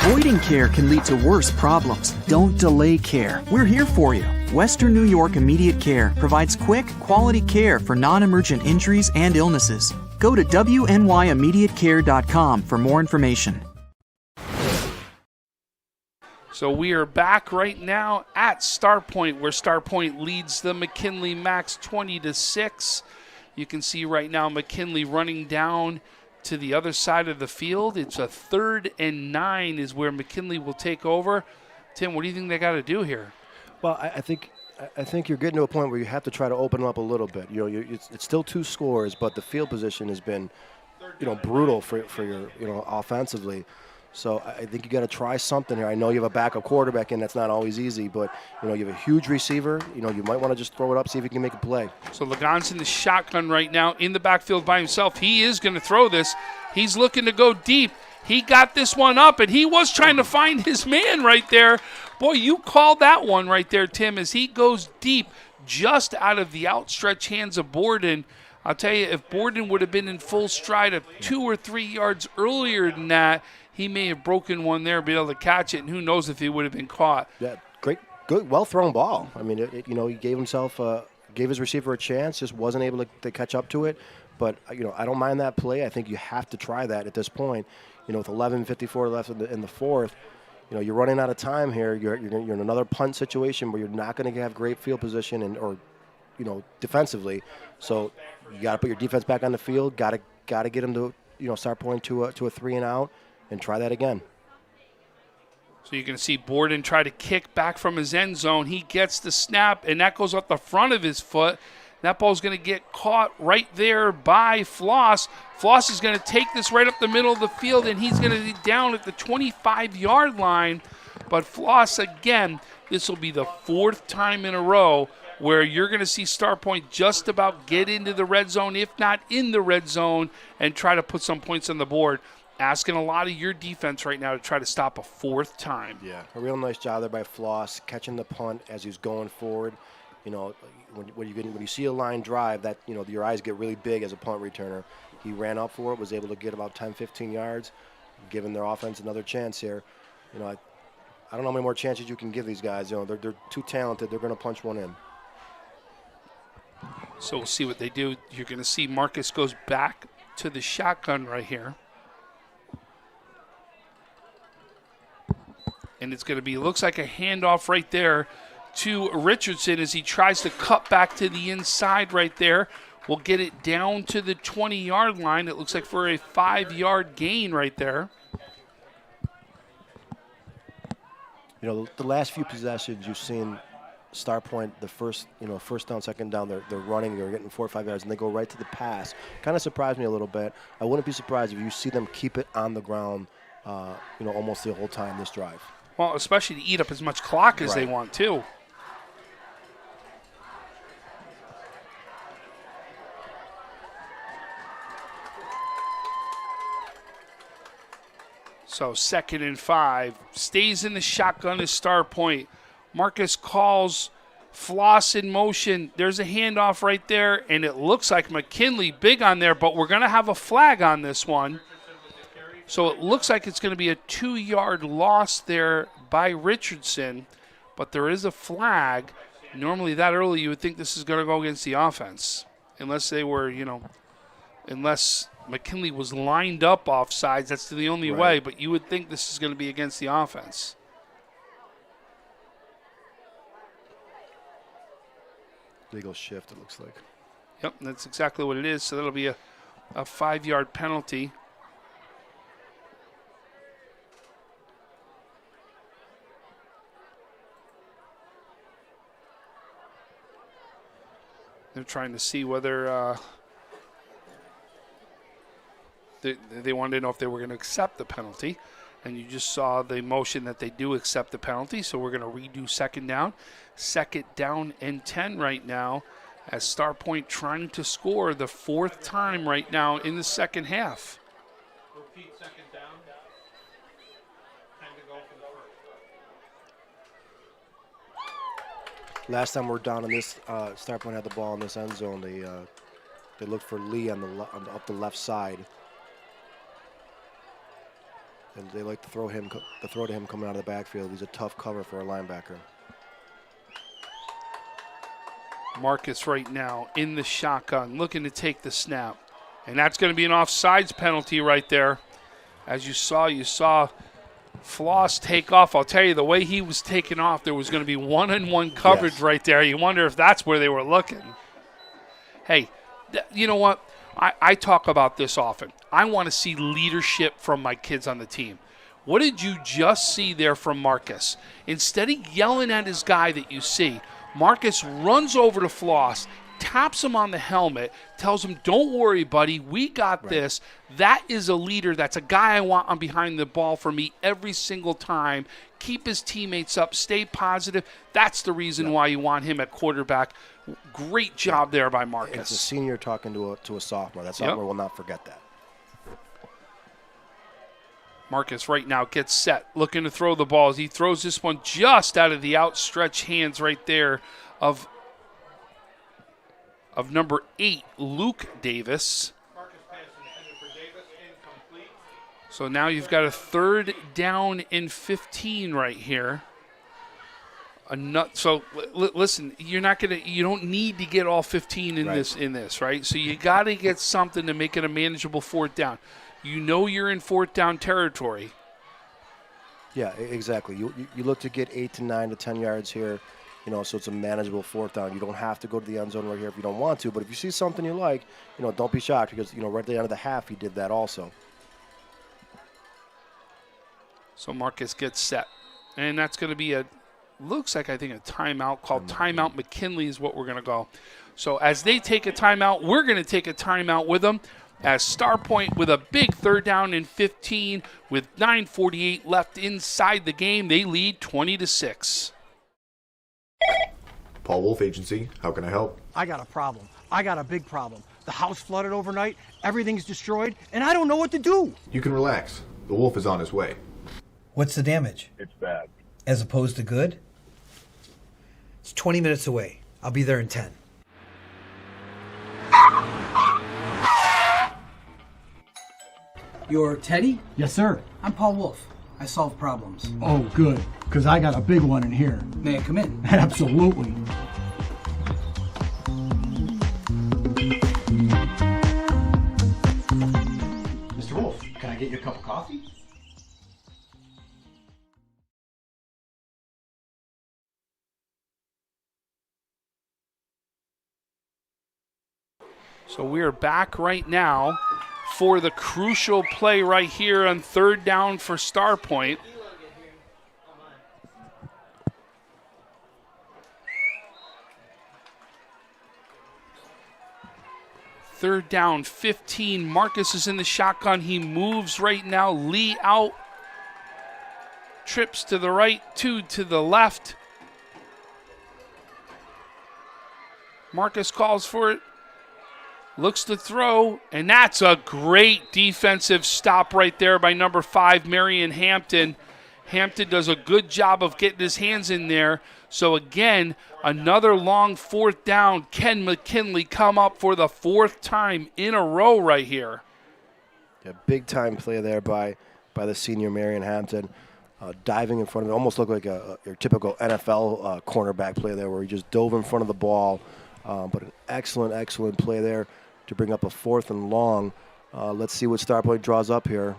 Avoiding care can lead to worse problems. Don't delay care. We're here for you. Western New York Immediate Care provides quick, quality care for non-emergent injuries and illnesses. Go to wnyimmediatecare.com for more information. So we are back right now at Starpoint, where Starpoint leads the McKinley Max 20-6. You can see right now McKinley running down to the other side of the field. It's a 3rd and 9 is where McKinley will take over. Tim, what do you think they got to do here? Well, I think you're getting to a point where you have to try to open up a little bit. You know, it's still 2 scores, but the field position has been, brutal for your, offensively. So I think you got to try something here. I know you have a backup quarterback, and that's not always easy, but you have a huge receiver. You might want to just throw it up, see if you can make a play. So Legans in the shotgun right now in the backfield by himself. He is going to throw this. He's looking to go deep. He got this one up, and he was trying to find his man right there. Boy, you called that one right there, Tim, as he goes deep just out of the outstretched hands of Borden. I'll tell you, if Borden would have been in full stride of 2 or 3 yards earlier than that, he may have broken one there, be able to catch it, and who knows if he would have been caught. Yeah, great, good, well-thrown ball. I mean, he gave his receiver a chance, just wasn't able to catch up to it. But, I don't mind that play. I think you have to try that at this point. With 11:54 left in the 4th, you're running out of time here. You're in another punt situation where you're not going to have great field position or defensively. So you got to put your defense back on the field. Got to get them to Starpoint to a 3-and-out. And try that again. So you can see Borden try to kick back from his end zone. He gets the snap, and that goes up the front of his foot. That ball's going to get caught right there by Floss. Floss is going to take this right up the middle of the field, and he's going to be down at the 25-yard line. But Floss, again, this will be the 4th time in a row where you're going to see Starpoint just about get into the red zone, if not in the red zone, and try to put some points on the board. Asking a lot of your defense right now to try to stop a 4th time. Yeah, a real nice job there by Floss, catching the punt as he's going forward. When you see a line drive, that your eyes get really big as a punt returner. He ran up for it, was able to get about 10-15 yards, giving their offense another chance here. I don't know how many more chances you can give these guys. They're too talented. They're going to punch one in. So we'll see what they do. You're going to see Marcus goes back to the shotgun right here. And it's going to be, looks like a handoff right there to Richardson as he tries to cut back to the inside right there. We'll get it down to the 20-yard line. It looks like for a 5-yard gain right there. You know, the last few possessions you've seen Starpoint, the first down, second down, they're running, they're getting 4 or 5 yards, and they go right to the pass. Kind of surprised me a little bit. I wouldn't be surprised if you see them keep it on the ground, almost the whole time this drive. Well, especially to eat up as much clock as they Right. want to. So 2nd and 5. Stays in the shotgun is Starpoint. Marcus calls floss in motion. There's a handoff right there, and it looks like McKinley big on there, but we're going to have a flag on this one. So it looks like it's going to be a 2-yard loss there by Richardson, but there is a flag. Normally that early you would think this is going to go against the offense, unless they were, unless McKinley was lined up offsides. That's the only way, but you would think this is going to be against the offense. Legal shift, it looks like. Yep, that's exactly what it is. So that'll be a 5-yard penalty. They're trying to see whether they wanted to know if they were going to accept the penalty. And you just saw the motion that they do accept the penalty. So we're going to redo 2nd down. 2nd down and 10 right now as Starpoint trying to score the 4th time right now in the second half. Repeat 2nd down. Time to go for the first. Last time we were down in this, Starpoint had the ball in this end zone. They looked for Lee up the left side. And they like to throw to him coming out of the backfield. He's a tough cover for a linebacker. Marcus right now in the shotgun, looking to take the snap. And that's going to be an offsides penalty right there. As you saw Floss take off. I'll tell you, the way he was taking off, there was going to be one-on-one coverage right there. You wonder if that's where they were looking. Hey, you know what? I talk about this often. I want to see leadership from my kids on the team. What did you just see there from Marcus? Instead of yelling at his guy that you see, Marcus runs over to Floss, taps him on the helmet, tells him, don't worry, buddy, we got this. That is a leader. That's a guy I want on behind the ball for me every single time. Keep his teammates up, stay positive. That's the reason why you want him at quarterback. Great job there by Marcus. It's a senior talking to a sophomore. That sophomore will not forget that. Marcus right now gets set, looking to throw the ball. He throws this one just out of the outstretched hands right there of number 8, Luke Davis. So now you've got a 3rd down and 15 right here. So listen, you don't need to get all 15 in this, right? So you got to get something to make it a manageable 4th down. You know you're in 4th down territory. Yeah, exactly. You look to get 8 to 9 to 10 yards here, so it's a manageable 4th down. You don't have to go to the end zone right here if you don't want to, but if you see something you like, don't be shocked because, right at the end of the half, he did that also. So Marcus gets set, and that's going to be looks like I think a timeout called Timeout McKinley is what we're going to go. So as they take a timeout, we're going to take a timeout with them. As Starpoint with a big 3rd down and 15 with 9:48 left inside the game, they lead 20-6. Paul Wolf Agency, how can I help? I got a problem. I got a big problem. The house flooded overnight, everything's destroyed, and I don't know what to do. You can relax. The wolf is on his way. What's the damage? It's bad. As opposed to good? It's 20 minutes away. I'll be there in 10. You're Teddy? Yes, sir. I'm Paul Wolf. I solve problems. Oh, good, because I got a big one in here. May I come in? Absolutely. Mr. Wolf, can I get you a cup of coffee? So we are back right now for the crucial play right here on 3rd down for Starpoint. Third down, 15. Marcus is in the shotgun. He moves right now. Lee out. Trips to the right, 2 to the left. Marcus calls for it. Looks to throw, and that's a great defensive stop right there by number 5, Marion Hampton. Hampton does a good job of getting his hands in there. So again, another long 4th down. Can McKinley come up for the 4th time in a row right here? Yeah, big time play there by the senior Marion Hampton. Diving in front of it, almost looked like your typical NFL cornerback play there where he just dove in front of the ball. But an excellent play there to bring up a 4th and long. Let's see what Starpoint draws up here.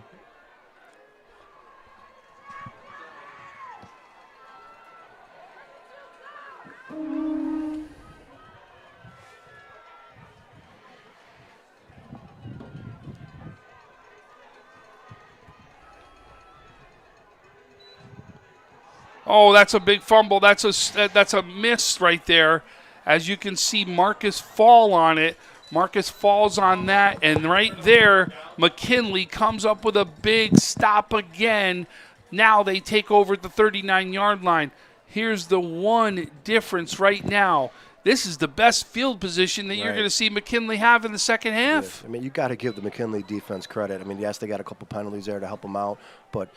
Oh, that's a big fumble. That's a miss right there. As you can see, Marcus fall on it. Marcus falls on that, and right there, McKinley comes up with a big stop again. Now they take over at the 39-yard line. Here's the one difference right now. This is the best field position that you're going to see McKinley have in the second half. Yes. I mean, you got to give the McKinley defense credit. I mean, yes, they got a couple penalties there to help them out, but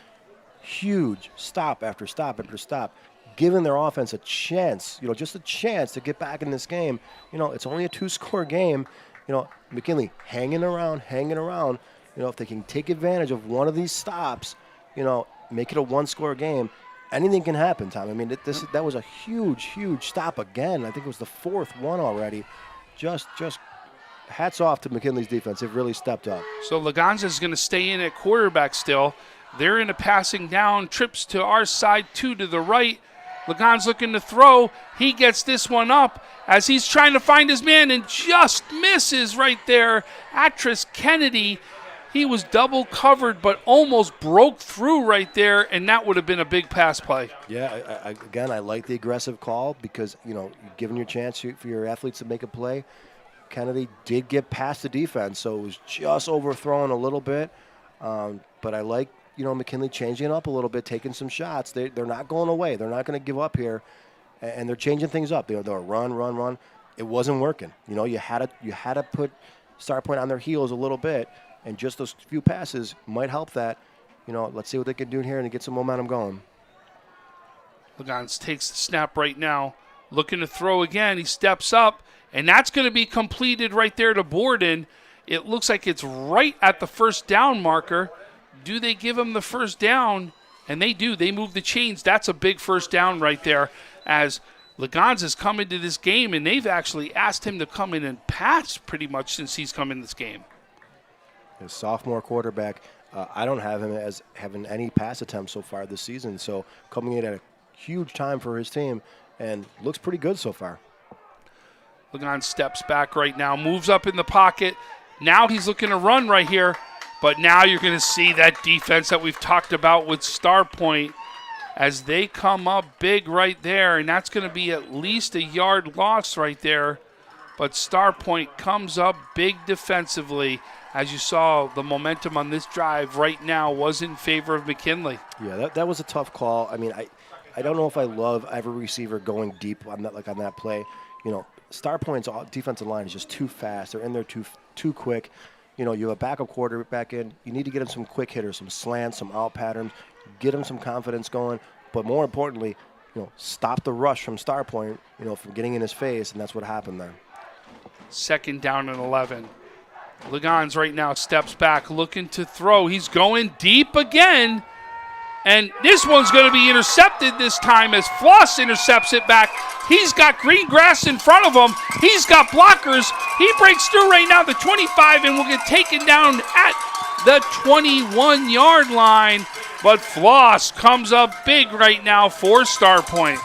huge stop after stop after stop, giving their offense a chance, just a chance to get back in this game. It's only a 2-score game. McKinley hanging around. If they can take advantage of one of these stops, make it a 1-score game, anything can happen, Tom. I mean, that was a huge stop again. I think it was the 4th one already. Just hats off to McKinley's defense. They've really stepped up. So Laganza is going to stay in at quarterback still. They're in a passing down, trips to our side, 2 to the right. Lagan's looking to throw. He gets this one up as he's trying to find his man and just misses right there. Atris Kennedy, he was double covered but almost broke through right there, and that would have been a big pass play. Yeah, I like the aggressive call because, you're giving your chance for your athletes to make a play. Kennedy did get past the defense, so it was just overthrown a little bit. But I like, McKinley changing it up a little bit, taking some shots. They're not going away. They're not going to give up here, and they're changing things up. They'll run. It wasn't working. You had to put Starpoint on their heels a little bit, and just those few passes might help that. Let's see what they can do here and get some momentum going. Lagans takes the snap right now, looking to throw again. He steps up, and that's going to be completed right there to Borden. It looks like it's right at the 1st down marker. Do they give him the 1st down? And they do. They move the chains. That's a big 1st down right there as Lagans has come into this game, and they've actually asked him to come in and pass pretty much since he's come in this game. His sophomore quarterback, I don't have him as having any pass attempts so far this season, so coming in at a huge time for his team and looks pretty good so far. Lagans steps back right now, moves up in the pocket. Now he's looking to run right here. But now you're going to see that defense that we've talked about with Starpoint as they come up big right there, and that's going to be at least a yard loss right there. But Starpoint comes up big defensively. As you saw, the momentum on this drive right now was in favor of McKinley. Yeah, that was a tough call. I mean, I don't know if I love every receiver going deep on that play. Starpoint's defensive line is just too fast. They're in there too quick. You have a backup quarterback in. You need to get him some quick hitters, some slants, some out patterns, get him some confidence going. But more importantly, stop the rush from Starpoint, from getting in his face, and that's what happened there. 2nd down and 11. Lagans right now steps back, looking to throw. He's going deep again. And this one's going to be intercepted this time as Floss intercepts it back. He's got green grass in front of him. He's got blockers. He breaks through right now the 25 and will get taken down at the 21-yard line. But Floss comes up big right now for Starpoint.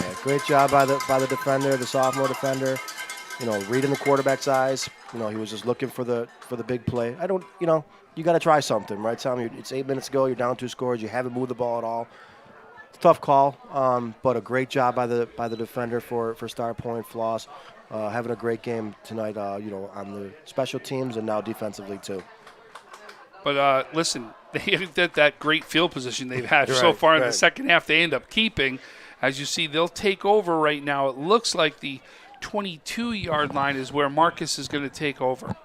Yeah, great job by the defender, the sophomore defender. reading the quarterback's eyes. He was just looking for the big play. You got to try something, right, Tom? It's 8 minutes ago. You're down 2 scores. You haven't moved the ball at all. It's a tough call, but a great job by the defender for Starpoint, Floss, having a great game tonight. On the special teams and now defensively too. But listen, they had that great field position they've had so far in the second half. They end up keeping. As you see, they'll take over right now. It looks like the 22-yard line is where Marcus is going to take over.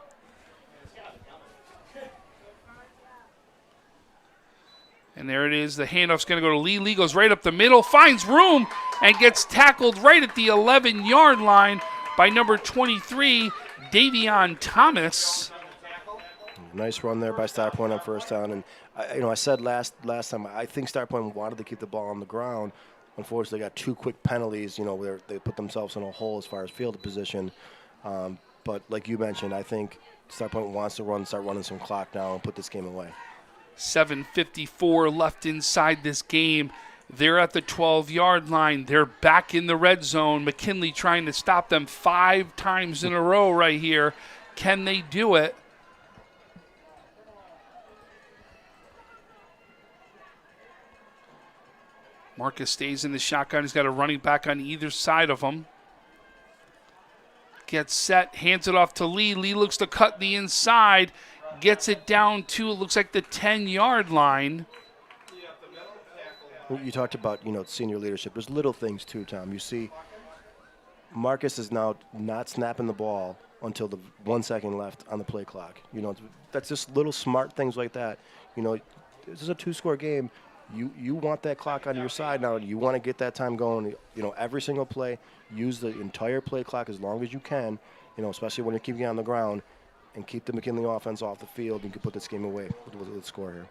And there it is. The handoff's going to go to Lee. Lee goes right up the middle, finds room, and gets tackled right at the 11-yard line by number 23, Davion Thomas. Nice run there by Starpoint on first down. And, I said last time, I think Starpoint wanted to keep the ball on the ground. Unfortunately, they got 2 quick penalties, where they put themselves in a hole as far as field position. But like you mentioned, I think Starpoint wants to start running some clock now and put this game away. 7:54 left inside this game. They're at the 12-yard line. They're back in the red zone. McKinley trying to stop them 5 times in a row right here. Can they do it? Marcus stays in the shotgun. He's got a running back on either side of him. Gets set, hands it off to Lee. Lee looks to cut the inside. Gets it down to, it looks like the 10-yard line. You talked about, senior leadership. There's little things too, Tom. You see Marcus is now not snapping the ball until the 1 second left on the play clock. That's just little smart things like that. This is a 2-score game. You want that clock on your side now. You want to get that time going. Every single play, use the entire play clock as long as you can, especially when you're keeping it on the ground, and keep the McKinley offense off the field. You can put this game away with the score here.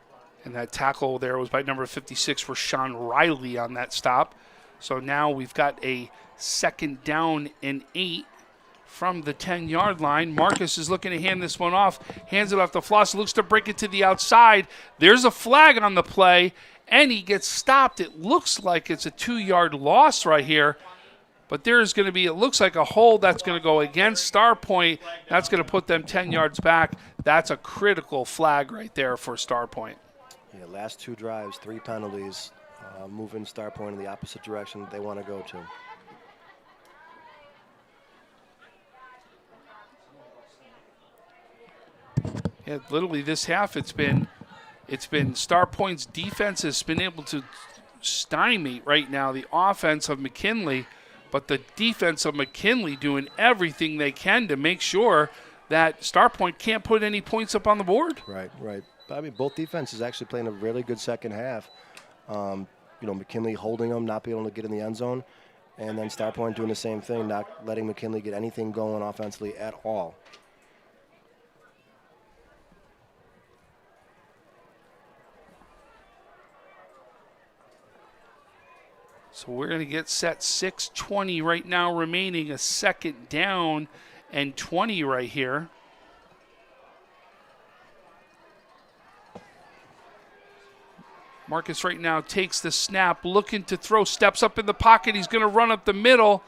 And that tackle there was by number 56 for Sean Riley on that stop. So now we've got a 2nd down and 8 from the 10-yard line. Marcus is looking to hand this one off. Hands it off to Floss. Looks to break it to the outside. There's a flag on the play, and he gets stopped. It looks like it's a 2-yard loss right here. But there's going to be, it looks like a hold that's going to go against Starpoint. That's going to put them 10 yards back. That's a critical flag right there for Starpoint. Yeah, last 2 drives, 3 penalties, moving Starpoint in the opposite direction that they want to go to. Yeah, literally this half it's been Starpoint's defense has been able to stymie right now the offense of McKinley, but the defense of McKinley doing everything they can to make sure that Starpoint can't put any points up on the board. Right. I mean, both defenses actually playing a really good second half. McKinley holding them, not being able to get in the end zone, and then Starpoint doing the same thing, not letting McKinley get anything going offensively at all. So we're going to get set 6:20 right now remaining, a 2nd down and 20 right here. Marcus right now takes the snap, looking to throw, steps up in the pocket. He's going to run up the middle.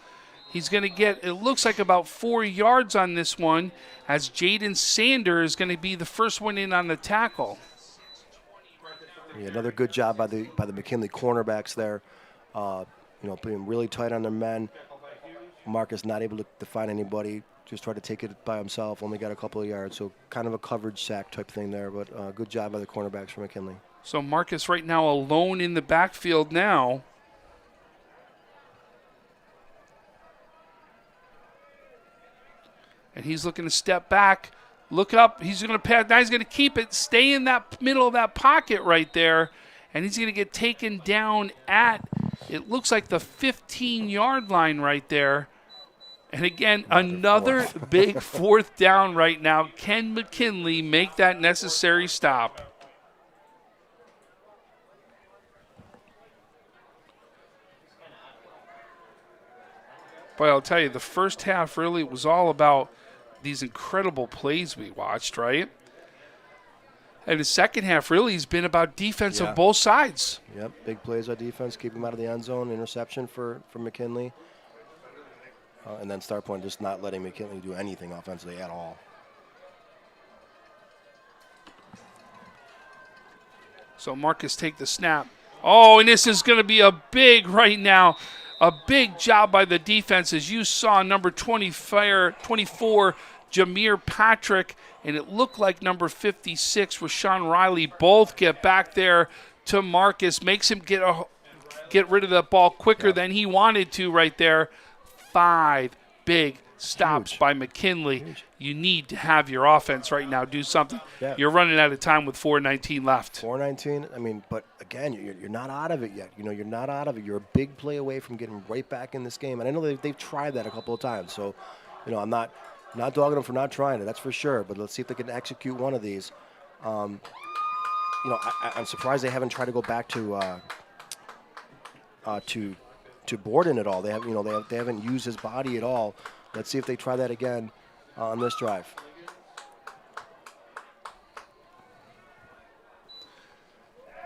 He's going to get, it looks like about 4 yards on this one, as Jaden Sanders is going to be the first one in on the tackle. Yeah, another good job by the McKinley cornerbacks there. Being really tight on their men. Marcus not able to find anybody, just tried to take it by himself, only got a couple of yards, so kind of a coverage sack type thing there, but good job by the cornerbacks for McKinley. So Marcus right now alone in the backfield now. And he's looking to step back, look up, he's going to pass, now he's going to keep it, stay in that middle of that pocket right there, and he's going to get taken down at, it looks like the 15-yard line right there. And again, another big 4th down right now. Can McKinley make that necessary stop? But I'll tell you, the first half really was all about these incredible plays we watched, right? And the second half really has been about defense of both sides. Yep, big plays on defense, keep him out of the end zone, interception for McKinley. And then Starpoint just not letting McKinley do anything offensively at all. So Marcus take the snap. Oh, and this is going to be a big right now. A big job by the defense, as you saw number 24, Jameer Patrick, and it looked like number 56, Rashawn Riley, both get back there to Marcus, makes him get rid of the ball quicker than he wanted to right there. 5 big stops by McKinley. Huge. You need to have your offense right now do something. Yeah. You're running out of time with 4:19 left. 4:19. I mean, but again, you're not out of it yet. You know, you're not out of it. You're a big play away from getting right back in this game. And I know they've tried that a couple of times. So, you know, I'm not dogging them for not trying it. That's for sure. But let's see if they can execute one of these. You know, I'm surprised they haven't tried to go back to Borden at all. They have, you know, they haven't used his body at all. Let's see if they try that again on this drive.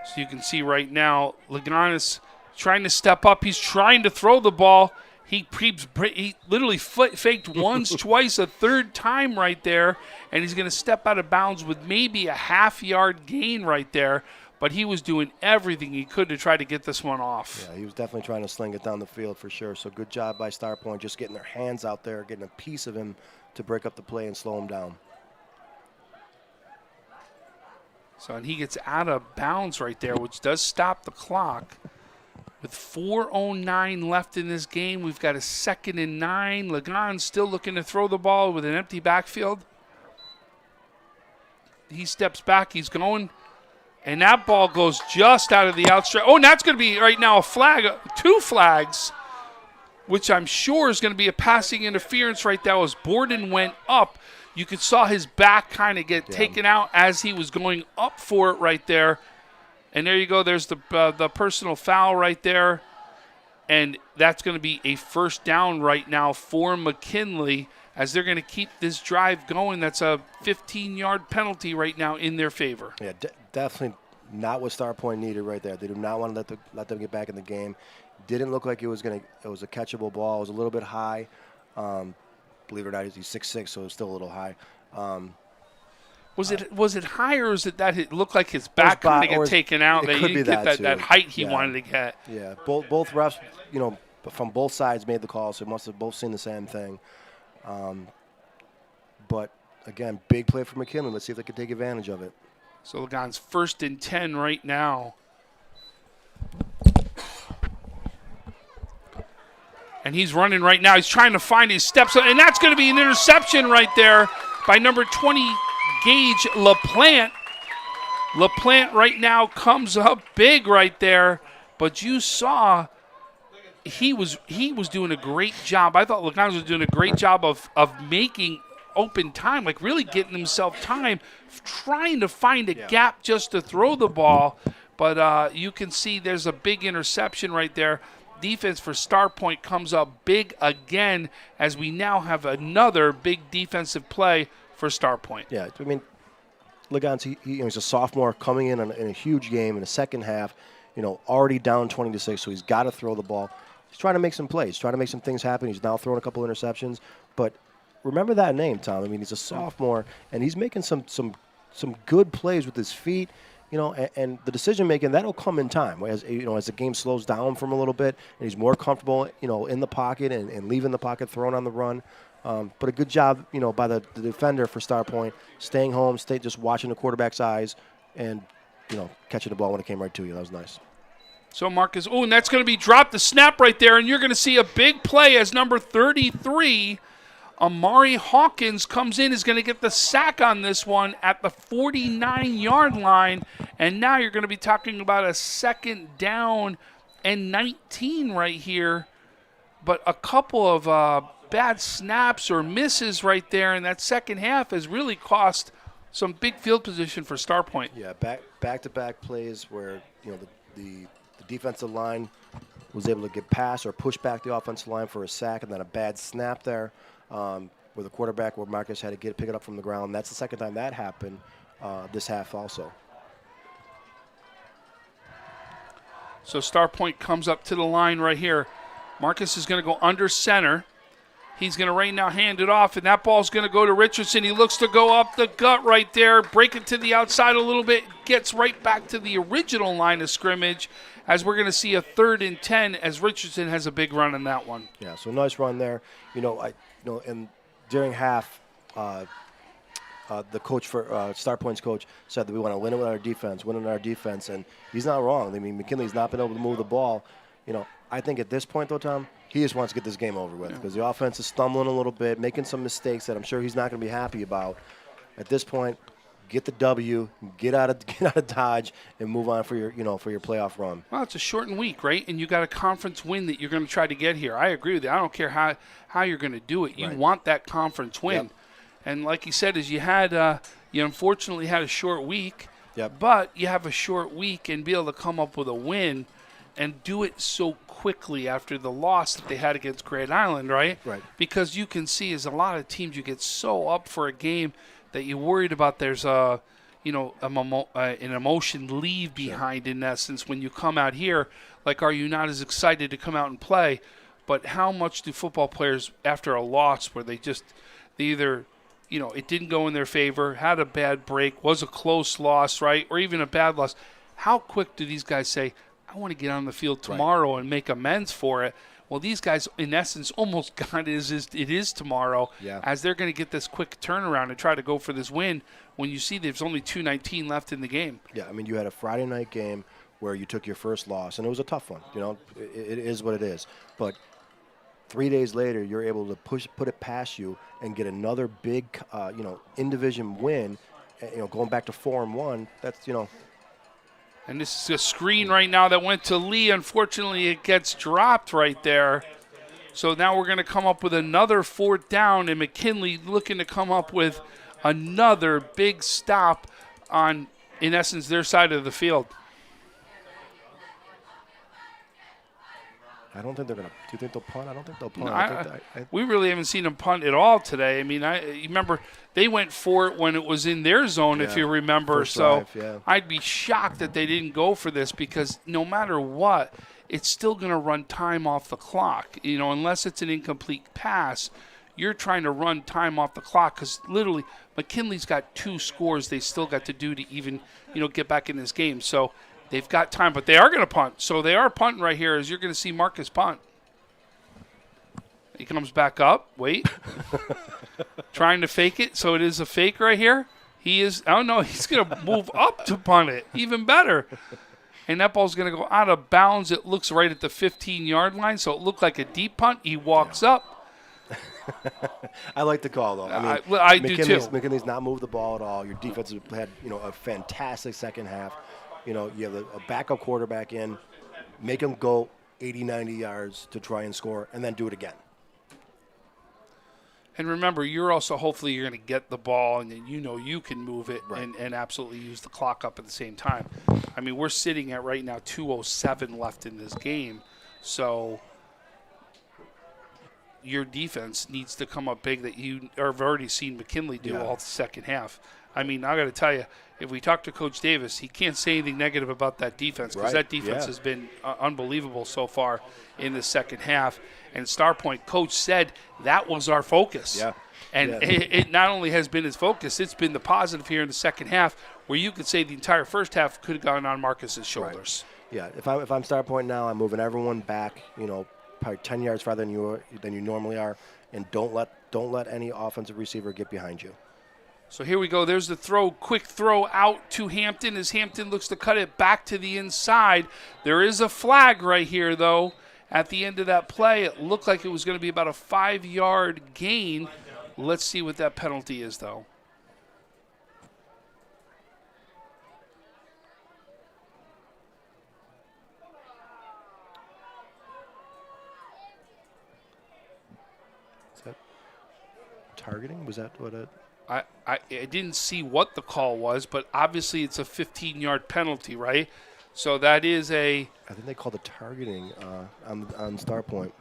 So you can see right now, Laganis trying to step up. He's trying to throw the ball. He literally faked once, twice, a third time right there, and he's going to step out of bounds with maybe a half-yard gain right there. But he was doing everything he could to try to get this one off. Yeah, he was definitely trying to sling it down the field for sure. So good job by Starpoint, just getting their hands out there, getting a piece of him to break up the play and slow him down. So and he gets out of bounds right there, which does stop the clock. With 4:09 left in this game, we've got a 2nd and 9. Lagan still looking to throw the ball with an empty backfield. He steps back. He's going. And that ball goes just out of the outstretch. Oh, and that's going to be right now a flag, 2 flags, which I'm sure is going to be a passing interference right there. As Borden went up, you could saw his back kind of get taken out as he was going up for it right there. And there you go. There's the personal foul right there. And that's going to be a 1st down right now for McKinley as they're going to keep this drive going. That's a 15-yard penalty right now in their favor. Yeah, definitely not what Starpoint needed right there. They do not want to let them get back in the game. Didn't look like it was a catchable ball. It was a little bit high. Believe it or not, he's 6'6", so it was still a little high. Was it high, or is it that it looked like his back going to get taken out? It That could he be didn't get that height he Yeah. wanted to get. Yeah, both refs, you know, from both sides made the call, so must have both seen the same thing. But again, big play for McKinley. Let's see if they can take advantage of it. So Lagan's 1st and 10 right now. And he's running right now. He's trying to find his steps. And that's going to be an interception right there by number 20, Gage LaPlante. LaPlante right now comes up big right there. But you saw he was doing a great job. I thought Lagan was doing a great job of making open time, like really getting himself time, trying to find a gap just to throw the ball. But you can see there's a big interception right there. Defense for Starpoint comes up big again as we now have another big defensive play for Starpoint. Yeah, I mean, Lagan, he's a sophomore coming in a huge game in the second half, you know, already down 20-6, so he's got to throw the ball. He's trying to make some plays, trying to make some things happen. He's now throwing a couple interceptions, but remember that name, Tom. I mean, he's a sophomore, and he's making some good plays with his feet, you know, and the decision-making, that'll come in time. As the game slows down from a little bit, and he's more comfortable, you know, in the pocket and leaving the pocket, throwing on the run. But a good job, you know, by the defender for Starpoint, staying home, just watching the quarterback's eyes, and, you know, catching the ball when it came right to you. That was nice. So Marcus, and that's going to be dropped, the snap right there, and you're going to see a big play as number 33, Amari Hawkins comes in, is going to get the sack on this one at the 49-yard line. And now you're going to be talking about a 2nd down and 19 right here. But a couple of bad snaps or misses right there in that second half has really cost some big field position for Starpoint. Yeah, back-to-back plays where, you know, the defensive line was able to get past or push back the offensive line for a sack, and then a bad snap there. With a quarterback where Marcus had to pick it up from the ground. That's the second time that happened this half also. So Starpoint comes up to the line right here. Marcus is going to go under center. He's going to right now hand it off, and that ball's going to go to Richardson. He looks to go up the gut right there, break it to the outside a little bit, gets right back to the original line of scrimmage, as we're going to see a 3rd and 10 as Richardson has a big run in that one. Yeah, so nice run there. And during half, the coach for Starpoint's coach said that we want to win it with our defense, and he's not wrong. I mean, McKinley's not been able to move the ball. I think at this point, though, Tom, he just wants to get this game over with because the offense is stumbling a little bit, making some mistakes that I'm sure he's not going to be happy about. At this point, get the W, get out of Dodge, and move on for your playoff run. Well, it's a shortened week, right? And you got a conference win that you're going to try to get here. I agree with you. I don't care how you're going to do it. You want that conference win. Yep. And like you said, is you unfortunately had a short week. Yep. But you have a short week and be able to come up with a win and do it so quickly after the loss that they had against Grand Island, right? Right. Because you can see as a lot of teams, you get so up for a game that you're worried about there's an emotion leave behind in essence when you come out here. Like, are you not as excited to come out and play? But how much do football players, after a loss where they either it didn't go in their favor, had a bad break, was a close loss, right, or even a bad loss, how quick do these guys say, I want to get on the field tomorrow and make amends for it? Well, these guys, in essence, almost got it is tomorrow, as they're going to get this quick turnaround and try to go for this win when you see there's only 2:19 left in the game. Yeah, I mean, you had a Friday night game where you took your first loss, and it was a tough one. It is what it is. But 3 days later, you're able to put it past you and get another big, in-division win, going back to 4-1. That's, And this is a screen right now that went to Lee. Unfortunately, it gets dropped right there. So now we're going to come up with another 4th down, and McKinley looking to come up with another big stop on, in essence, their side of the field. I don't think they're going to. Do you think they'll punt? I don't think they'll punt. We really haven't seen them punt at all today. I mean, you remember they went for it when it was in their zone, if you remember. First so drive, I'd be shocked that they didn't go for this because no matter what, it's still going to run time off the clock. Unless it's an incomplete pass, you're trying to run time off the clock because literally McKinley's got 2 scores they still got to do to even, get back in this game. So they've got time, but they are going to punt. So they are punting right here as you're going to see Marcus punt. He comes back up. Wait. Trying to fake it. So it is a fake right here. He is. Oh, no. He's going to move up to punt it. Even better. And that ball's going to go out of bounds. It looks right at the 15-yard line. So it looked like a deep punt. He walks up. I like the call, though. I do, too. McKinley's not moved the ball at all. Your defense has had, a fantastic second half. You have a backup quarterback in. Make him go 80, 90 yards to try and score, and then do it again. And remember, hopefully you're going to get the ball, and then you can move it and absolutely use the clock up at the same time. I mean, we're sitting at right now 2:07 left in this game. So your defense needs to come up big that you have already seen McKinley do all the second half. I mean, I got to tell you, if we talk to Coach Davis, he can't say anything negative about that defense because that defense has been unbelievable so far in the second half. And Starpoint coach said that was our focus. Yeah. And it not only has been his focus, it's been the positive here in the second half where you could say the entire first half could have gone on Marcus's shoulders. Right. Yeah, if I'm Starpoint now, I'm moving everyone back, probably 10 yards farther than you normally are, and don't let any offensive receiver get behind you. So here we go. There's the throw, quick throw out to Hampton as Hampton looks to cut it back to the inside. There is a flag right here, though. At the end of that play, it looked like it was going to be about a 5-yard gain. Let's see what that penalty is, though. Is that targeting? Was that what it? I didn't see what the call was, but obviously it's a 15-yard penalty, right? So that is a... I think they called it targeting on Starpoint.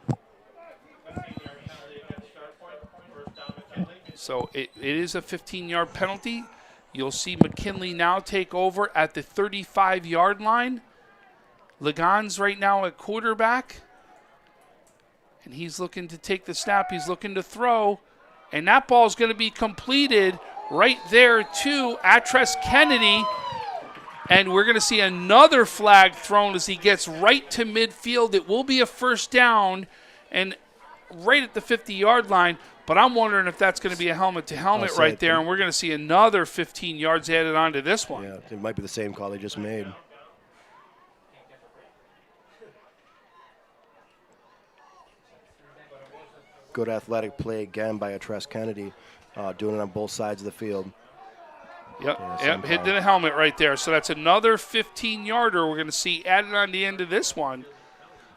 So it is a 15-yard penalty. You'll see McKinley now take over at the 35-yard line. Ligon's right now at quarterback. And he's looking to take the snap. He's looking to throw. And that ball is going to be completed right there to Atres Kennedy. And we're going to see another flag thrown as he gets right to midfield. It will be a first down and right at the 50-yard line. But I'm wondering if that's going to be a helmet-to-helmet right there. And we're going to see another 15 yards added onto this one. Yeah, it might be the same call they just made. Good athletic play again by Atres Kennedy, doing it on both sides of the field. Yep, hit the helmet right there. So that's another 15-yarder we're going to see added on the end of this one.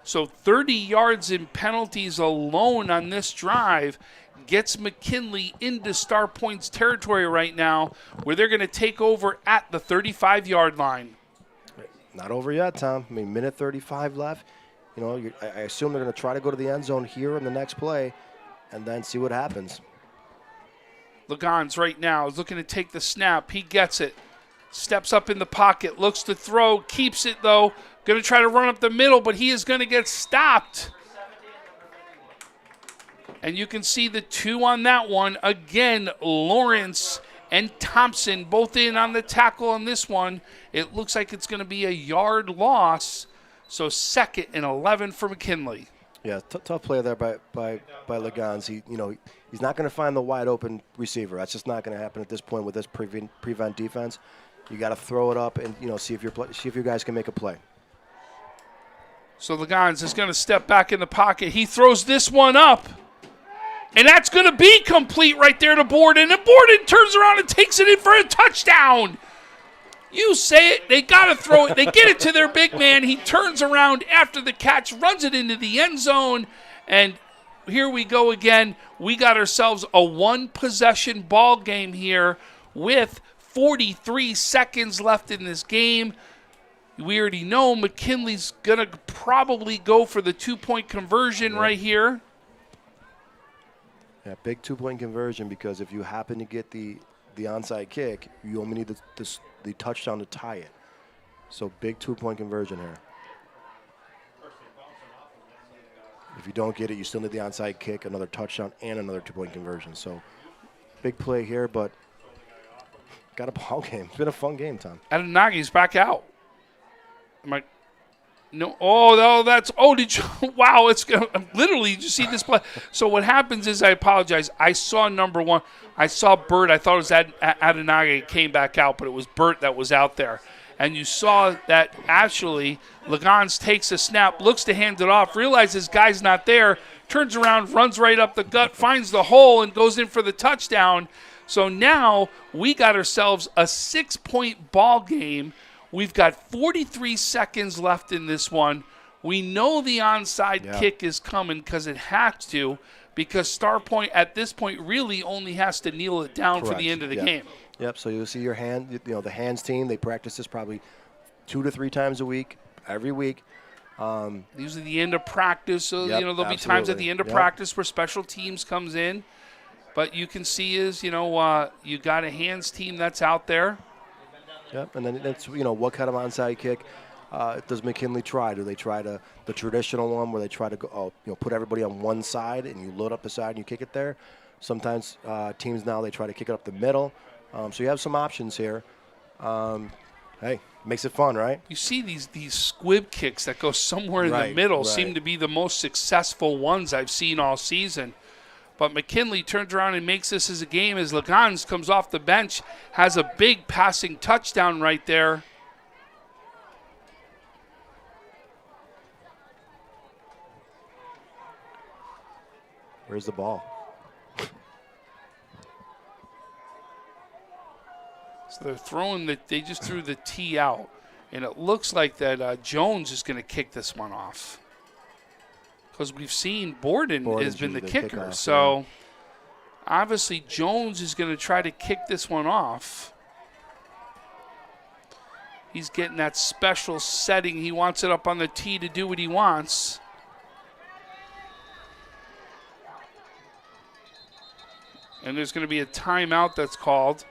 So 30 yards in penalties alone on this drive gets McKinley into Starpoint's territory right now, where they're going to take over at the 35-yard line. Not over yet, Tom. I mean, minute 35 left. You know, I assume they're going to try to go to the end zone here in the next play and then see what happens. Lagans right now is looking to take the snap. He gets it. Steps up in the pocket. Looks to throw. Keeps it, though. Going to try to run up the middle, but he is going to get stopped. And you can see the two on that one. Again, Lawrence and Thompson both in on the tackle on this one. It looks like it's going to be a yard loss. So 2nd and 11 for McKinley. Yeah, tough play there by Lagans. He's not going to find the wide open receiver. That's just not going to happen at this point with this prevent defense. You got to throw it up and see if your guys can make a play. So Lagans is going to step back in the pocket. He throws this one up. And that's going to be complete right there to Borden. And Borden turns around and takes it in for a touchdown. You say it. They got to throw it. They get it to their big man. He turns around after the catch, runs it into the end zone. And here we go again. We got ourselves a one-possession ball game here with 43 seconds left in this game. We already know McKinley's going to probably go for the two-point conversion right here. Yeah, big two-point conversion, because if you happen to get the onside kick, you only need the touchdown to tie it. So big two-point conversion here. If you don't get it, you still need the onside kick, another touchdown, and another two-point conversion. So big play here, but got a ball game. It's been a fun game, Tom. Adanagi's back out. No, oh, that's, oh, did you, wow, it's literally, did you see this play? So what happens is, I apologize, I saw number one, I saw Burt, I thought it was Adenagi came back out, but it was Burt that was out there. And you saw that actually Lagans takes a snap, looks to hand it off, realizes guy's not there, turns around, runs right up the gut, finds the hole, and goes in for the touchdown. So now we got ourselves a 6-point ball game. We've got 43 seconds left in this one. We know the onside kick is coming because it has to, because Starpoint at this point really only has to kneel it down for the end of the game. Yep, so you'll see your hand, the hands team, they practice this probably 2 to 3 times a week, every week. Usually the end of practice, so there'll be times at the end of practice where special teams comes in. But you can see is, you got a hands team that's out there. Yep, and then it's, what kind of onside kick does McKinley try? Do they try the traditional one where they try to go, put everybody on one side and you load up the side and you kick it there? Sometimes teams now, they try to kick it up the middle. So you have some options here. Hey, makes it fun, right? You see these squib kicks that go somewhere in the middle seem to be the most successful ones I've seen all season. But McKinley turns around and makes this as a game as Lagans comes off the bench, has a big passing touchdown right there. Where's the ball? So they're throwing they just threw the tee out. And it looks like that Jones is going to kick this one off. Because we've seen Borden has been the kicker. So obviously Jones is going to try to kick this one off. He's getting that special setting. He wants it up on the tee to do what he wants. And there's going to be a timeout that's called.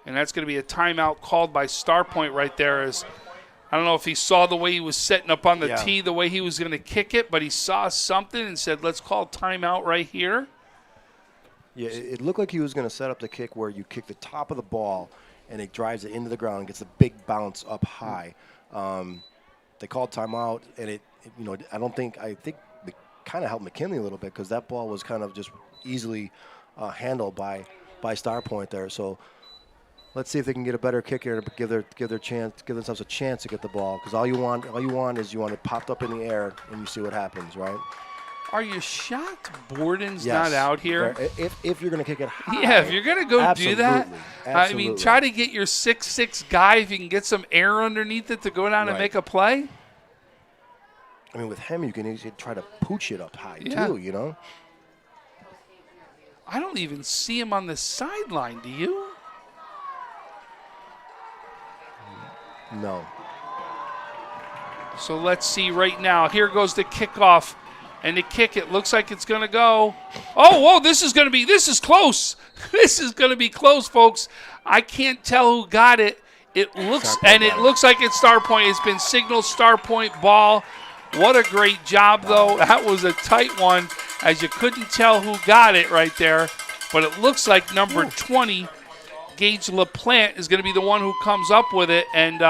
And that's going to be a timeout called by Starpoint right there as I don't know if he saw the way he was setting up on the Yeah. tee, the way he was going to kick it, but he saw something and said, let's call timeout right here. Yeah, it looked like he was going to set up the kick where you kick the top of the ball and it drives it into the ground and gets a big bounce up high. They called timeout, and I think it kind of helped McKinley a little bit because that ball was kind of just easily handled by Starpoint there. So let's see if they can get a better kicker to give themselves a chance to get the ball, because all you want is you want it popped up in the air and you see what happens, right? Are you shocked Borden's Yes. not out here? If you're going to kick it high. Yeah, if you're going to go do that, I absolutely. mean, try to get your 6'6" guy, if you can get some air underneath it, to go down and Right. make a play. I mean, with him, you can easily try to pooch it up high, Yeah. too, you know? I don't even see him on the sideline, do you? No. So let's see right now. Here goes the kickoff. And the kick, it looks like it's going to go. Oh, whoa, this is close. This is going to be close, folks. I can't tell who got it. It looks like it's Starpoint. It's been signaled Starpoint ball. What a great job, though. That was a tight one, as you couldn't tell who got it right there. But it looks like number 20, Gage LaPlante, is going to be the one who comes up with it. And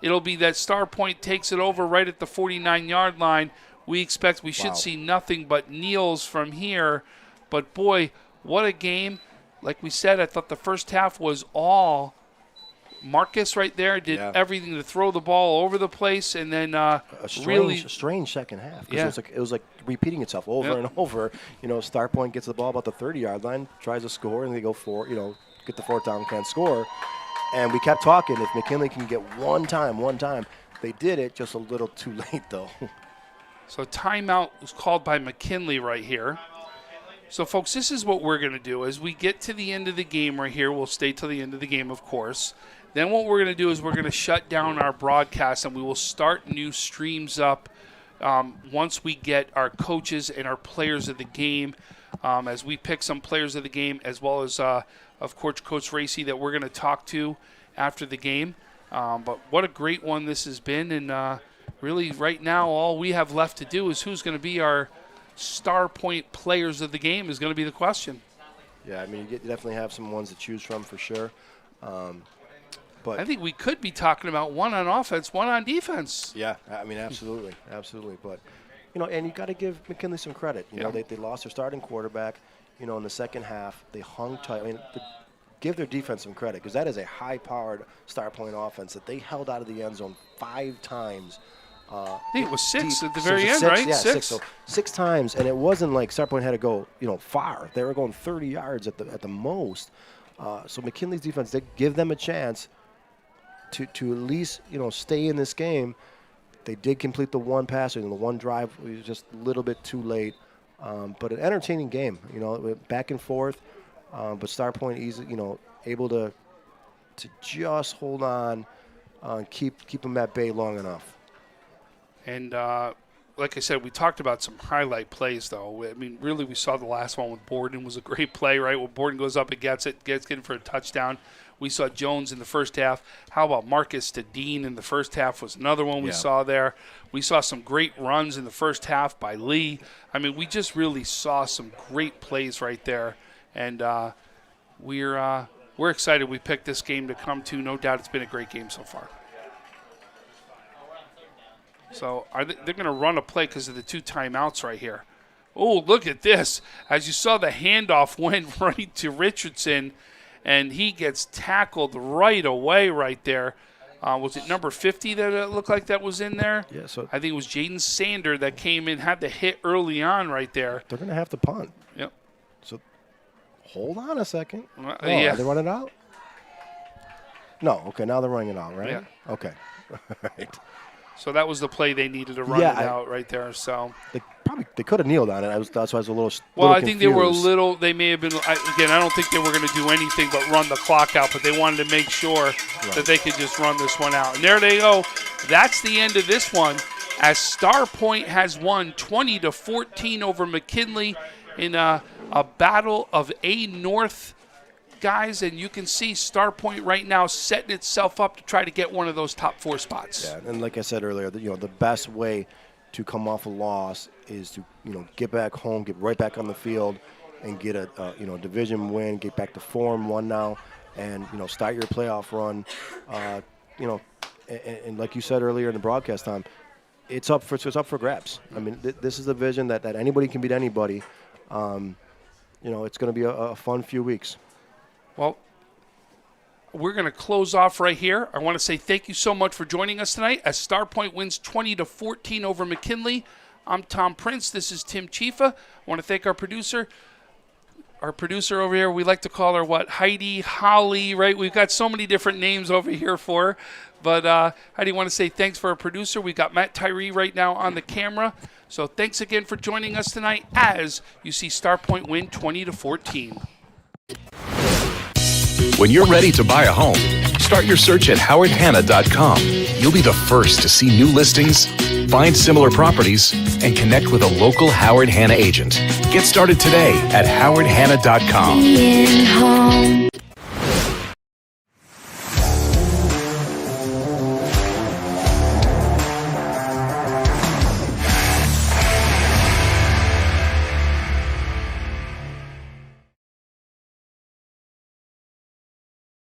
it'll be that Starpoint takes it over right at the 49-yard line. We should see nothing but kneels from here. But, boy, what a game. Like we said, I thought the first half was all Marcus right there. Did everything to throw the ball over the place. And then A strange second half. 'Cause it was like repeating itself over and over. You know, Starpoint gets the ball about the 30-yard line, tries to score, and they go get the fourth down, can't score. And we kept talking. If McKinley can get one time. They did it, just a little too late, though. So timeout was called by McKinley right here. So, folks, this is what we're going to do. As we get to the end of the game right here, we'll stay till the end of the game, of course. Then what we're going to do is we're going to shut down our broadcast, and we will start new streams up once we get our coaches and our players of the game, as we pick some players of the game, as well as, of course, Coach Racy that we're going to talk to after the game. But what a great one this has been, and really, right now, all we have left to do is who's going to be our Starpoint players of the game is going to be the question. Yeah, I mean, you definitely have some ones to choose from for sure. But I think we could be talking about one on offense, one on defense. Yeah, I mean, absolutely. But, and you got to give McKinley some credit. You know, they lost their starting quarterback, in the second half. They hung tight. I mean, give their defense some credit, because that is a high-powered Starpoint offense that they held out of the end zone 5 times. I think it was 6 at the very end, right? Yeah, 6. So 6 times, and it wasn't like Starpoint had to go, far. They were going 30 yards at the most. So McKinley's defense, they give them a chance to at least, stay in this game. They did complete the one pass, and the one drive was just a little bit too late. But an entertaining game, back and forth. But Starpoint easy, able to just hold on, keep them at bay long enough. And like I said, we talked about some highlight plays, though. I mean, really, we saw the last one with Borden was a great play, right? When Borden goes up and gets in for a touchdown. We saw Jones in the first half. How about Marcus to Dean in the first half was another one we saw there. We saw some great runs in the first half by Lee. I mean, we just really saw some great plays right there. And we're excited we picked this game to come to. No doubt it's been a great game so far. So they're going to run a play because of the 2 timeouts right here. Oh, look at this. As you saw, the handoff went right to Richardson, and he gets tackled right away right there. Was it number 50 that it looked like that was in there? Yeah. So I think it was Jaden Sander that came in, had the hit early on right there. They're going to have to punt. Yep. So hold on a second. Yeah. Are they running out? No. Okay, now they're running it out, right? Yeah. Okay. All right. So that was the play they needed to run it out right there. So they could have kneeled on it. That's why I was a little. Well, I think they were a little. They may have been. Again, I don't think they were going to do anything but run the clock out. But they wanted to make sure that they could just run this one out. And there they go. That's the end of this one. As Starpoint has won 20-14 over McKinley in a battle of A North guys, and you can see Starpoint right now setting itself up to try to get one of those top 4 spots. Yeah, and like I said earlier, the best way to come off a loss is to get back home, get right back on the field, and get a division win, get back to 4-1 now, and start your playoff run. And like you said earlier in the broadcast time, it's up for grabs. I mean, this is a division that anybody can beat anybody. It's going to be a fun few weeks. Well, we're going to close off right here. I want to say thank you so much for joining us tonight as Starpoint wins 20-14 over McKinley. I'm Tom Prince. This is Tim Chifa. I want to thank our producer. Our producer over here, we like to call her Heidi, Holly, right? We've got so many different names over here for her. But Heidi, want to say thanks for our producer. We got Matt Tyree right now on the camera. So thanks again for joining us tonight as you see Starpoint win 20-14. When you're ready to buy a home, start your search at howardhanna.com. You'll be the first to see new listings, find similar properties, and connect with a local Howard Hanna agent. Get started today at howardhanna.com.